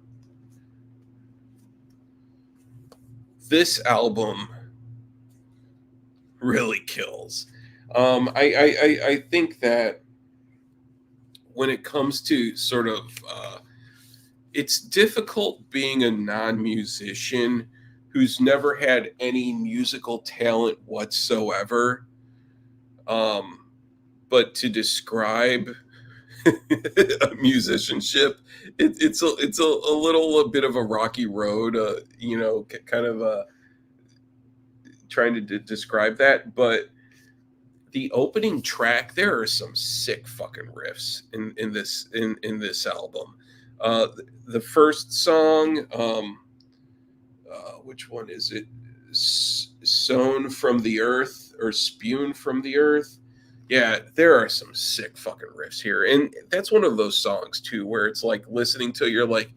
This album really kills. I think that when it comes to sort of, it's difficult being a non-musician who's never had any musical talent whatsoever. But to describe musicianship, it's a little bit of a rocky road. You know, kind of trying to describe that, but the opening track, there are some sick fucking riffs in this album. The first song, which one is it? Sown from the Earth or Spewed from the Earth. Yeah, there are some sick fucking riffs here. And that's one of those songs too where it's like listening to you're like,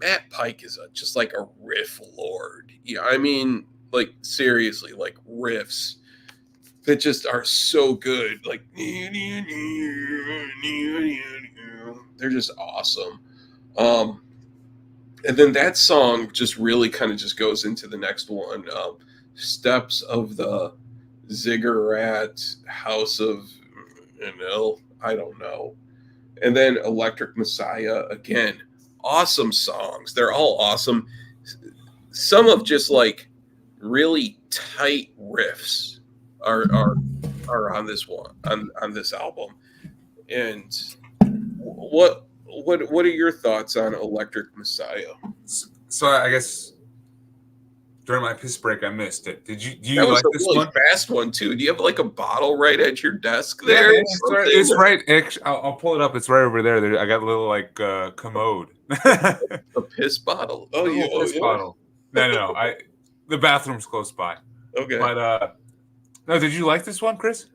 Matt Pike is just like a riff lord. Yeah, I mean, like seriously, like riffs that just are so good. Like they're just awesome. And then that song just really kind of just goes into the next one. Steps of the Ziggurat House of I don't know. And then Electric Messiah again. Awesome songs. They're all awesome. Some of just like really tight riffs are on this one on this album. And what are your thoughts on Electric Messiah? So I guess during my piss break, I missed it. Do That you was like a this really one? fast one too. Do you have like a bottle right at your desk Yeah, there? man, it's right. I'll pull it up. It's right over there. I got a little like commode, a A piss bottle. little Oh piss yeah. bottle. No. The bathroom's close by. Okay. But no, did you like this one, Chris?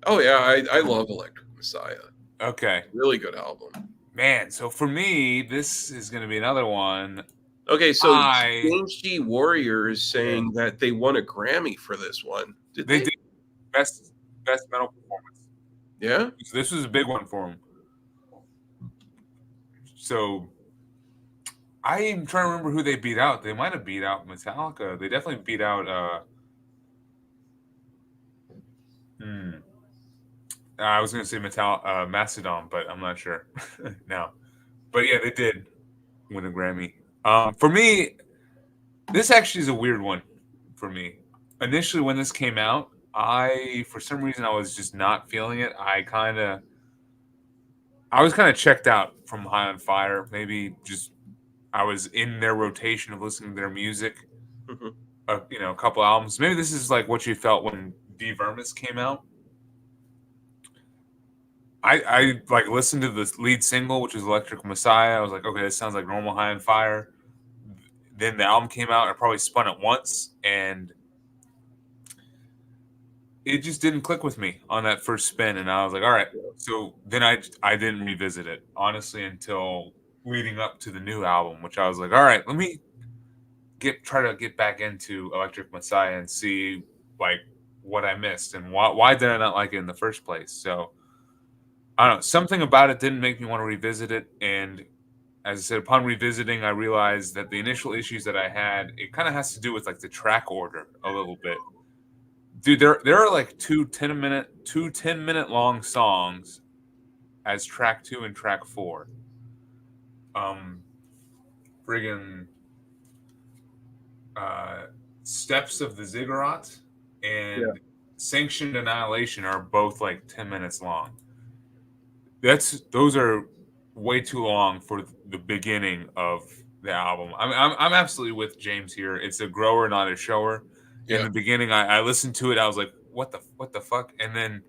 Oh yeah, I love Electric Messiah. Okay, Really good album. man. So for me, this is going to be another one. Okay, so I James G. Warrior is yeah, saying that they won a Grammy for this one. Did they they? did best metal performance. Yeah. So this was a big one for them. So I'm trying to remember who they beat out. They might have beat out Metallica. They definitely beat out. I was going to say Mastodon, but I'm not sure. No, but yeah, they did win a Grammy. For me, this actually is a weird one. For me, initially when this came out, for some reason I was just not feeling it. I was kind of checked out from High on Fire. Maybe just I was in their rotation of listening to their music. Mhm. A couple albums. Maybe this is like what you felt when Vermis came out. I like listened to the lead single, which was Electric Messiah. I was like, okay, this sounds like normal High on Fire. Then the album came out. I probably spun it once, and it just didn't click with me on that first spin. And I was like, all right. So then I didn't revisit it honestly until leading up to the new album, which I was like, all right, let me try to get back into Electric Messiah and see like what I missed and why did I not like it in the first place. So I don't know, something about it didn't make me want to revisit it. And as I said, upon revisiting, I realized that the initial issues that I had, it kind of has to do with like the track order a little bit. Dude, there are like two 10-minute long songs as track 2 and track 4. Friggin' uh, Steps of the Ziggurat Yeah. and Sanctioned Annihilation are both like 10 minutes long. Those are way too long for the beginning of the album. I'm absolutely with James here. It's a grower, not a shower. In Yeah. the beginning, I listened to it. I was like, what the fuck? And then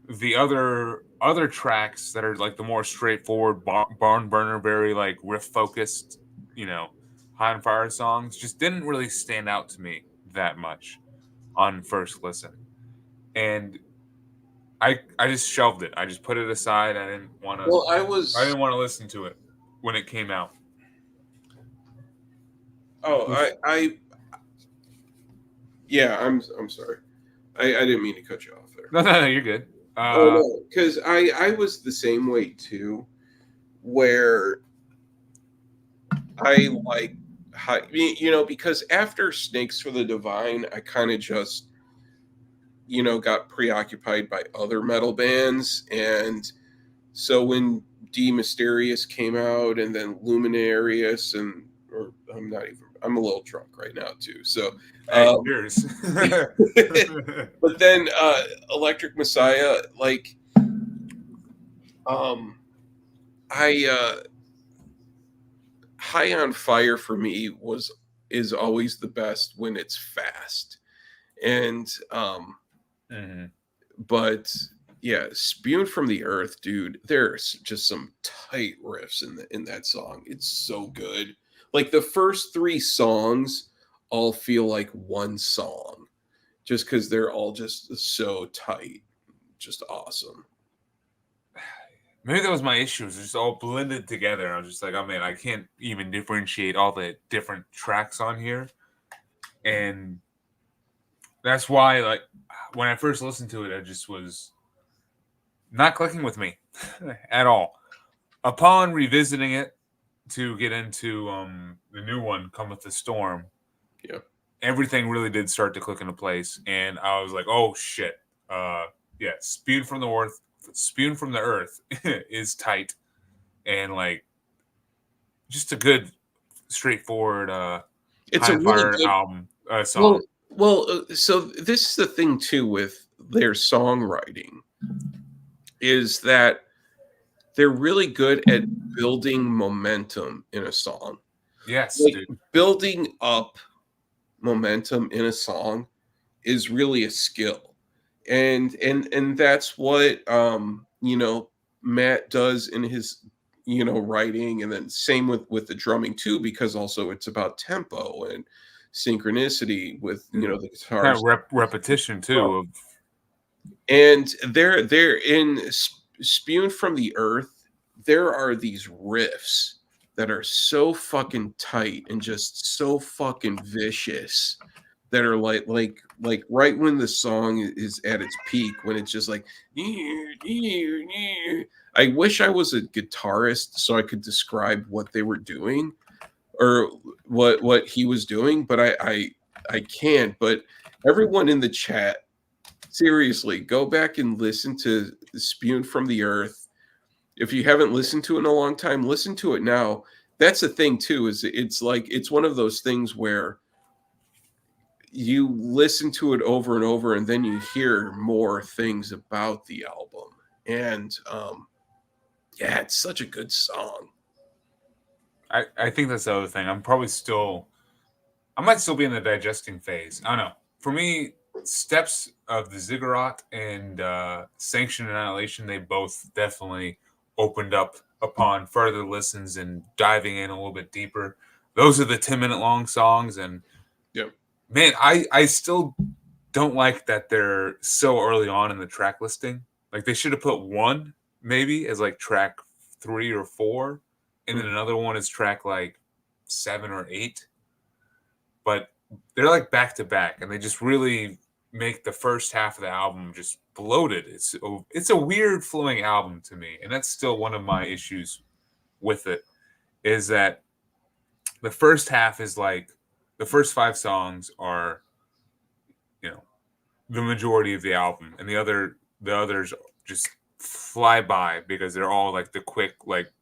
the other tracks that are like the more straightforward barn burner, very like riff focused, High on Fire songs just didn't really stand out to me that much on first listen. And I just shelved it. I just put it aside. Well, I didn't want to listen to it when it came out. Oh, yeah. I'm sorry. I didn't mean to cut you off there. No, you're good. Oh no, because I was the same way too, where I like because after Snakes for the Divine, I kind of just got preoccupied by other metal bands, and so when Mysteriis came out, and then Luminarious, I'm a little drunk right now too. So, Hey, cheers. but then Electric Messiah, like, I High on Fire for me is always the best when it's fast, and Mhm. but yeah, Spewed from the Earth, dude, there's just some tight riffs in that song. It's so good. Like the first 3 songs all feel like one song just because they're all just so tight. just awesome. Maybe that was my issue. It was just all blended together. I was just like, oh man, I can't even differentiate all the different tracks on here. And that's why, like, when I first listened to it, I just was not clicking with me at all. Upon revisiting it to get into the new one, Cometh the Storm, Yeah, everything really did start to click into place. And I was like, oh shit. Yeah, spewed from the earth is tight. And like just a good straightforward it's high a really fire good album song. So this is the thing too with their songwriting is that they're really good at building momentum in a song. Yes, Like dude. building up momentum in a song is really a skill. And that's what Matt does in his writing, and then same with the drumming too, because also it's about tempo and synchronicity with the Kind guitars. of repetition too of And they're in spewed from the earth. There are these riffs that are so fucking tight and just so fucking vicious that are like right when the song is at its peak, when it's just like I wish I was a guitarist so I could describe what they were doing or what he was doing, but I can't. But everyone in the chat, seriously, go back and listen to Spewed from the Earth. If you haven't listened to it in a long time, listen to it now. That's the thing too, is it's one of those things where you listen to it over and over and then you hear more things about the album. And yeah, it's such a good song. I think that's the other thing. I might still be in the digesting phase. I don't know. For me, steps of the ziggurat and sanction and annihilation, they both definitely opened up upon further listens and diving in a little bit deeper. Those are the 10-minute long songs, and Yep. man, I still don't like that they're so early on in the track listing. Like they should have put one maybe as like track 3 or 4, and then another one is track like 7 or 8. But they're like back to back, and they just really make the first half of the album just bloated. It's a weird flowing album to me, and that's still one of my issues with it. Is that the first half is like the first 5 songs are, the majority of the album, and the others just fly by because they're all like the quick, like,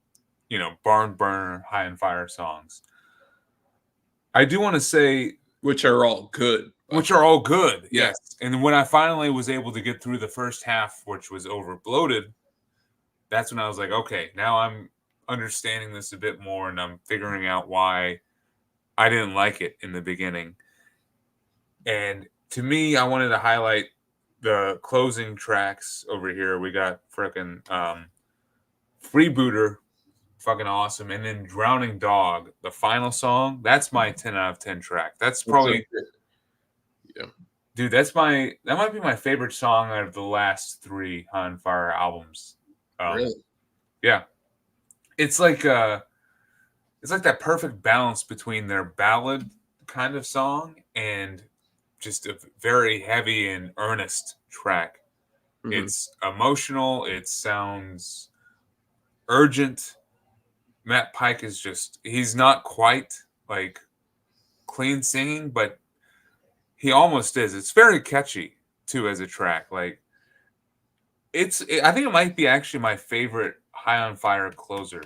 barn burner, high and fire songs. I do want to say, Which are all good. Yeah. Yes. And when I finally was able to get through the first half, which was over bloated, that's when I was like, okay, now I'm understanding this a bit more, and I'm figuring out why I didn't like it in the beginning. And to me, I wanted to highlight the closing tracks over here. We got frickin' Freebooter, fucking awesome, and then Drowning Dog, the final song. That's my 10 out of 10 track. That's probably, yeah, dude. That might be my favorite song out of the last 3 On Fire albums. really. Yeah, it's like that perfect balance between their ballad kind of song and just a very heavy and earnest track. Mm-hmm. It's emotional. It sounds urgent. Matt Pike is he's not quite like clean singing, but he almost is. It's very catchy too as a track. Like I think it might be actually my favorite High on Fire closer,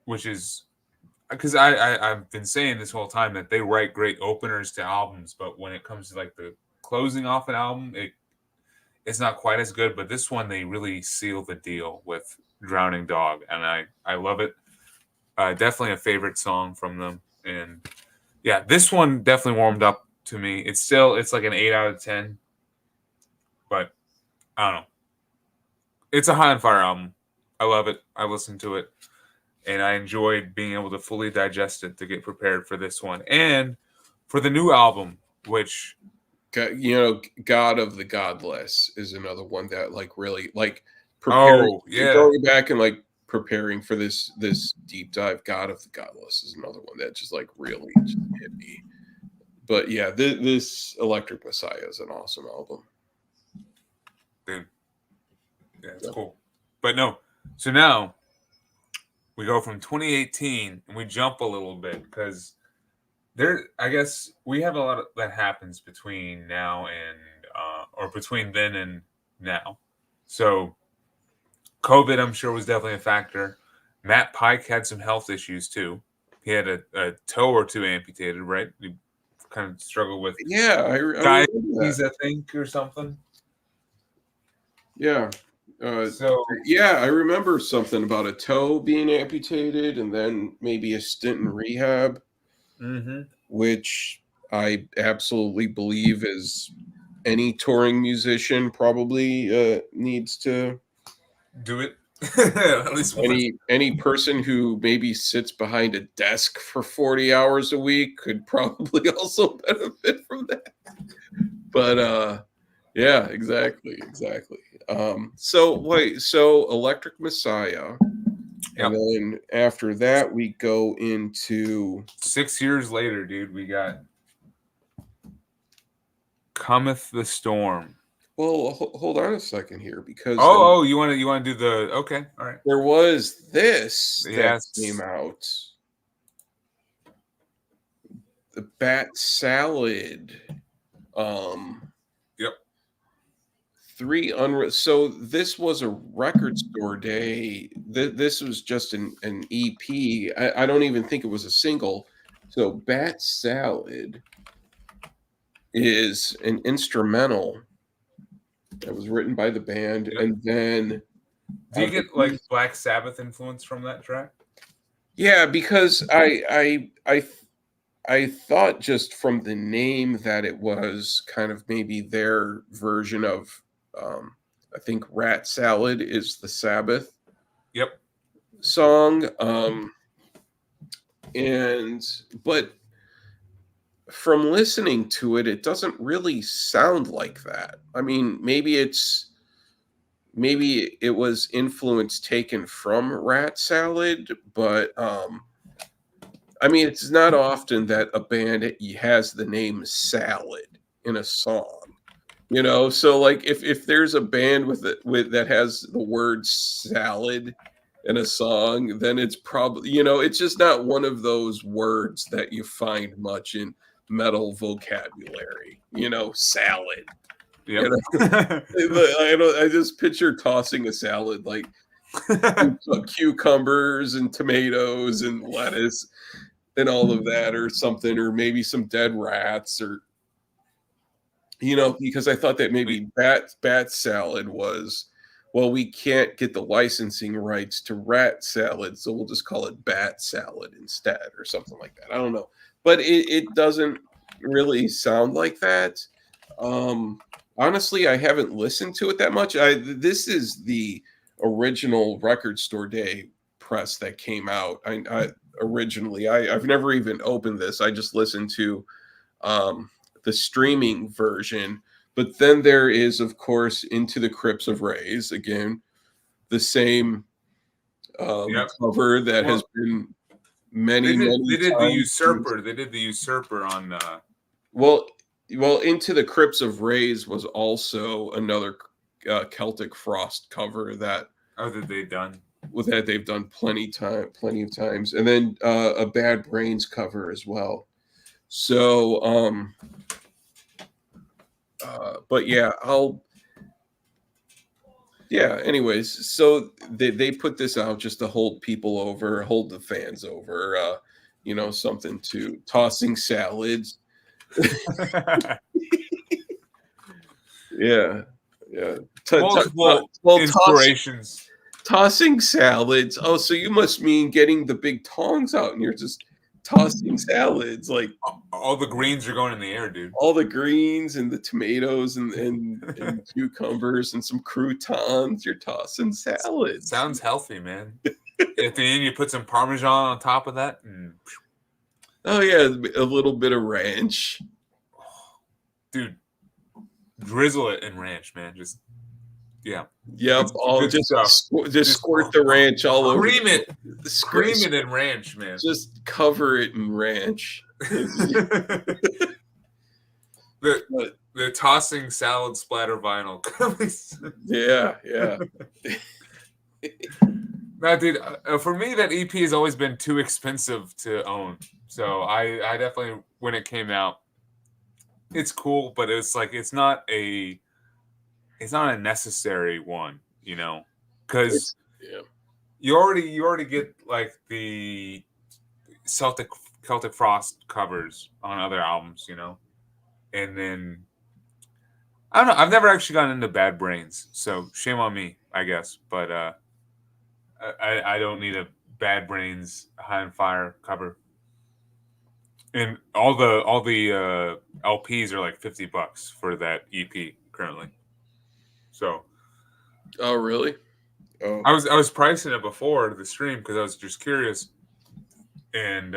which is because I've been saying this whole time that they write great openers to albums, but when it comes to like the closing off an album, it's not quite as good. But this one, they really seal the deal with Drowning Dog, and I love it. Definitely a favorite song from them, and yeah, this one definitely warmed up to me. It's like an 8 out of 10, but I don't know. It's a High on Fire album. I love it. I listened to it, and I enjoyed being able to fully digest it to get prepared for this one and for the new album, which God of the Godless is another one that like really like preparing, Oh yeah, going back and like preparing for this deep dive. God of the Godless is another one that just like really just hit me. But yeah, this Electric Messiah is an awesome album. dude. Yeah, it's Yep. cool. But no, so now we go from 2018 and we jump a little bit because I guess we have a lot of, that happens between now and or between then and now. So COVID, I'm sure, was definitely a factor. Matt Pike had some health issues too. He had a toe or two amputated, right? He kind of struggled with Yeah, I remember diabetes, that. I think, or something. Yeah. So Yeah, I remember something about a toe being amputated and then maybe a stint in rehab, which I absolutely believe is any touring musician probably needs to. do it at least once. Any person who maybe sits behind a desk for 40 hours a week could probably also benefit from that. But yeah, exactly. So Electric Messiah, and Yep. then after that we go into 6 years later, dude, we got Cometh the Storm. well, hold on a second here because then Oh, you want to do the okay, all right. there was this that came Yes. out, the Bat Salad. Yep. So this was a record store day. This was just an EP. I don't even think it was a single. So Bat Salad is an instrumental that was written by the band, Yep. and then Do you get like Black Sabbath influence from that track? yeah, because I thought just from the name that it was kind of maybe their version of I think Rat Salad is the Sabbath Yep. song. But from listening to it, it doesn't really sound like that. I mean, maybe it was influence taken from Rat Salad, but I mean, it's not often that a band has the name Salad in a song. So like if there's a band with that has the word salad in a song, then it's probably it's just not one of those words that you find much in metal vocabulary. Salad. Yep. I just picture tossing a salad like cucumbers and tomatoes and lettuce and all of that or something, or maybe some dead rats or because I thought that maybe bat salad was, well, we can't get the licensing rights to rat salad, so we'll just call it bat salad instead or something like that. I don't know. But it doesn't really sound like that. Honestly, I haven't listened to it that much. This is the original Record Store Day press that came out. Originally, I've never even opened this. I just listened to the streaming version. But then there is, of course, Into the Crypts of Rays. Again, the same Yep. cover that has been many They did the times. Usurper. They did the Usurper on. Well, Into the Crypts of Rays was also another Celtic Frost cover that They've done. with that they've done plenty of times, and then a Bad Brains cover as well. So, but yeah, anyways, so they put this out just to hold people over, hold the fans over, something to tossing salads. Yeah. Multiple inspirations. Tossing salads. Oh, so you must mean getting the big tongs out and you're just tossing salads, like all the greens are going in the air, dude. all the greens and the tomatoes and cucumbers and some croutons. You're tossing salads. Sounds healthy, man. At the end, you put some Parmesan on top of that. Oh yeah, a little bit of ranch. Dude, drizzle it in ranch, man. Just yeah. Yep, all Good just stuff. just squirt the ranch all over. Cream it. Cream Cream it in ranch, man. Just cover it in ranch. The tossing salad splatter vinyl. Yeah. No, dude. For me, that EP has always been too expensive to own. So I definitely, when it came out, it's cool, but it's like it's not a necessary one, you know, because you already get like the Celtic Frost covers on other albums, you know, and then I don't know. I've never actually gotten into Bad Brains, so shame on me, I guess. But I don't need a Bad Brains High on Fire cover. And all the LPs are like $50 for that EP currently. So. Oh really? Oh. I was pricing it before the stream because I was just curious, and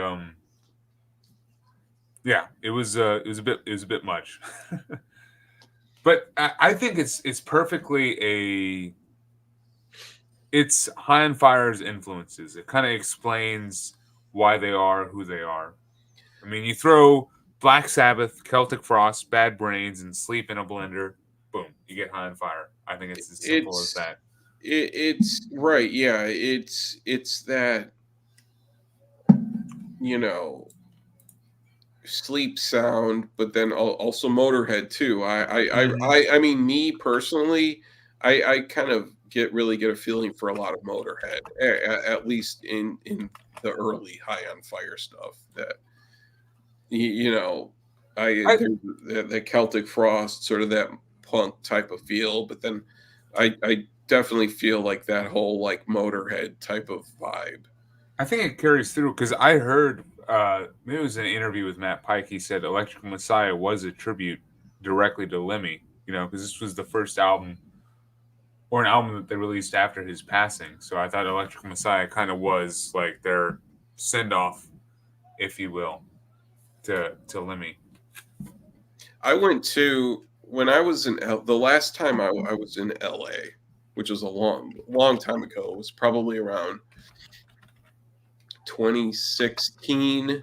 yeah, it was a bit much. But I think it's perfectly it's High on Fire's influences. It kind of explains why they are who they are. I mean, you throw Black Sabbath, Celtic Frost, Bad Brains, and Sleep in a blender, boom, you get High on Fire. I think it's as simple as that. It's right, yeah. It's that, you know, Sleep sound, but then also Motorhead too. I mean, me personally, I kind of really get a feeling for a lot of Motorhead, at least in the early High on Fire stuff. That you know, the Celtic Frost, sort of that punk type of feel, but then I definitely feel like that whole like Motorhead type of vibe. I think it carries through because I heard maybe it was an interview with Matt Pike. He said Electrical Messiah was a tribute directly to Lemmy, you know, because this was the first album or an album that they released after his passing. So I thought Electrical Messiah kind of was like their send off, if you will, to Lemmy. I went to when I was in the last time I was in LA, which was a long time ago. It was probably around 2016.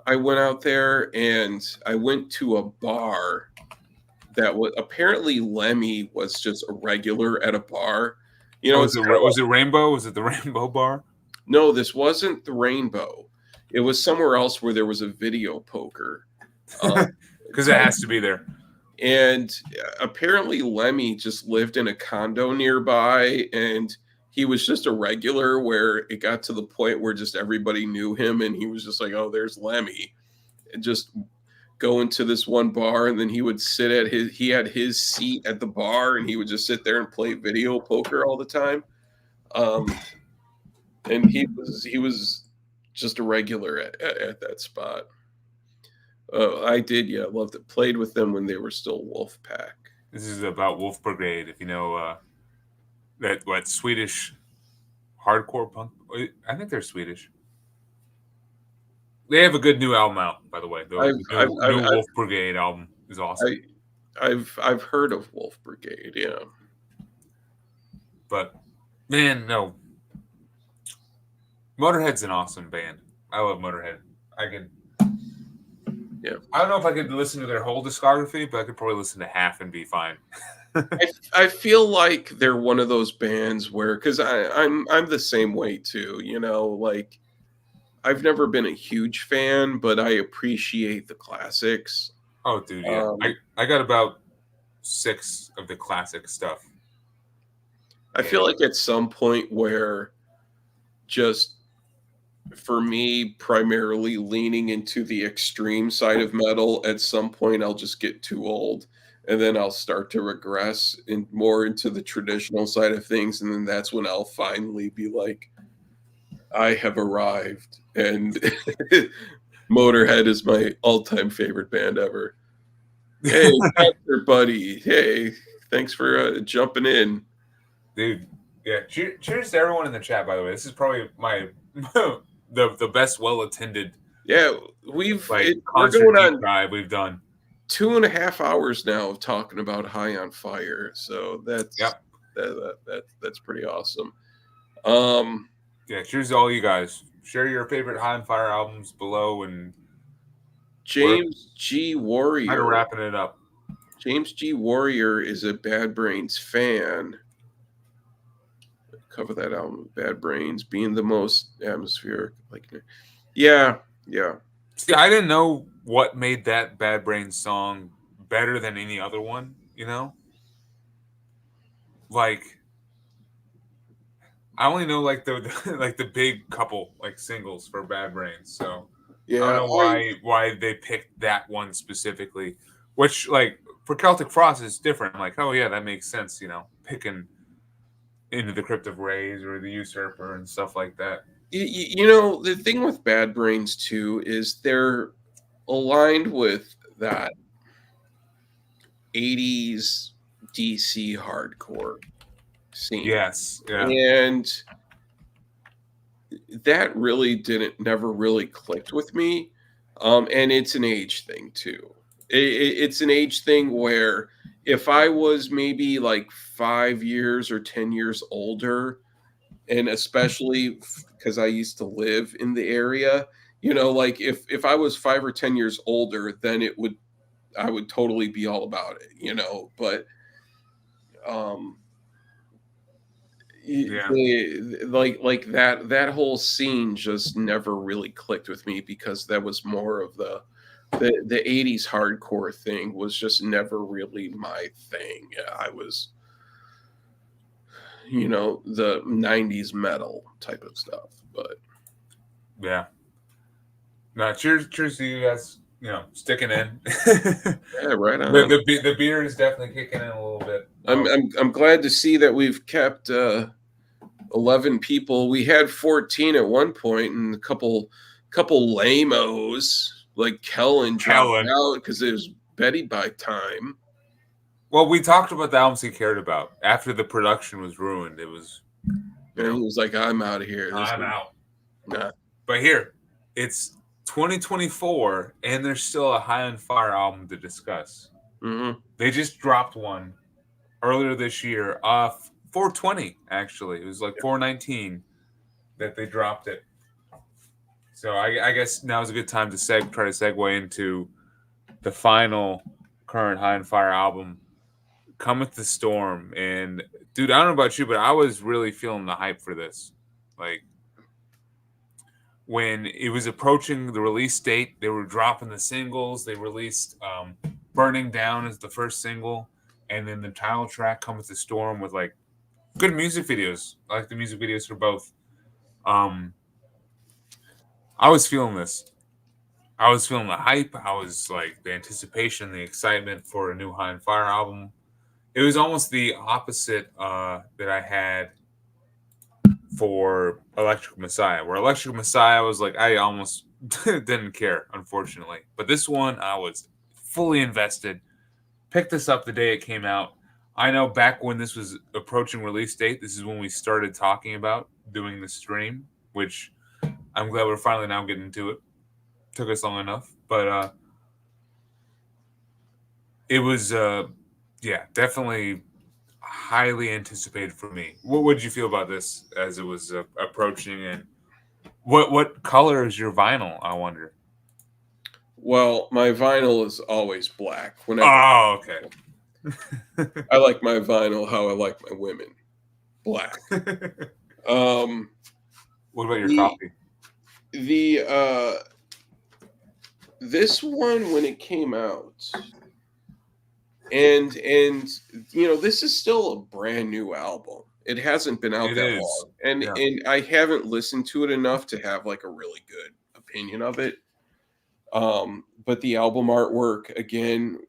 I went out there and I went to a bar that was apparently Lemmy was just a regular at a bar. You know, was it Rainbow? Was it the Rainbow Bar? No, this wasn't the Rainbow. It was somewhere else where there was a video poker. Because it has to be there. And apparently Lemmy just lived in a condo nearby, and he was just a regular where it got to the point where just everybody knew him, and he was just like, oh, there's Lemmy. And just go into this one bar, and then he would sit at he had his seat at the bar, and he would just sit there and play video poker all the time. And he was just a regular at that spot. I did, yeah. Loved it. Played with them when they were still Wolfpack. This is about Wolf Brigade, if you know that Swedish hardcore punk. I think they're Swedish. They have a good new album out, by the way. The new Wolf Brigade album is awesome. I've heard of Wolf Brigade, yeah. But man, no. Motorhead's an awesome band. I love Motorhead. Yeah. I don't know if I could listen to their whole discography, but I could probably listen to half and be fine. I feel like they're one of those bands where, because I'm the same way too, you know, like I've never been a huge fan, but I appreciate the classics. Oh, dude, yeah. I got about 6 of the classic stuff. I feel like at some point where just for me, primarily leaning into the extreme side of metal, at some point I'll just get too old, and then I'll start to regress more into the traditional side of things, and then that's when I'll finally be like, I have arrived, and Motorhead is my all-time favorite band ever. Hey, Pastor buddy. Hey, thanks for jumping in. Dude, yeah. Cheers to everyone in the chat, by the way. This is probably my the best well-attended we're concert going on drive we've done. 2.5 hours now of talking about High on Fire. So that's that's pretty awesome. Yeah, cheers to all you guys. Share your favorite High on Fire albums below, and James G. Warrior. Kind of wrapping it up. James G. Warrior is a Bad Brains fan. Cover that album, Bad Brains, being the most atmospheric. Like, yeah. See, I didn't know what made that Bad Brains song better than any other one. You know, like I only know like the like the big couple like singles for Bad Brains. So yeah, I don't know why they picked that one specifically. Which like for Celtic Frost is different. I'm like, oh yeah, that makes sense. You know, picking Into the Crypt of Rays or The Usurper and stuff like that. You know, the thing with Bad Brains too is they're aligned with that 80s DC hardcore scene. Yes, yeah. And that really never really clicked with me. And it's an age thing too. It's an age thing where if I was maybe like 5 years or 10 years older, and especially because I used to live in the area, you know, like if I was 5 or 10 years older, then I would totally be all about it, you know. But like that whole scene just never really clicked with me, because that was more of the 80s hardcore thing was just never really my thing. I was, you know, the 90s metal type of stuff. But yeah. No, cheers to you guys, you know, sticking in. yeah, right on. The beer is definitely kicking in a little bit. I'm glad to see that we've kept 11 people. We had 14 at one point, and a couple lamos like Kellen dropped out because it was Betty by time. Well, we talked about the albums he cared about. After the production was ruined, it was. And he was like, "I'm out of here. I'm out." Nah. But here, it's 2024, and there's still a High on Fire album to discuss. Mm-hmm. They just dropped one earlier this year. 420 actually. It was like 419 that they dropped it. So I guess now is a good time to try to segue into the final current High on Fire album, Cometh the Storm. And dude, I don't know about you, but I was really feeling the hype for this. Like when it was approaching the release date, they were dropping the singles. They released Burning Down as the first single, and then the title track, Cometh the Storm, with like good music videos. I like the music videos for both. I was feeling this. I was feeling the hype. I was like the anticipation, the excitement for a new High on Fire album. It was almost the opposite that I had for Electric Messiah, where Electric Messiah was like, I almost didn't care, unfortunately. But this one, I was fully invested. Picked this up the day it came out. I know back when this was approaching release date, this is when we started talking about doing the stream, which I'm glad we're finally now getting to it. Took us long enough, but it was, definitely highly anticipated for me. What did you feel about this as it was approaching, and what color is your vinyl, I wonder? Well, my vinyl is always black. Oh, okay. I like my vinyl how I like my women, black. What about your copy? This one, when it came out, and you know, this is still a brand new album. It hasn't been out that long, and I haven't listened to it enough to have like a really good opinion of it. But the album artwork, again,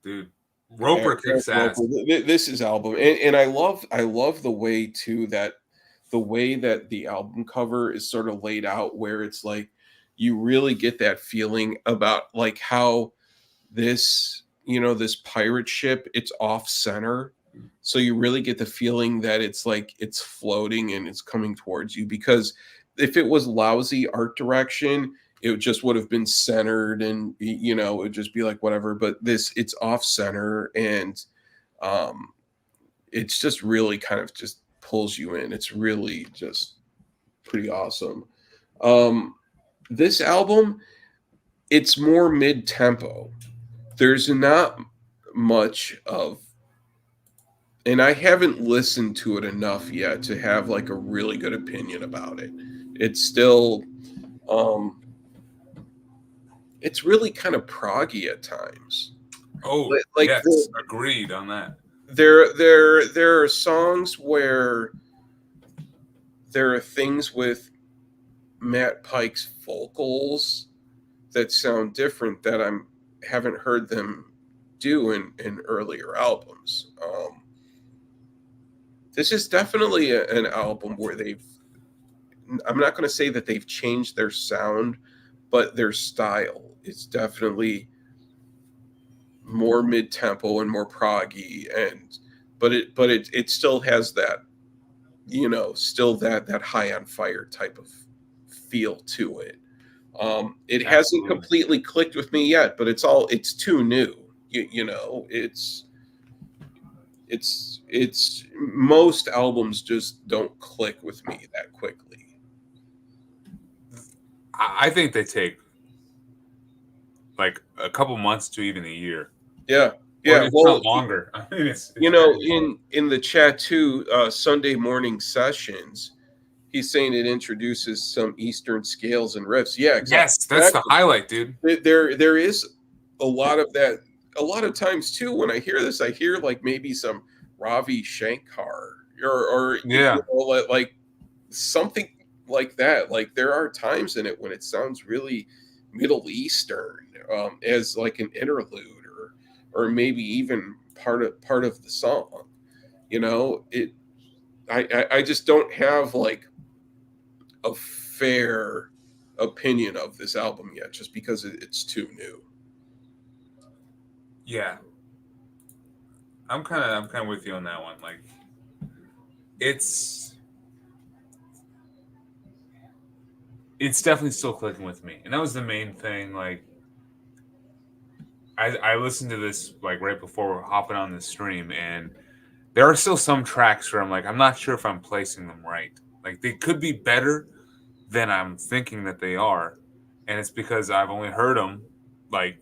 dude, Roper kicks ass. This is album, and I love the way too that the album cover is sort of laid out, where it's like you really get that feeling about like how this, you know, this pirate ship, it's off center. So you really get the feeling that it's like it's floating and it's coming towards you, because if it was lousy art direction, it just would have been centered, and you know, it would just be like whatever. But it's off center, and it's just really kind of just pulls you in. It's really just pretty awesome. This album, it's more mid-tempo. There's not much of, and I haven't listened to it enough yet to have like a really good opinion about it. It's still it's really kind of proggy at times. Oh, Like yes, agreed on that. There are songs where there are things with Matt Pike's vocals that sound different that haven't heard them do in earlier albums. This is definitely an album where I'm not going to say that they've changed their sound, but their style is definitely more mid-tempo and more proggy, but it still has that, you know, still that high on fire type of feel to it. It hasn't completely clicked with me yet, but it's too new. You know, it's most albums just don't click with me that quickly. I think they take like a couple months to even a year. Yeah. Or it's not longer. I mean, it's you know, in the chat too, Sunday morning sessions, he's saying it introduces some Eastern scales and riffs. Yeah, exactly. Yes, that's the highlight, dude. There is a lot of that. A lot of times too, when I hear this, I hear like maybe some Ravi Shankar or yeah, you know, like something like that. Like there are times in it when it sounds really Middle Eastern, as like an interlude, or maybe even part of the song. You know, I just don't have like a fair opinion of this album yet, just because it's too new. Yeah, I'm kind of with you on that one. Like, it's definitely still clicking with me, and that was the main thing. Like, I listened to this like right before hopping on the stream, and there are still some tracks where I'm like, I'm not sure if I'm placing them right. Like, they could be better than I'm thinking that they are, and it's because I've only heard them like,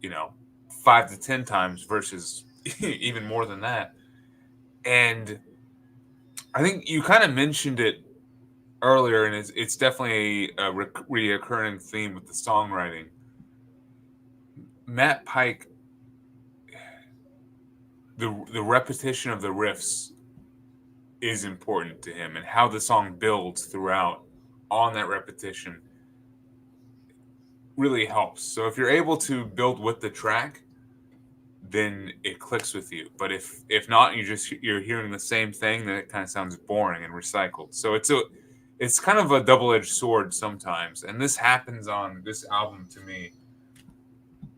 you know, 5 to 10 times versus even more than that. And I think you kind of mentioned it earlier, and it's definitely a reoccurring theme with the songwriting. Matt Pike, the repetition of the riffs is important to him, and how the song builds throughout on that repetition really helps. So if you're able to build with the track, then it clicks with you. But if not, you're hearing the same thing, then it kind of sounds boring and recycled. So it's kind of a double-edged sword sometimes, and this happens on this album to me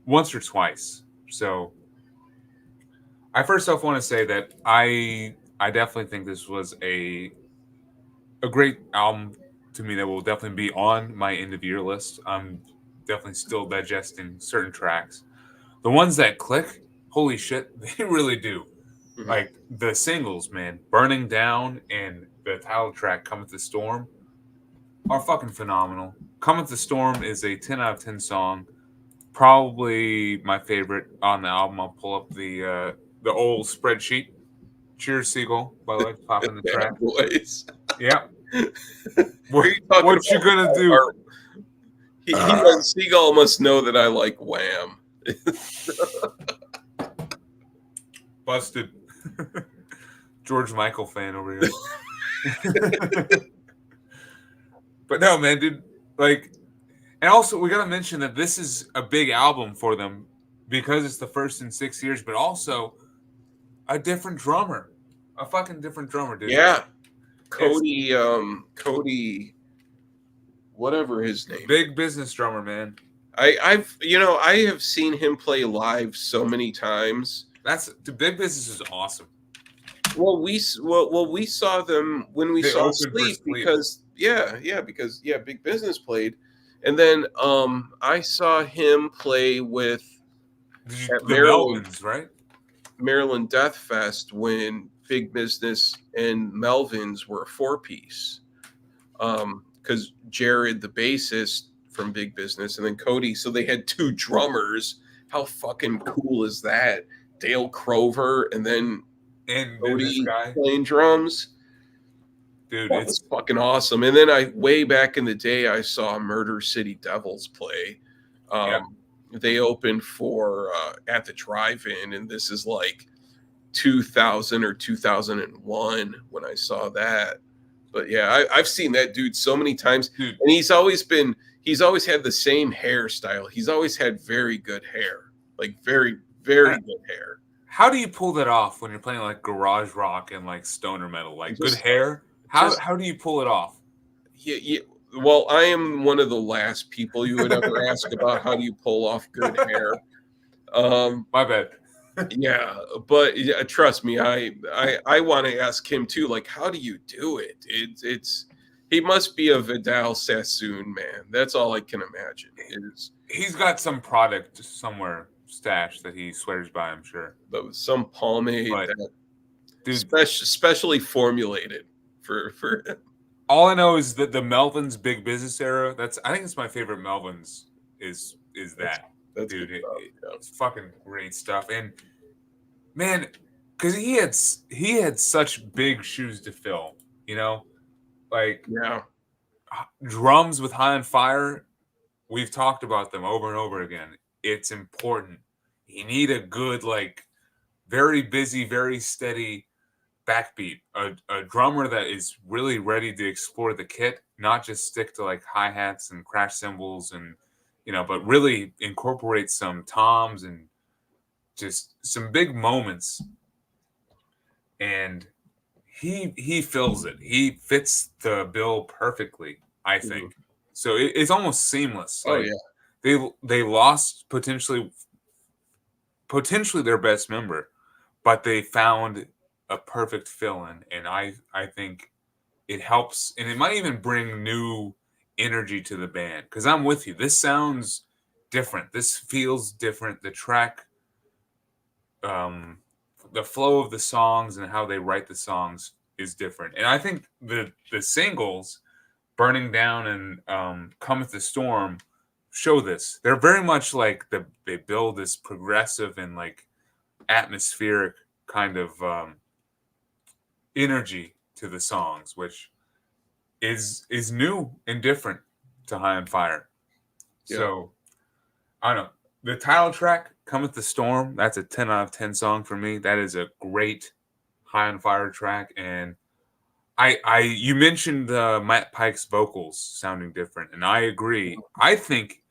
once or twice. So I first off want to say that I definitely think this was a great album to me that will definitely be on my end of year list. I'm definitely still digesting certain tracks. The ones that click, holy shit, they really do. Mm-hmm. Like the singles, man, Burning Down and the title track, Cometh the Storm, are fucking phenomenal. Cometh the Storm is a 10 out of 10 song. Probably my favorite on the album. I'll pull up the old spreadsheet. Cheers, Seagull, by the way, popping the track. Boys. Yeah. What you gonna do? Seagull must know that I like Wham. Busted. George Michael fan over here. But no, man, dude. Like, and also we gotta mention that this is a big album for them because it's the first in 6 years, but also a different drummer. A fucking different drummer, dude. Yeah. Cody, whatever his name. Big business drummer, man. I have seen him play live so many times. The Big Business is awesome. Well, we saw them when we saw Sleep because Big Business played, And then I saw him play with at The Melvins, right? Maryland Death Fest when Big Business and Melvins were a 4-piece. Because Jared, the bassist from Big Business, and then Cody, so they had 2 drummers. How fucking cool is that? Dale Crover and then And then this Cody guy, playing drums. dude, That was fucking awesome. And then way back in the day, I saw Murder City Devils play. They opened for at the drive-in, and this is like 2000 or 2001 when I saw that. But yeah, I've seen that dude so many times, dude. And he's always had the same hairstyle. He's always had very good hair, like very, very good hair. How do you pull that off when you're playing like garage rock and like stoner metal? Like good hair? How do you pull it off? Yeah. Well, I am one of the last people you would ever ask about how do you pull off good hair. My bad. Yeah, but trust me, I want to ask him too. Like, how do you do it? It's he must be a Vidal Sassoon man. That's all I can imagine. He's got some product somewhere stashed that he swears by, I'm sure. But some pomade that dude, specially formulated for. All I know is that the Melvins Big Business era. I think it's my favorite Melvins. Is that that's dude? Yeah. It's fucking great stuff. And man, because he had such big shoes to fill. You know, like drums with High on Fire. We've talked about them over and over again. It's important. You need a good, like, very busy, very steady backbeat. A drummer that is really ready to explore the kit, not just stick to like hi-hats and crash cymbals and but really incorporate some toms and just some big moments. And he fills it. He fits the bill perfectly, I think. Mm-hmm. So it's almost seamless. Like, they lost potentially their best member, but they found a perfect fill-in, and I think it helps, and it might even bring new energy to the band. Because I'm with you, this sounds different. This feels different. The track, the flow of the songs and how they write the songs is different. And I think the singles, Burning Down and Cometh the Storm, show this. They're very much like they build this progressive and like atmospheric kind of energy to the songs, which is new and different to High on Fire. Yeah. So I don't know. The title track, Cometh the Storm, that's a 10 out of 10 song for me. That is a great High on Fire track. And you mentioned Matt Pike's vocals sounding different, and I agree. I think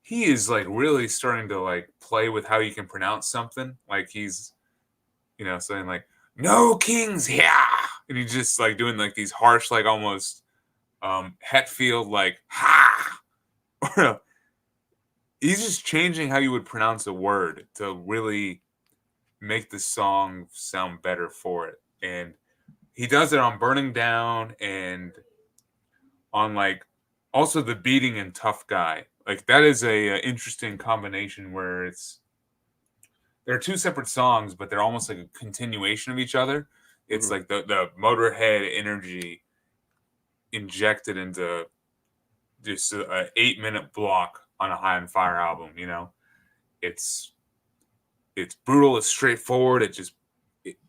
he is like really starting to like play with how you can pronounce something. Like he's, saying like "No kings here," and he's just like doing like these harsh, like almost Hetfield, like "ha." He's just changing how you would pronounce a word to really make the song sound better for it. And he does it on Burning Down and on like also the Beating and Tough Guy. Like that is a interesting combination where they're two separate songs, but they're almost like a continuation of each other. It's like the Motorhead energy injected into just an 8-minute block on a High on Fire album. It's brutal. It's straightforward.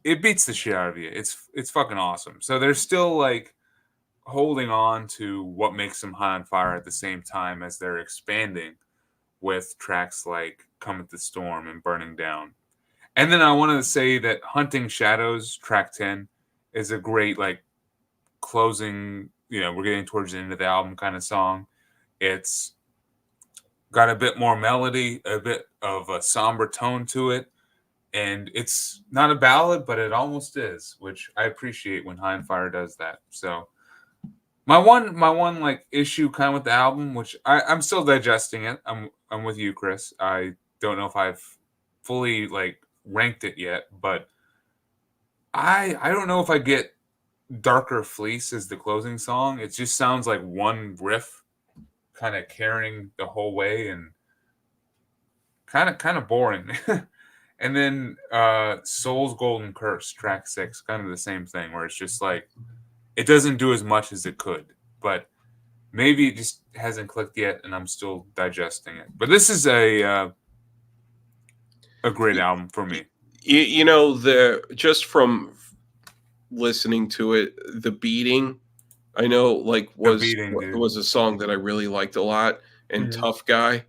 It beats the shit out of you. It's fucking awesome. So they're still like holding on to what makes them High on Fire at the same time as they're expanding with tracks like Cometh the Storm and Burning Down. And then I wanted to say that Hunting Shadows, track 10, is a great like closing, we're getting towards the end of the album kind of song. It's got a bit more melody, a bit of a somber tone to it. And it's not a ballad, but it almost is, which I appreciate when High on Fire does that. So my one like issue kind of with the album, which I'm still digesting it. I'm with you, Chris. I don't know if I've fully like ranked it yet, but I don't know if I get Darker Fleece as the closing song. It just sounds like one riff kind of carrying the whole way and kind of boring. And then Soul's Golden Curse, track 6, kind of the same thing, where it's just like it doesn't do as much as it could, but maybe it just hasn't clicked yet, and I'm still digesting it. But this is a great album for me. You know, just from listening to it, the beating, I know, like was a song that I really liked a lot, and Tough Guy,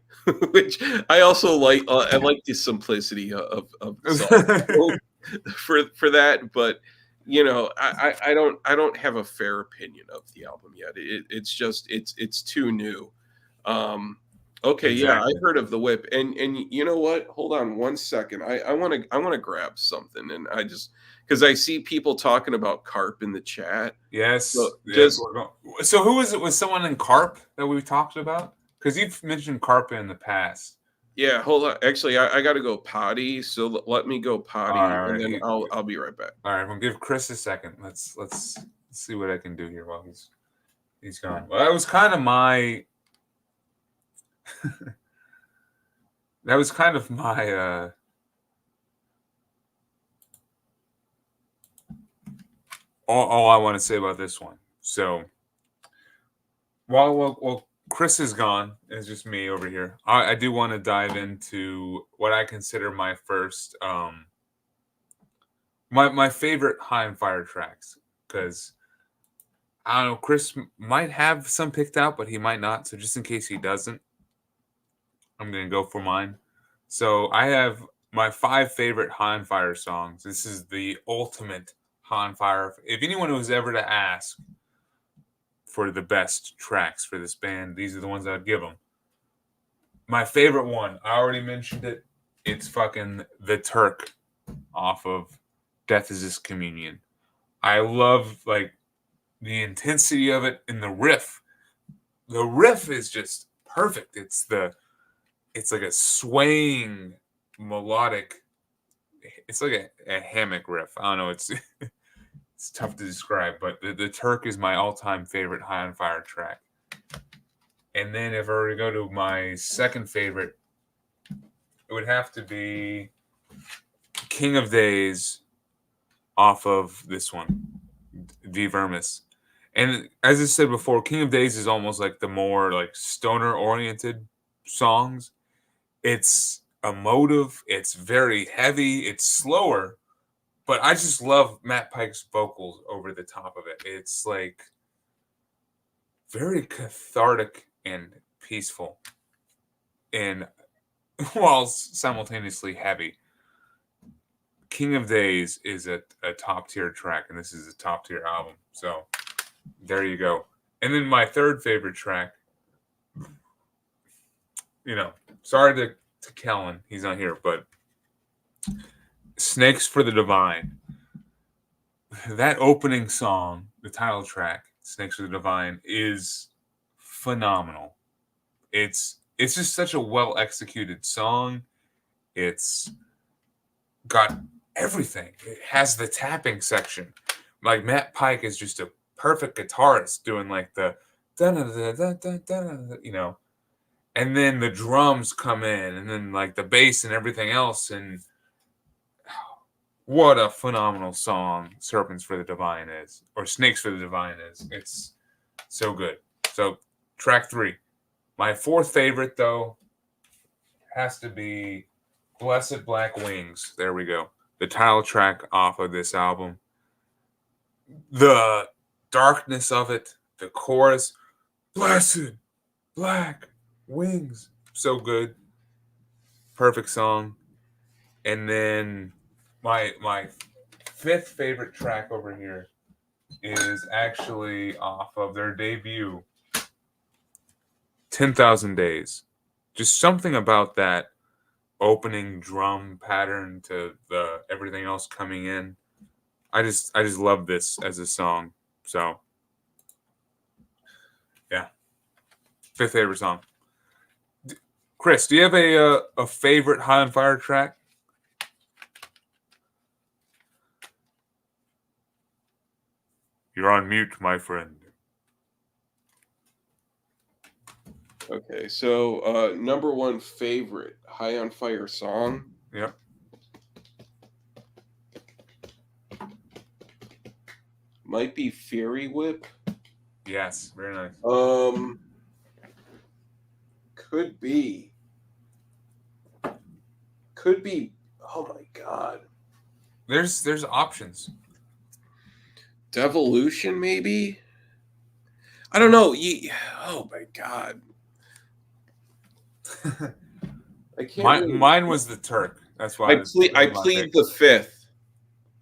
which I also like. I like the simplicity of the song for that, but you know, I don't have a fair opinion of the album yet. It's just it's too new. Okay, yeah, I heard of the Whip, and you know what? Hold on one second. I want to grab something, and I just because I see people talking about carp in the chat. Yes. So, so who was it? Was someone in carp that we talked about? Because you've mentioned carp in the past. Yeah, hold on. Actually, I got to go potty, so let me go potty, and then I'll be right back. All right, we'll give Chris a second. Let's see what I can do here while he's gone. Well, that was kind of my all I want to say about this one. So while Chris is gone, it's just me over here. I do want to dive into what I consider my first my favorite High and Fire tracks, because I don't know, Chris might have some picked out, but he might not. So just in case he doesn't, I'm gonna go for mine. So I have my 5 favorite High and Fire songs. This is the ultimate High and Fire. If anyone was ever to ask for the best tracks for this band, these are the ones I'd give them. My favorite one, I already mentioned it. It's fucking The Turk off of Death Is This Communion. I love like the intensity of it and the riff. The riff is just perfect. It's like a swaying melodic. It's like a hammock riff. I don't know. It's it's tough to describe, but the Turk is my all-time favorite High on Fire track. And then if I were to go to my second favorite, it would have to be King of Days off of this one, Vermis. And as I said before, King of Days is almost like the more like stoner-oriented songs. It's emotive, it's very heavy, it's slower, but I just love Matt Pike's vocals over the top of it. It's like very cathartic and peaceful, and while simultaneously heavy. King of Days is a top tier track, and this is a top tier album. So there you go. And then my third favorite track, sorry to Kellen, he's not here, but Snakes for the Divine. That opening song, the title track, Snakes for the Divine, is phenomenal. It's just such a well executed song. It's got everything. It has the tapping section. Like Matt Pike is just a perfect guitarist doing like the and then the drums come in, and then like the bass and everything else, and what a phenomenal song Serpents for the Divine is, or Snakes for the Divine is. It's so good. So track 3. My fourth favorite, though, has to be Blessed Black Wings. There we go. The title track off of this album. The darkness of it, the chorus, Blessed Black Wings. So good. Perfect song. And then my fifth favorite track over here is actually off of their debut, 10,000 Days. Just something about that opening drum pattern to the everything else coming in. I just love this as a song. So yeah, fifth favorite song. Chris, do you have a favorite High on Fire track? You're on mute, my friend. Okay, so number one favorite High on Fire song. Yep. Might be Fairy Whip. Yes, very nice. Could be. Could be. Oh my god. There's options. Devolution, maybe. I don't know. Oh my god. I can't. Mine was the Turk. That's why I plead the fifth.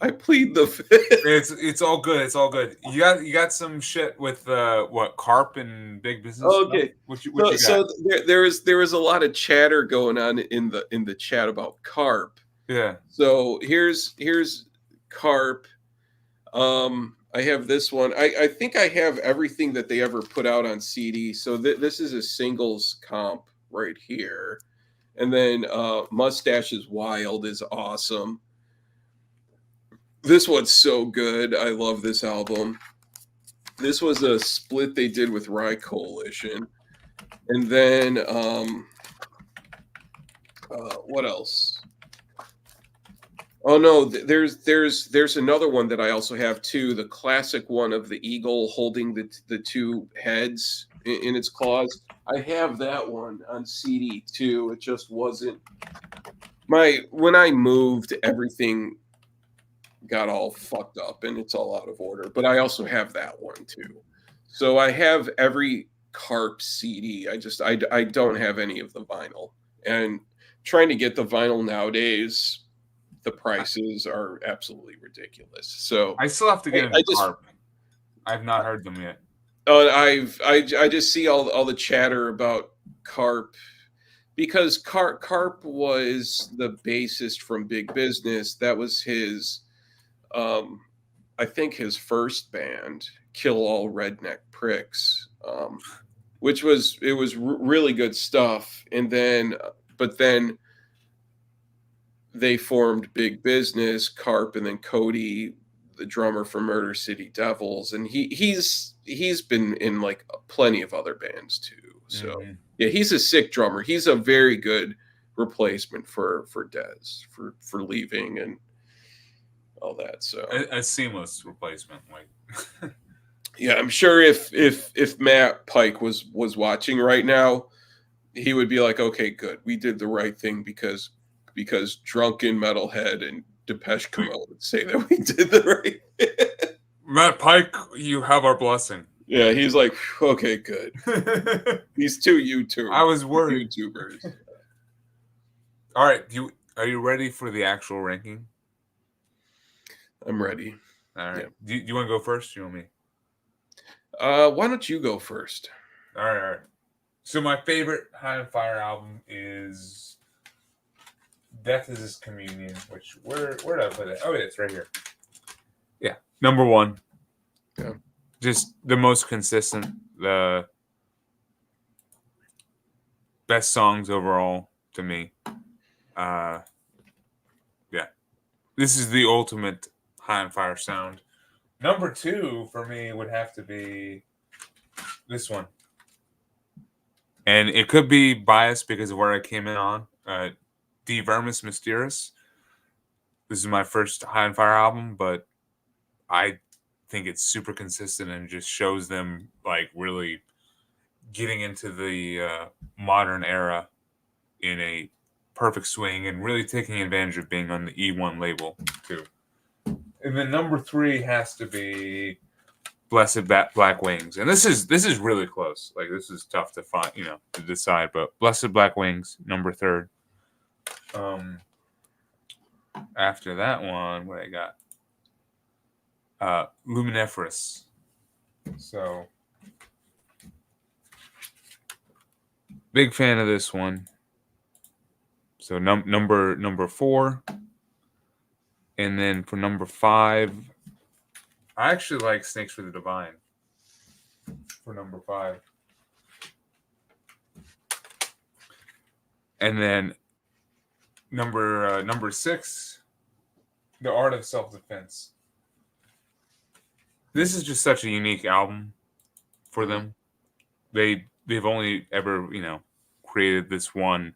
I plead the fifth. It's all good. It's all good. You got some shit with what Carp and Big Business. Okay. What you got? So there is a lot of chatter going on in the chat about Carp. Yeah. So here's Carp. I have this one. I think I have everything that they ever put out on CD. So this is a singles comp right here. And then Mustache is Wild is awesome. This one's so good. I love this album. This was a split they did with Rye Coalition. And then what else? Oh no, there's another one that I also have too. The classic one of the eagle holding the two heads in its claws. I have that one on CD too. It just wasn't when I moved, everything got all fucked up and it's all out of order. But I also have that one too. So I have every Carp CD. I don't have any of the vinyl. And trying to get the vinyl nowadays, the prices are absolutely ridiculous. So I still have to get into Carp. I've not heard them yet. I just see all the chatter about Carp because Carp was the bassist from Big Business. That was his I think his first band, Kill All Redneck Pricks, which was really good stuff. And then but then they formed Big Business, Carp, and then Cody, the drummer for Murder City Devils, and he's been in like plenty of other bands too. So yeah, he's a sick drummer. He's a very good replacement for Dez for leaving and all that. So a seamless replacement, like. Yeah, I'm sure if Matt Pike was watching right now, he would be like, okay, good, we did the right thing because drunken metalhead and Depeche Commode would say that we did the right thing. Matt Pike, you have our blessing. Yeah, he's like, okay, good. These two YouTubers. I was worried. YouTubers. All right, are you ready for the actual ranking? I'm ready. All right. Yeah. Do you want to go first? Or you want me? Why don't you go first? All right. So my favorite High on Fire album is Death is His Communion, which where did I put it? Oh, yeah, it's right here. Yeah, number one. Yeah. Just the most consistent, the best songs overall to me. Yeah, this is the ultimate High on Fire sound. Number two for me would have to be this one. And it could be biased because of where I came in on. Vermis, Mysteriis. This is my first High on Fire album, but I think it's super consistent and just shows them like really getting into the modern era in a perfect swing and really taking advantage of being on the E1 label too. And then number three has to be Blessed Black Wings. And this is really close. Like this is tough to find, to decide, but Blessed Black Wings, number third. After that one, what I got? Luminiferous. So big fan of this one. So number four. And then for number five, I actually like Snakes for the Divine for number five. And then number six, The Art of Self-Defense. This is just such a unique album for them. They they've only ever, created this one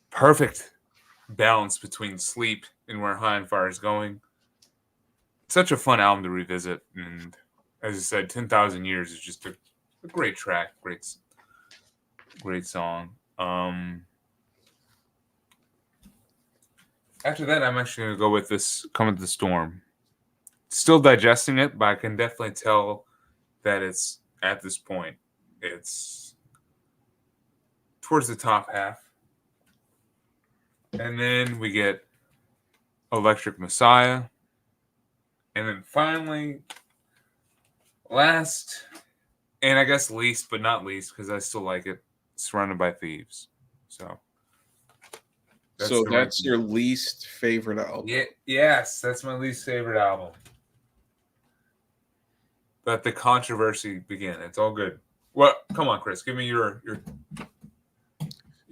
perfect balance between sleep and where High on Fire is going. Such a fun album to revisit, and as I said, 10,000 Years is just a great track, great song. After that, I'm actually going to go with this Cometh the Storm. Still digesting it, but I can definitely tell that it's at this point. It's towards the top half. And then we get Electric Messiah. And then finally, last, and I guess least, but not least, because I still like it, Surrounded by Thieves. So that's your least favorite album? Yeah, yes, that's my least favorite album. Let the controversy begin. It's all good. Well, come on, Chris. Give me your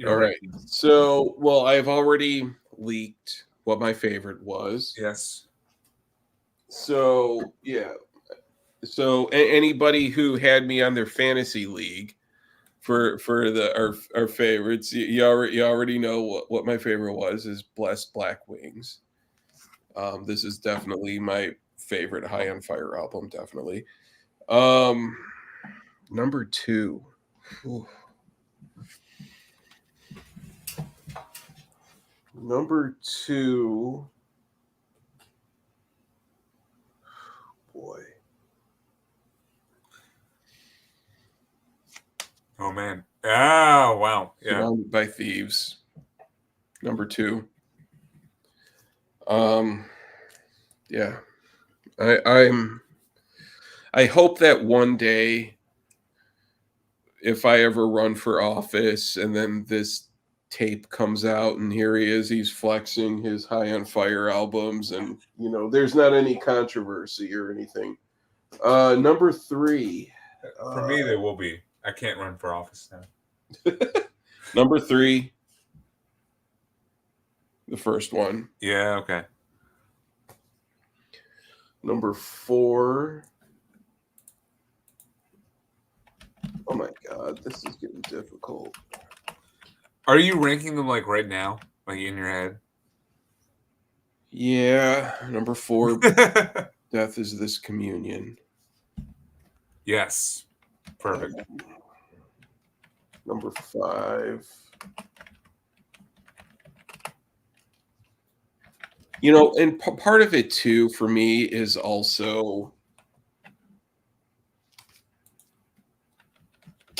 all right. So, well, I've already leaked what my favorite was. Yes. So, yeah. So, anybody who had me on their fantasy league for our favorites, you already know what my favorite was, is Blessed Black Wings. This is definitely my favorite High on Fire album, definitely. Number 2. Ooh. Number 2. Boy. Oh man. Oh wow. Yeah. Surrounded by Thieves. Number 2. Yeah. I hope that one day, if I ever run for office and then this tape comes out and here he is, he's flexing his High on Fire albums, and there's not any controversy or anything. Number 3. For me, there will be. I can't run for office now. Number 3. The first one. Yeah, okay. Number 4. Oh my God, this is getting difficult. Are you ranking them like right now, like in your head? Yeah, number 4. Death is This Communion. Yes, perfect. Number 5. And part of it too for me is also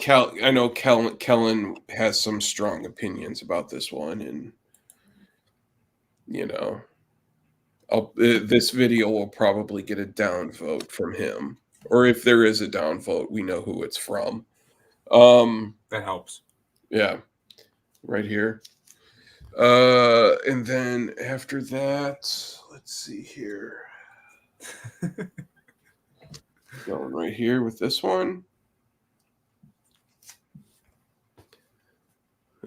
I know Kellen has some strong opinions about this one, and this video will probably get a downvote from him, or if there is a downvote, we know who it's from. That helps. Yeah, right here. And then after that, let's see here. Going right here with this one.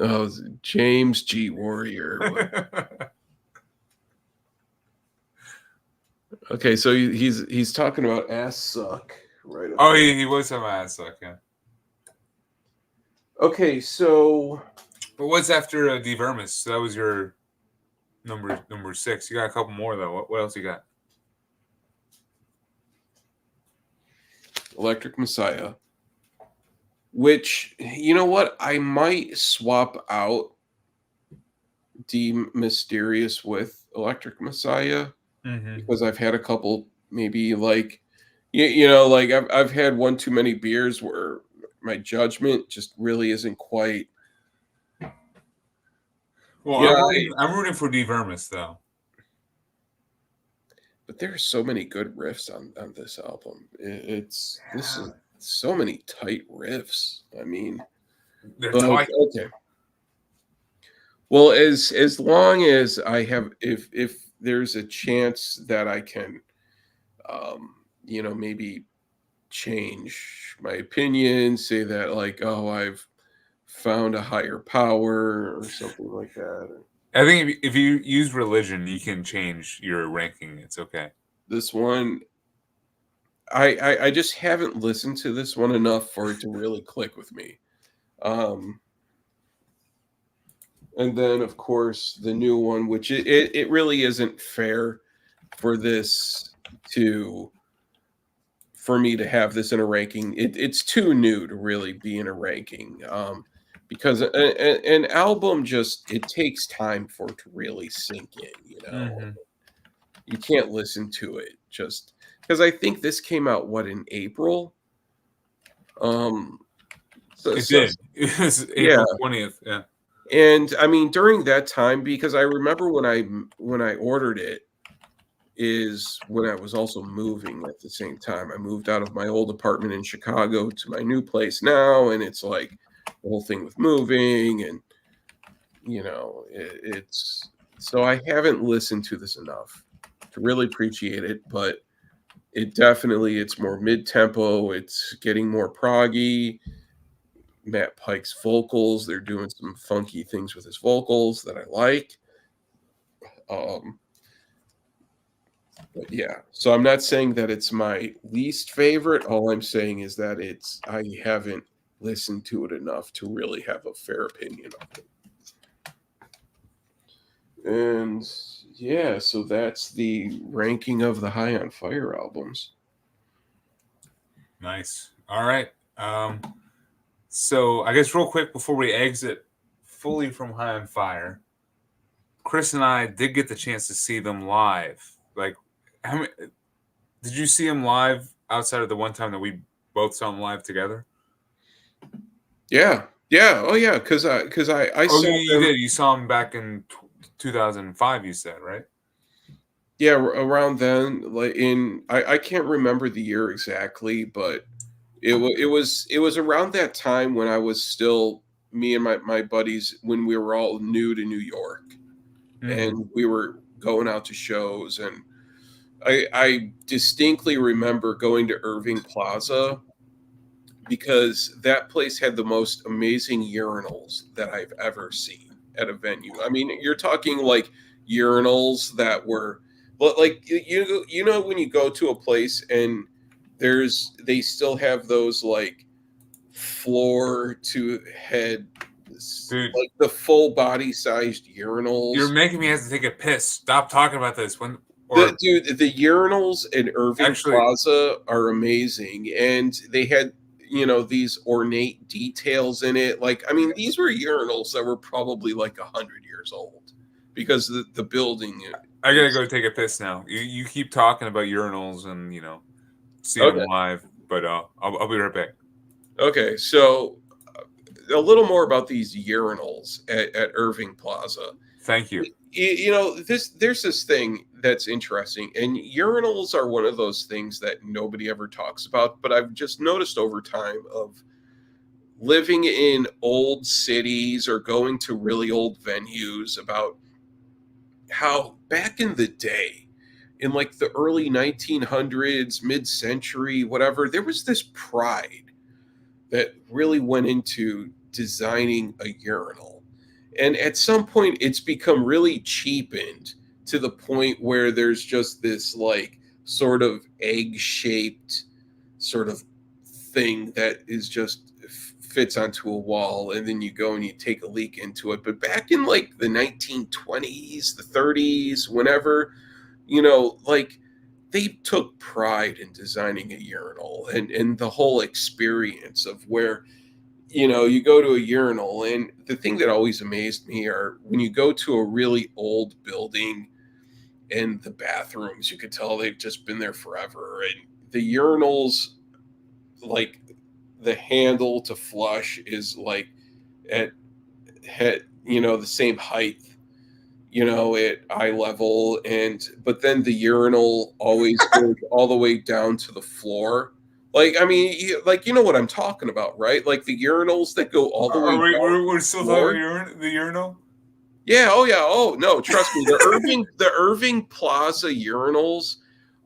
Oh, James G. Warrior. Okay, so he's talking about Ass Suck, right? Oh, he was talking about Ass Suck, yeah. Okay, so. But what's after vermis? So that was your number 6. You got a couple more though. What else you got? Electric Messiah. Which, you know what? I might swap out Mysteriis with Electric Messiah, because I've had a couple, maybe like, like I've had one too many beers where my judgment just really isn't quite. Well, I'm rooting for vermis though. But there are so many good riffs on this album. This is so many tight riffs. I mean, they're tight. Okay. Well, as long as I have, if there's a chance that I can, maybe change my opinion, say that like, oh, I've found a higher power or something like that. I think if you use religion, you can change your ranking. It's okay. This one, I just haven't listened to this one enough for it to really click with me. Um, and then, of course, the new one, which it really isn't fair for this for me to have this in a ranking. It's too new to really be in a ranking. Because an album it takes time for it to really sink in, Mm-hmm. You can't listen to it just because I think this came out in April. So, It so did. It was yeah, April 20th. Yeah. and I mean during that time, because I remember when I ordered it is when I was also moving at the same time. I moved out of my old apartment in Chicago to my new place now, and it's like the whole thing with moving, and it's so I haven't listened to this enough to really appreciate it, but it's more mid-tempo, it's getting more proggy. Matt Pike's vocals, they're doing some funky things with his vocals that I like. Um, but yeah, so I'm not saying that it's my least favorite. All I'm saying is that I haven't listened to it enough to really have a fair opinion of it. And yeah, so that's the ranking of the High on Fire albums. Nice. All right. So I guess real quick before we exit fully from High on Fire, Chris and I did get the chance to see them live. Like, how many, did you see them live outside of the one time that we both saw them live together? Yeah, yeah, oh yeah, because I Oh, saw you them. did. You saw them back in 2005. You said, right? Yeah, around then, like I can't remember the year exactly, but it was around that time when I was still me and my buddies when we were all new to New York, Mm-hmm. and we were going out to shows, and I distinctly remember going to Irving Plaza because that place had the most amazing urinals that I've ever seen at a venue. I mean, you're talking like urinals that were like when you go to a place and they still have those like floor to head, Dude, like the full body sized you're urinals. making me have to take a piss. Stop talking about this. The Or dude, the urinals in Irving actually, Plaza are amazing, and they had these ornate details in it. Like, I mean, these were urinals that were probably like 100 years old because the building I gotta is go take a piss now. You keep talking about urinals and seeing them okay. live, but I'll be right back. Okay, so a little more about these urinals at Irving Plaza. Thank you. There's this thing that's interesting, and urinals are one of those things that nobody ever talks about, but I've just noticed over time of living in old cities or going to really old venues about how back in the day, in like the early 1900s, mid-century, whatever, there was this pride that really went into designing a urinal. And at some point, it's become really cheapened to the point where there's just this like sort of egg shaped sort of thing that is just fits onto a wall, and then you go and you take a leak into it. But back in like the 1920s, the 30s, whenever, like they took pride in designing a urinal and the whole experience of where you go to a urinal. And the thing that always amazed me are when you go to a really old building and the bathrooms, you could tell they've just been there forever, and the urinals, like the handle to flush is like at head, the same height, at eye level, but then the urinal always goes all the way down to the floor. Like, I mean, like you know what I'm talking about, right? Like the urinals that go all the way Are we? down We're to the still talking floor. about the urinal. Yeah, oh yeah, oh no, trust me, the Irving Plaza urinals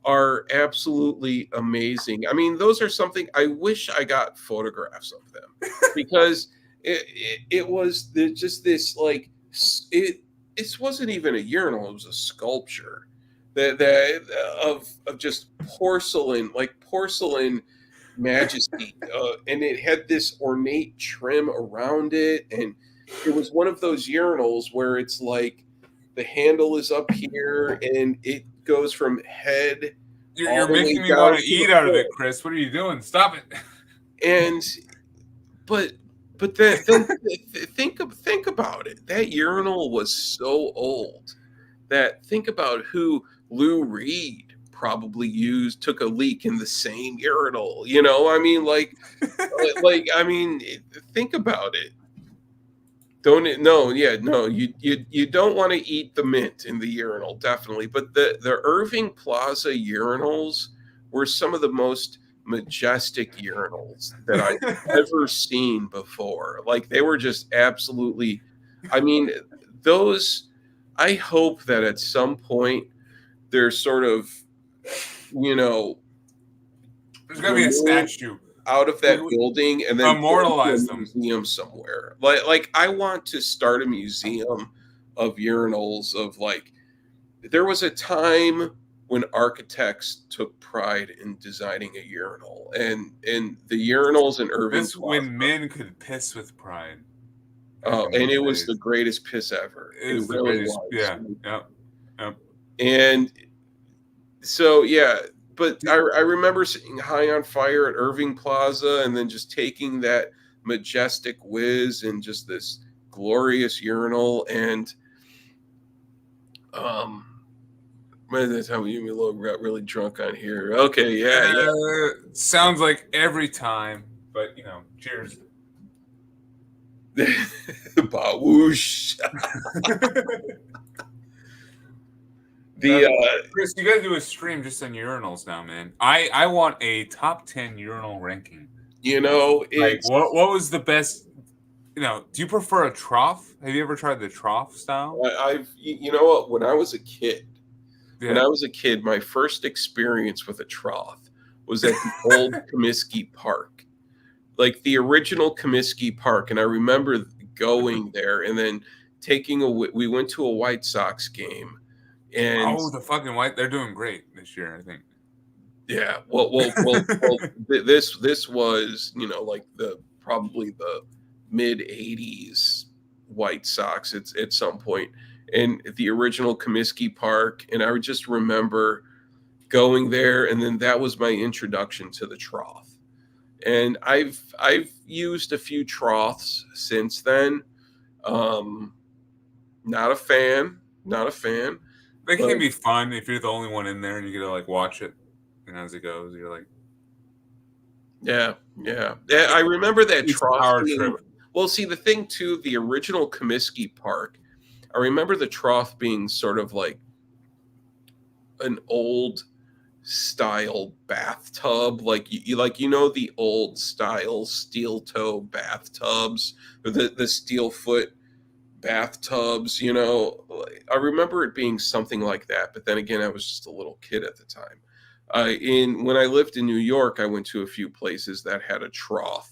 are absolutely amazing. I mean, those are something I wish I got photographs of them because it was just this like it wasn't even a urinal, it was a sculpture that of just porcelain, like porcelain majesty, and it had this ornate trim around it, and it was one of those urinals where it's like the handle is up here and it goes from head all You're the way making me down want to to the eat out of it, foot. Chris. What are you doing? Stop it. And but then think about it. That urinal was so old that think about who Lou Reed probably took a leak in the same urinal. You know, I mean, I mean, think about it. Don't it? No, yeah, no. You don't want to eat the mint in the urinal, definitely. But the Irving Plaza urinals were some of the most majestic urinals that I've ever seen before. Like they were just absolutely. I mean, those. I hope that at some point they're sort of, you know, There's got to be a removed statue. out of that building and then put into a Immortalize them. museum somewhere. Like I want to start a museum of urinals of like there was a time when architects took pride in designing a urinal and the urinals in Irving This Plaza. when men could piss with pride. Oh, and it was the greatest piss ever. It is the really greatest. was. Yeah. Yep. And so yeah, but I remember seeing High on Fire at Irving Plaza and then just taking that majestic whiz and just this glorious urinal and by the time you got really drunk on here. Okay, yeah. Sounds like every time, but cheers. Bawoosh. Chris, you gotta do a stream just on urinals now, man. I want a top 10 urinal ranking. It's what was the best? Do you prefer a trough? Have you ever tried the trough style? You know what? When I was a kid, Yeah. my first experience with a trough was at the old Comiskey Park, like the original Comiskey Park, and I remember going there and then we went to a White Sox game. And the fucking White, they're doing great this year, I think. Yeah, well, this was like probably the mid '80s White Sox. It's at some point, and the original Comiskey Park, and I just remember going there, and then that was my introduction to the trough. And I've used a few troughs since then. Not a fan. They can be fun if you're the only one in there and you get to like watch it, and as it goes, you're like, yeah. I remember that trough. Power trip. Well, see, the thing too, the original Comiskey Park, I remember the trough being sort of like an old style bathtub, like the old style steel toe bathtubs, or the steel foot bathtubs. I remember it being something like that, but then again, I was just a little kid at the time. When I lived in New York, I went to a few places that had a trough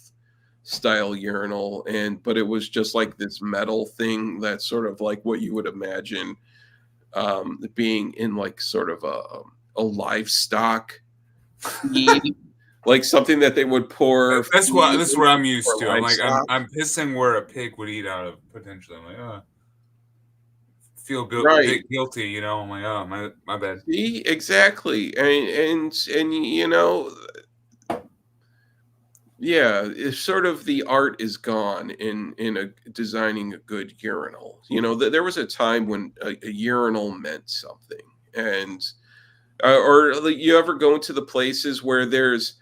style urinal, but it was just like this metal thing that's sort of like what you would imagine being in like sort of a livestock feed, like something that they would pour. That's what I'm used to. I'm like livestock. I'm pissing where a pig would eat out of potentially. I'm like, feel Right. guilty, I'm like, oh, my bad. See, exactly, and yeah, it's sort of the art is gone in designing a good urinal. There was a time when a urinal meant something, and or like, you ever go into the places where there's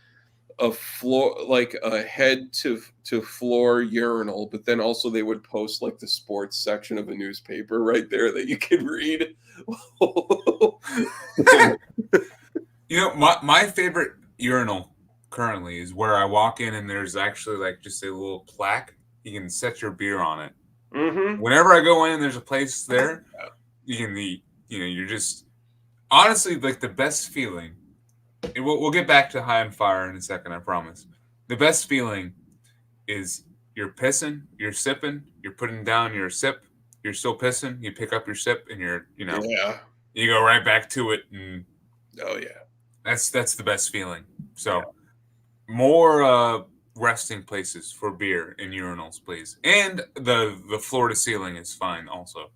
a floor, like a head to floor urinal, but then also they would post like the sports section of a newspaper right there that you can read. My favorite urinal currently is where I walk in and there's actually like just a little plaque. You can set your beer on it. Mm-hmm. Whenever I go in, there's a place there. You can eat. You're just honestly like the best feeling. We'll get back to High on Fire in a second, I promise. The best feeling is you're pissing, you're sipping, you're putting down your sip, you're still pissing, you pick up your sip, and you go right back to it. And oh yeah, that's the best feeling. So more resting places for beer in urinals, please. And the floor to ceiling is fine also.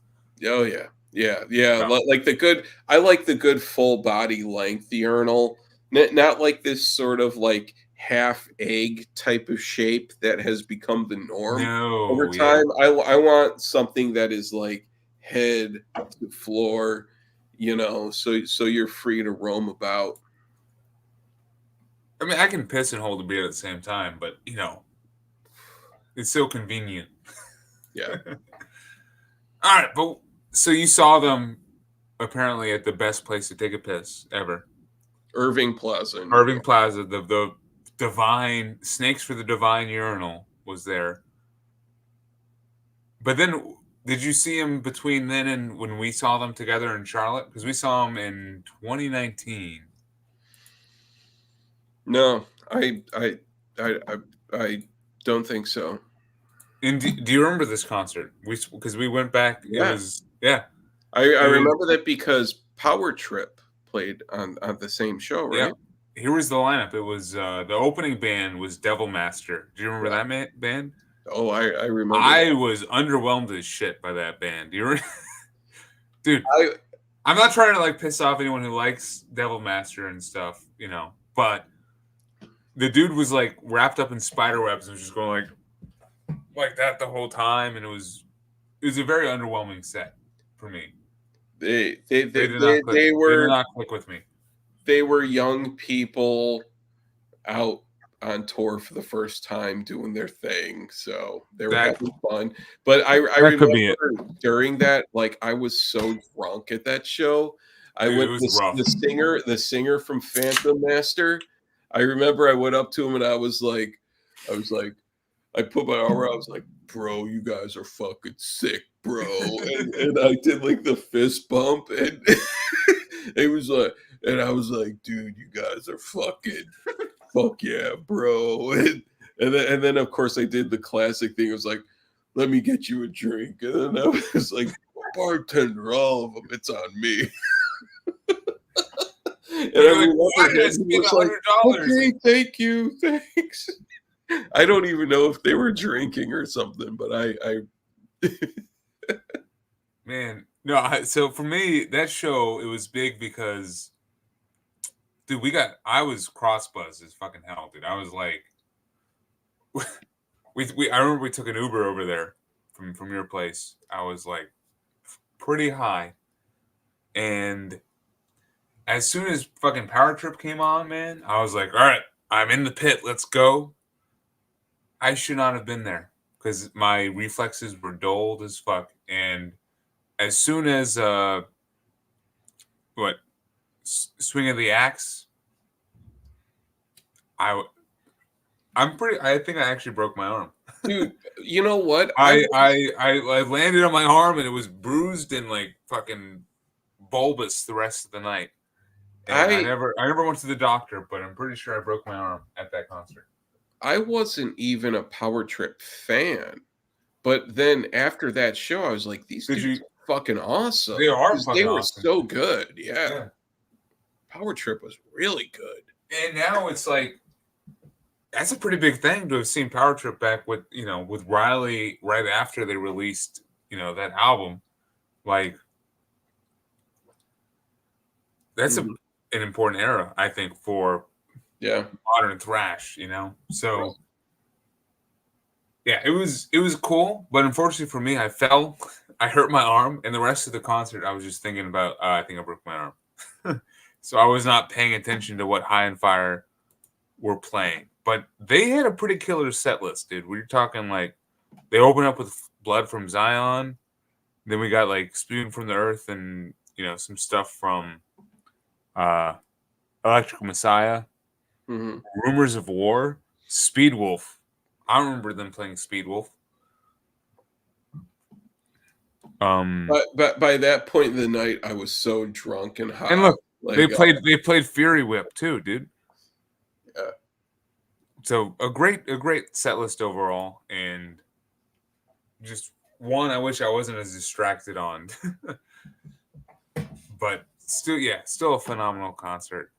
Oh yeah, yeah. So, Like the good. I like the good full body length urinal, not like this sort of like half egg type of shape that has become the norm over no, yeah. time. I want something that is like head to floor, so you're free to roam about. I mean, I can piss and hold a beer at the same time, but it's so convenient. Yeah, All right, but so you saw them apparently at the best place to take a piss ever, Irving Plaza in New Irving York. Plaza. The divine snakes for the divine urinal was there. But then, did you see him between then and when we saw them together in Charlotte? Because we saw him in 2019. No, I don't think so. And do you remember this concert? Because we went back. It Yeah, was yeah. I It was remember that because Power Trip played on the same show, yeah. right? Here was the lineup. It was the opening band was Devil Master. Do you remember Yeah. that band? Oh, I remember I that. was underwhelmed as shit by that band. Dude, I I'm not trying to like piss off anyone who likes Devil Master and stuff, but the dude was like wrapped up in spider webs and was just going like that the whole time, and it was a very underwhelming set for me. they they They they did they, not click. they They did were not click with me. they were young people out on tour for the first time doing their thing, so they were That having fun. But I that could be it. remember during that, like I was so drunk at that show. I Dude, it went was this rough. the singer from Phantom Master. I remember I went up to him and I was like, I put my arm around, I was like, bro, you guys are fucking sick, bro. And I did like the fist bump and it was like, and I was like, dude, you guys are fuck yeah, bro. And then of course I did the classic thing. It was like, let me get you a drink. And then I was like, bartender, all of them, it's on me. And I You're like, remember why did I he spend was like, $100? okay, thank you, thanks. I don't even know if they were drinking or something, but I Man, no. So for me, that show it was big because, dude, I was cross buzzed as fucking hell, dude. I was like, I remember we took an Uber over there from your place. I was like pretty high, and as soon as fucking Power Trip came on, man, I was like, all right, I'm in the pit. Let's go. I should not have been there because my reflexes were dulled as fuck. And as soon as what swing of the axe, I I think I actually broke my arm. dude, you know what? I landed on my arm and it was bruised and like fucking bulbous the rest of the night. And I I never went to the doctor, but I'm pretty sure I broke my arm at that concert. I wasn't even a Power Trip fan. But then after that show, I was like, these Did dudes you? are fucking awesome. They are 'Cause they fucking were awesome. so good. Yeah. Yeah. Power Trip was really good. And now it's like that's a pretty big thing to have seen Power Trip back with with Riley right after they released that album. Like that's Mhm. an important era, I think, for Yeah. modern thrash. So yeah, it was cool, but unfortunately for me, I fell, I hurt my arm, and the rest of the concert, I was just thinking about, I think I broke my arm. So I was not paying attention to what High and Fire were playing, but they had a pretty killer set list, dude. We're talking like they open up with Blood from Zion, then we got like Spewing from the Earth, and some stuff from uh, Electrical Messiah, Mhm. Rumors of War, Speed Wolf. I remember them playing Speed Wolf. But by that point in the night, I was so drunk and And high. look, they Like, played Fury Whip too, dude. yeah. So a great set list overall, and just one I wish I wasn't as distracted on. But still, yeah, still a phenomenal concert.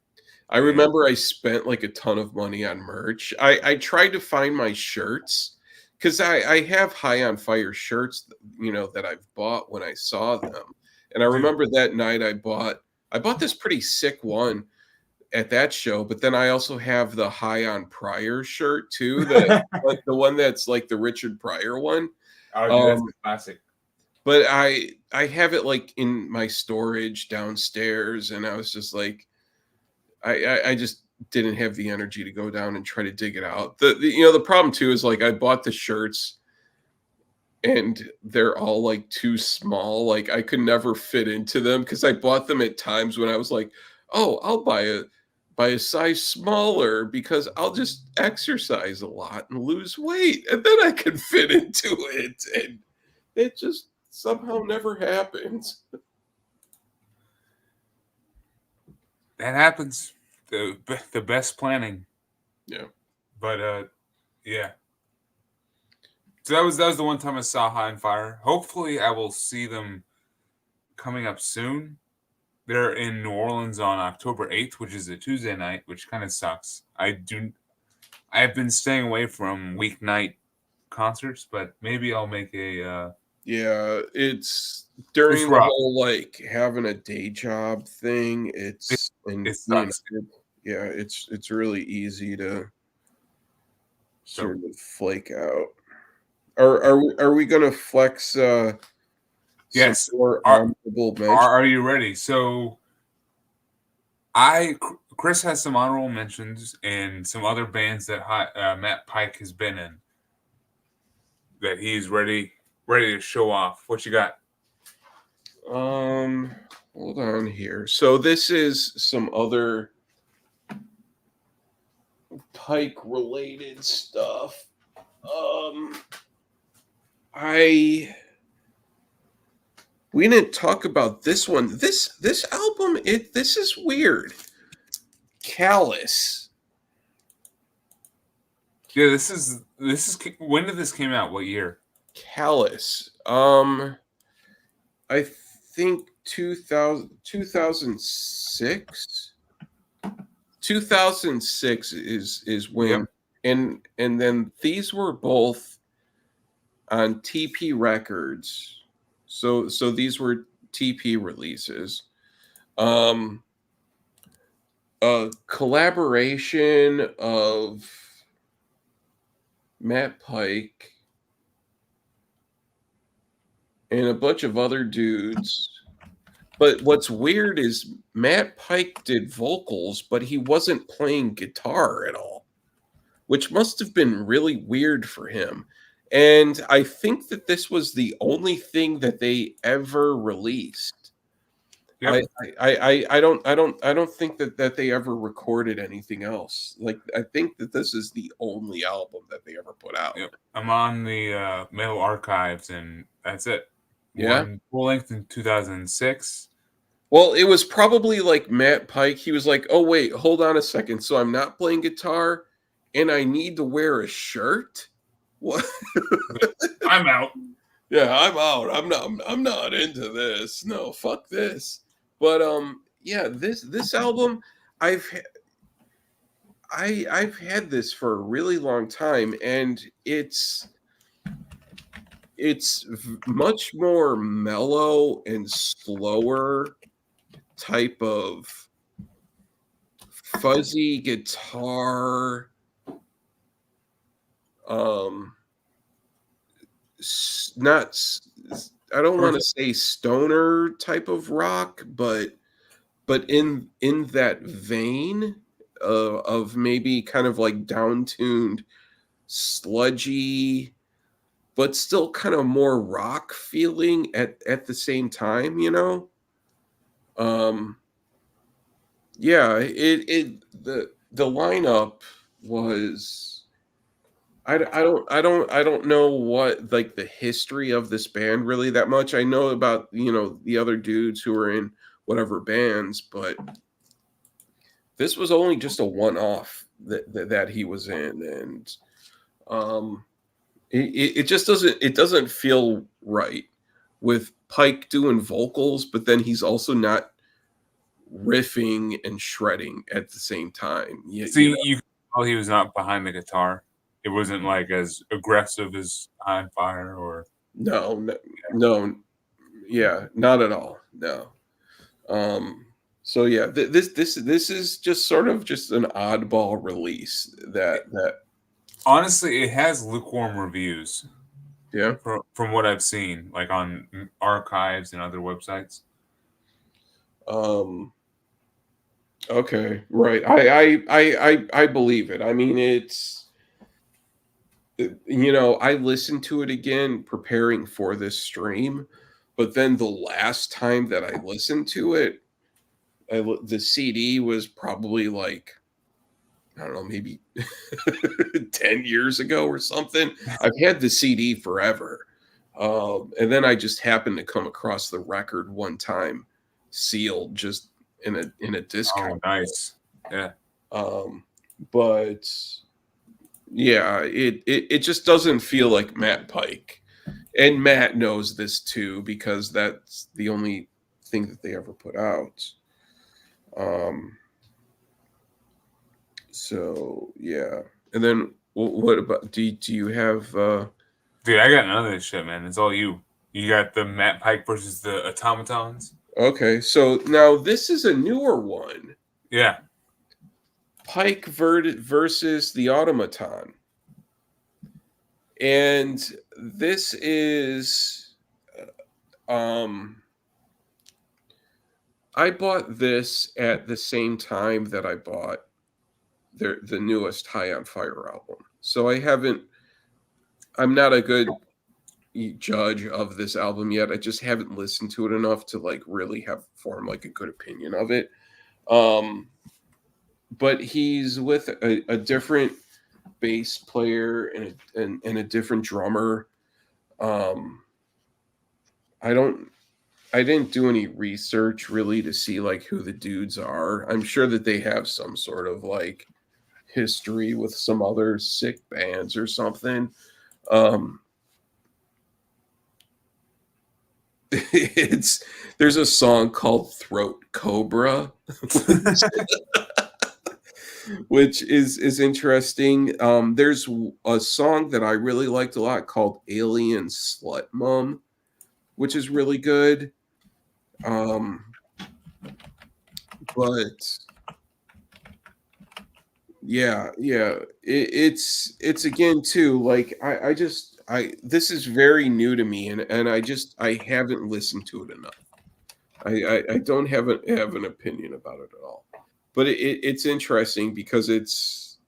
I remember I spent like a ton of money on merch. I tried to find my shirts because I have High on Fire shirts, that I've bought when I saw them. And I Dude. remember that night I bought this pretty sick one at that show, but then I also have the High on Pryor shirt too, like the one that's like the Richard Pryor one. Oh, dude, that's Um, a classic. but I have it like in my storage downstairs, and I was just like, I just didn't have the energy to go down and try to dig it out. The problem too is like I bought the shirts and they're all like too small. Like I could never fit into them because I bought them at times when I was like, oh, I'll buy a size smaller because I'll just exercise a lot and lose weight, and then I can fit into it. And it just somehow never happens. That happens. The best planning. Yeah. But yeah. So that was the one time I saw High on Fire. Hopefully, I will see them coming up soon. They're in New Orleans on October 8th, which is a Tuesday night, which kind of sucks. I've been staying away from weeknight concerts, but maybe I'll make a. Yeah, it's during the rough. whole like having a day job thing. It Sucks. sucks. Yeah, it's really easy to sort of flake out. Are we gonna flex Yes. some more honorable mentions? Are you ready? So Chris has some honorable mentions and some other bands that Matt Pike has been in that he's ready to show off. What you got? Hold on here. So this is some other Pike related stuff. We didn't talk about this one. This album, this is weird. Callous. Yeah, this is when did this came out? What year? Callous. I think 2006. 2006 is when. Yep. And then these were both on TP Records. So these were TP releases. A collaboration of Matt Pike and a bunch of other dudes. But what's weird is Matt Pike did vocals, but he wasn't playing guitar at all, which must have been really weird for him. And I think that this was the only thing that they ever released. Yep. I don't think that they ever recorded anything else. Like I think that this is the only album that they ever put out. Yep. I'm on the Metal Archives, and that's it. Yeah. Full length in 2006. Well, it was probably like Matt Pike. He was like, "Oh wait, hold on a second. So I'm not playing guitar, and I need to wear a shirt. What? I'm out. Yeah, I'm out. I'm not into this. No, fuck this." But yeah, this album, I've had this for a really long time, and it's much more mellow and slower type of fuzzy guitar, not, I don't want to say stoner type of rock, but in that vein of maybe kind of like down-tuned, sludgy, but still kind of more rock feeling at the same time, yeah, the lineup was, I don't know what like the history of this band really that much. I know about, the other dudes who were in whatever bands, but this was only just a one-off that he was in, and it just doesn't feel right with Pike doing vocals, but then he's also not riffing and shredding at the same time. See, you could tell he was not behind the guitar. It wasn't like as aggressive as On Fire or no, yeah, not at all. No. So yeah, this is just sort of just an oddball release that honestly, it has lukewarm reviews yeah. from what I've seen, like on archives and other websites. Okay, right. I believe it. I mean, I listened to it again preparing for this stream, but then the last time that I listened to it, the CD was probably like, I don't know, maybe 10 years ago or something. I've had the CD forever. And then I just happened to come across the record one time, sealed, just in a discount. Oh, nice. Yeah. But yeah, it just doesn't feel like Matt Pike. And Matt knows this too, because that's the only thing that they ever put out. So yeah. And then what about do you have Dude, I got none of this shit, man. It's all you. You got the Matt Pike versus the automatons. okay, so now this is a newer one. Yeah. Pike versus the automaton. And this is I bought this at the same time that I bought the newest High on Fire album. So I'm not a good judge of this album yet. I just haven't listened to it enough to like really form like a good opinion of it. But he's with a different bass player and a different drummer. I didn't do any research really to see like who the dudes are. I'm sure that they have some sort of like history with some other sick bands or something. There's a song called Throat Cobra, which is interesting. There's a song that I really liked a lot called Alien Slut Mum, which is really good. But yeah, it's again too like I this is very new to me, and I haven't listened to it enough. I don't have an opinion about it at all. But it's interesting because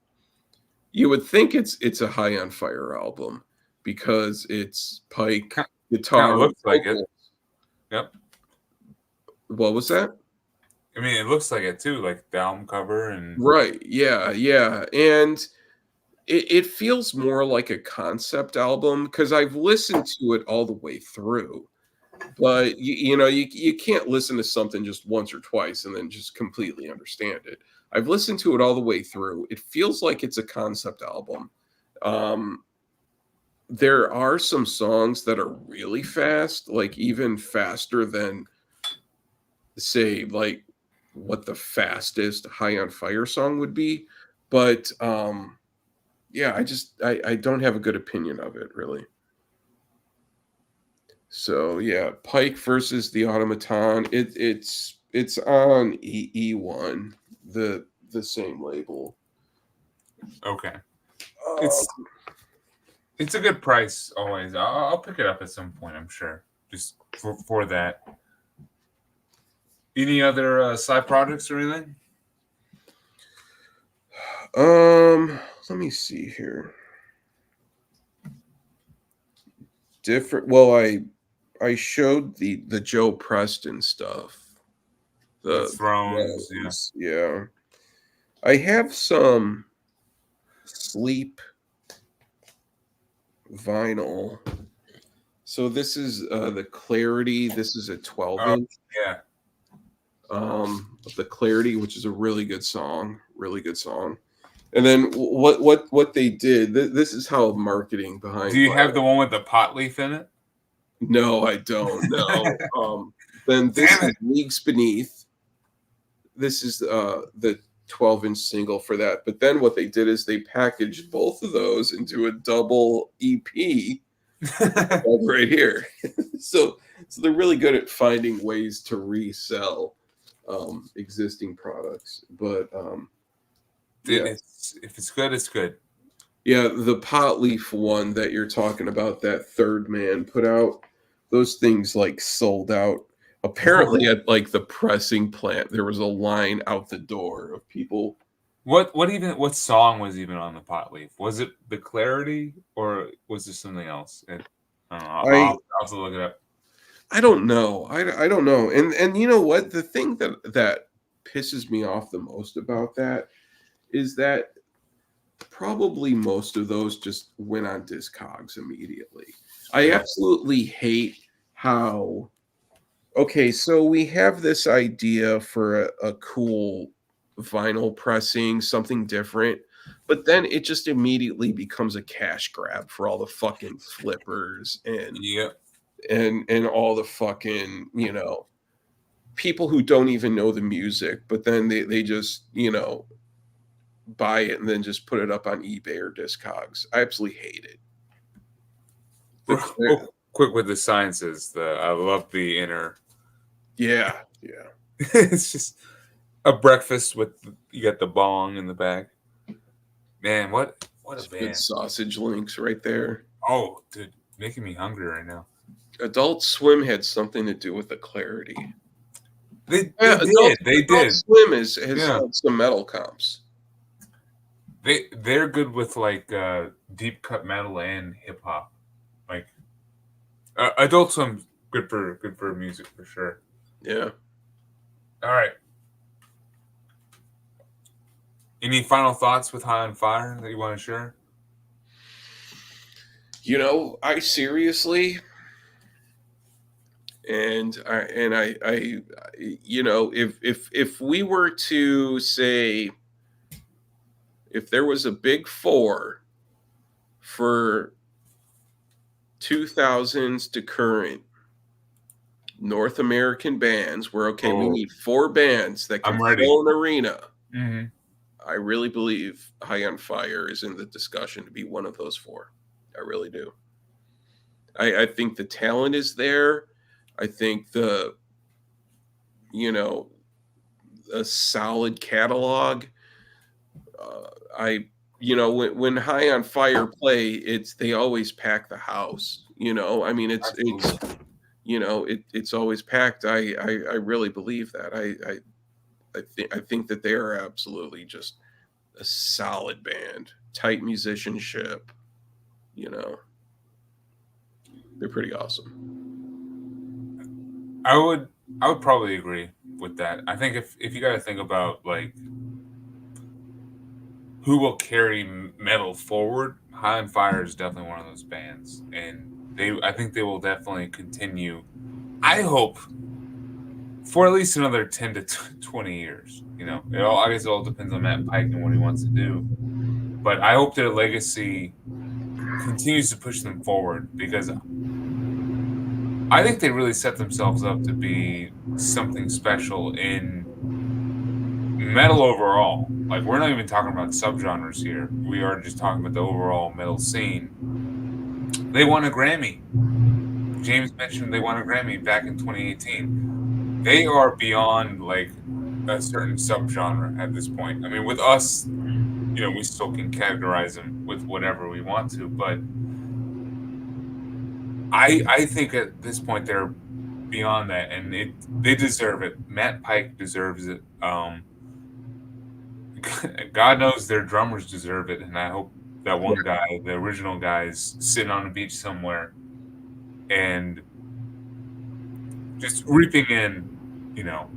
you would think it's a High on Fire album because it's Pike guitar. Kind of looks like it. Yep. What was that? I mean, it looks like it too, like the album cover and Right. Yeah. And it feels more like a concept album because I've listened to it all the way through. But you can't listen to something just once or twice and then just completely understand it. I've listened to it all the way through. It feels like it's a concept album. There are some songs that are really fast, like even faster than, say, like what the fastest High on Fire song would be. But yeah, I don't have a good opinion of it really. So yeah, Pike versus the Automaton. It's on E1, the same label. okay. It's a good price always. I'll pick it up at some point, I'm sure. Just for that. Any other side projects or anything? Let me see here. Different. Well, I showed the Joe Preston stuff. The Thrones, yeah. I have some Sleep vinyl. So this is the Clarity. This is a 12-inch. Yeah. The Clarity, which is a really good song. And then what they did. This is how marketing behind. Do you have the one with the pot leaf in it? No, I don't. No. Then this is Leagues Beneath. this is the 12-inch single for that. But then what they did is they packaged both of those into a double EP right here. so they're really good at finding ways to resell existing products. But yeah, if it's good, it's good. Yeah, the pot leaf one that you're talking about, that Third Man put out, those things like sold out. Apparently at like the pressing plant, there was a line out the door of people. What song was even on the pot leaf? Was it the Clarity or was there something else? I don't know. I'll have to look it up. I don't know. I don't know. And you know what? The thing that pisses me off the most about that is that probably most of those just went on Discogs immediately. I absolutely hate how, okay, so we have this idea for a cool vinyl pressing, something different, but then it just immediately becomes a cash grab for all the fucking flippers and all the fucking, you know, people who don't even know the music, but then they just, you know, buy it and then just put it up on eBay or Discogs. I absolutely hate it. Quick with the sciences, I love the inner. Yeah. It's just a breakfast with you got the bong in the back. Man, what a band! Good sausage links right there. Oh, dude, making me hungry right now. Adult Swim had something to do with the Clarity. They did. Adult Swim has had some metal comps. They're good with like deep cut metal and hip hop. Like Adult Swim, good for music for sure. Yeah. All right. Any final thoughts with High on Fire that you want to share? You know, I seriously, and I you know, if we were to say, if there was a big four for 2000s to current North American bands, where we need four bands that can fill an arena. Mm-hmm. I really believe High on Fire is in the discussion to be one of those four. I really do. I think the talent is there. I think a solid catalog. When High on Fire play, they always pack the house. You know, I mean, it's always packed. I really believe that. I think that they are absolutely just a solid band, tight musicianship. You know, they're pretty awesome. I would probably agree with that. I think if you got to think about like who will carry metal forward, High on Fire is definitely one of those bands, and I think they will definitely continue. I hope for at least another 10 to 20 years. You know, I guess it all depends on Matt Pike and what he wants to do. But I hope their legacy continues to push them forward, because I think they really set themselves up to be something special in metal overall. Like, we're not even talking about subgenres here. We are just talking about the overall metal scene. They won a Grammy. James mentioned they won a Grammy back in 2018. They are beyond like a certain subgenre at this point. I mean, with us, you know, we still can categorize them with whatever we want to, but I think at this point they're beyond that, and they deserve it. Matt Pike deserves it. God knows their drummers deserve it, and I hope that one guy, the original guy, is sitting on a beach somewhere and just reaping in, you know.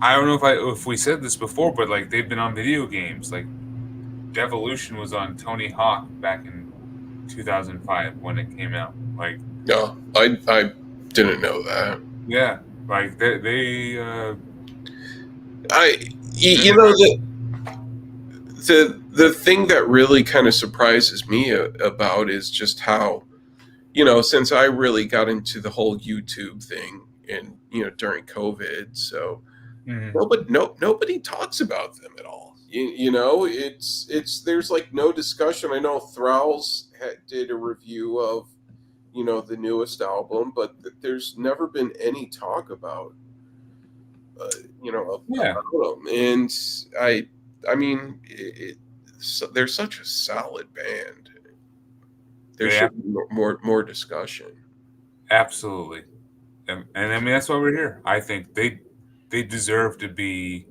I don't know if we said this before, but like they've been on video games. Like Devolution was on Tony Hawk back in 2005 when it came out. Like, no, I didn't know that. Yeah, like they the thing that really kind of surprises me about is just how, you know, since I really got into the whole YouTube thing and during COVID. So Mm-hmm. nobody talks about them at all. It's there's like no discussion. I know Thralls did a review of the newest album, but there's never been any talk about Yeah. about them. And I mean, they're such a solid band. There Yeah, should be more discussion. absolutely. And I mean that's why we're here. I think they deserve to be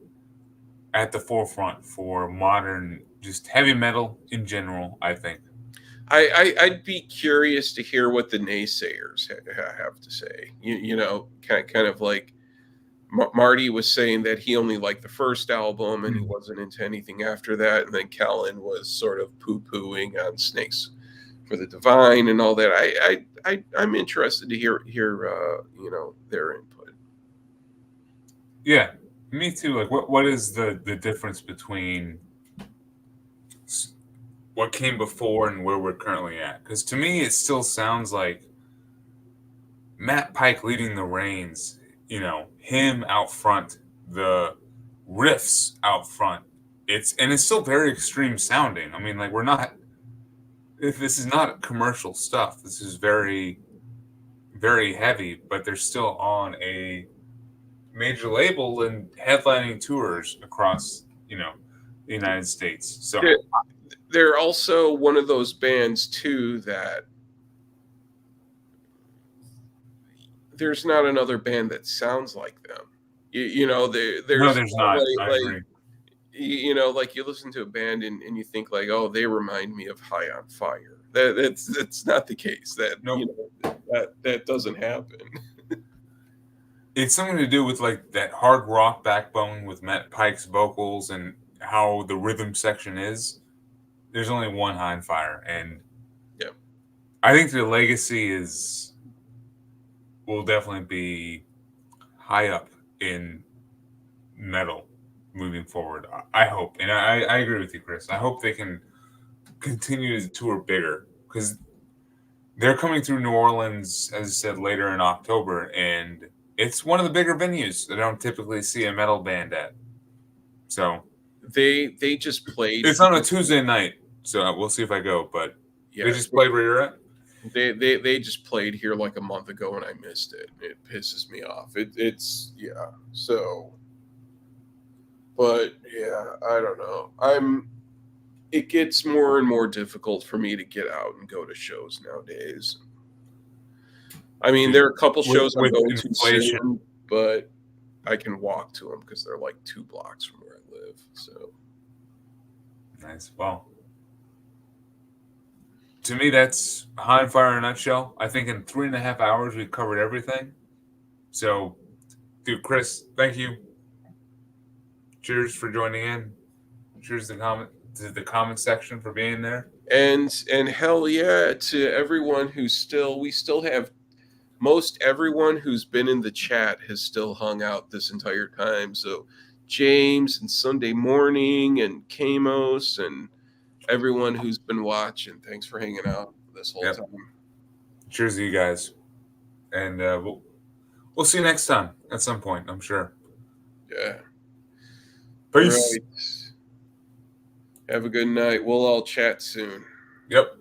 at the forefront for modern, just heavy metal in general. I think. I'd be curious to hear what the naysayers have to say. Kind of like Marty was saying that he only liked the first album and he wasn't into anything after that, and then Kellen was sort of poo-pooing on Snakes for the Divine and all that. I'm interested to hear their input. Yeah, me too. Like, what is the difference between what came before and where we're currently at? Because to me, it still sounds like Matt Pike leading the reins. Him out front, the riffs out front. It's still very extreme sounding. I mean, like we're not. This is not commercial stuff. This is very, very heavy, but they're still on a major label and headlining tours across, the United States. So They're also one of those bands too that there's not another band that sounds like them. there's not. I agree. Like you listen to a band and you think like, oh, they remind me of High on Fire. That's not the case. That doesn't happen. It's something to do with like that hard rock backbone with Matt Pike's vocals and how the rhythm section is. There's only one High on Fire, and yeah, I think the legacy will definitely be high up in metal moving forward. I hope, and I agree with you, Chris. I hope they can continue to tour bigger because they're coming through New Orleans, as I said, later in October, and it's one of the bigger venues that I don't typically see a metal band at. So they just played. It's on a Tuesday night, so we'll see if I go. But yeah, they just played where you're at. They just played here like a month ago and I missed it. It pisses me off. It's yeah. So, but yeah, I don't know. It gets more and more difficult for me to get out and go to shows nowadays. I mean, there are a couple shows I'm going to soon, but I can walk to them because they're like 2 blocks from where I live. So nice. Well, to me, that's High on Fire in a nutshell. I think in 3.5 hours we've covered everything. So, dude, Chris, thank you. Cheers for joining in. Cheers to the comment section for being there. And hell yeah to everyone we still have most everyone who's been in the chat has still hung out this entire time. So James and Sunday Morning and Kamos and everyone who's been watching, thanks for hanging out this whole time. Cheers to you guys. And we'll see you next time at some point, I'm sure. Yeah. Peace. Right. Have a good night. We'll all chat soon. Yep.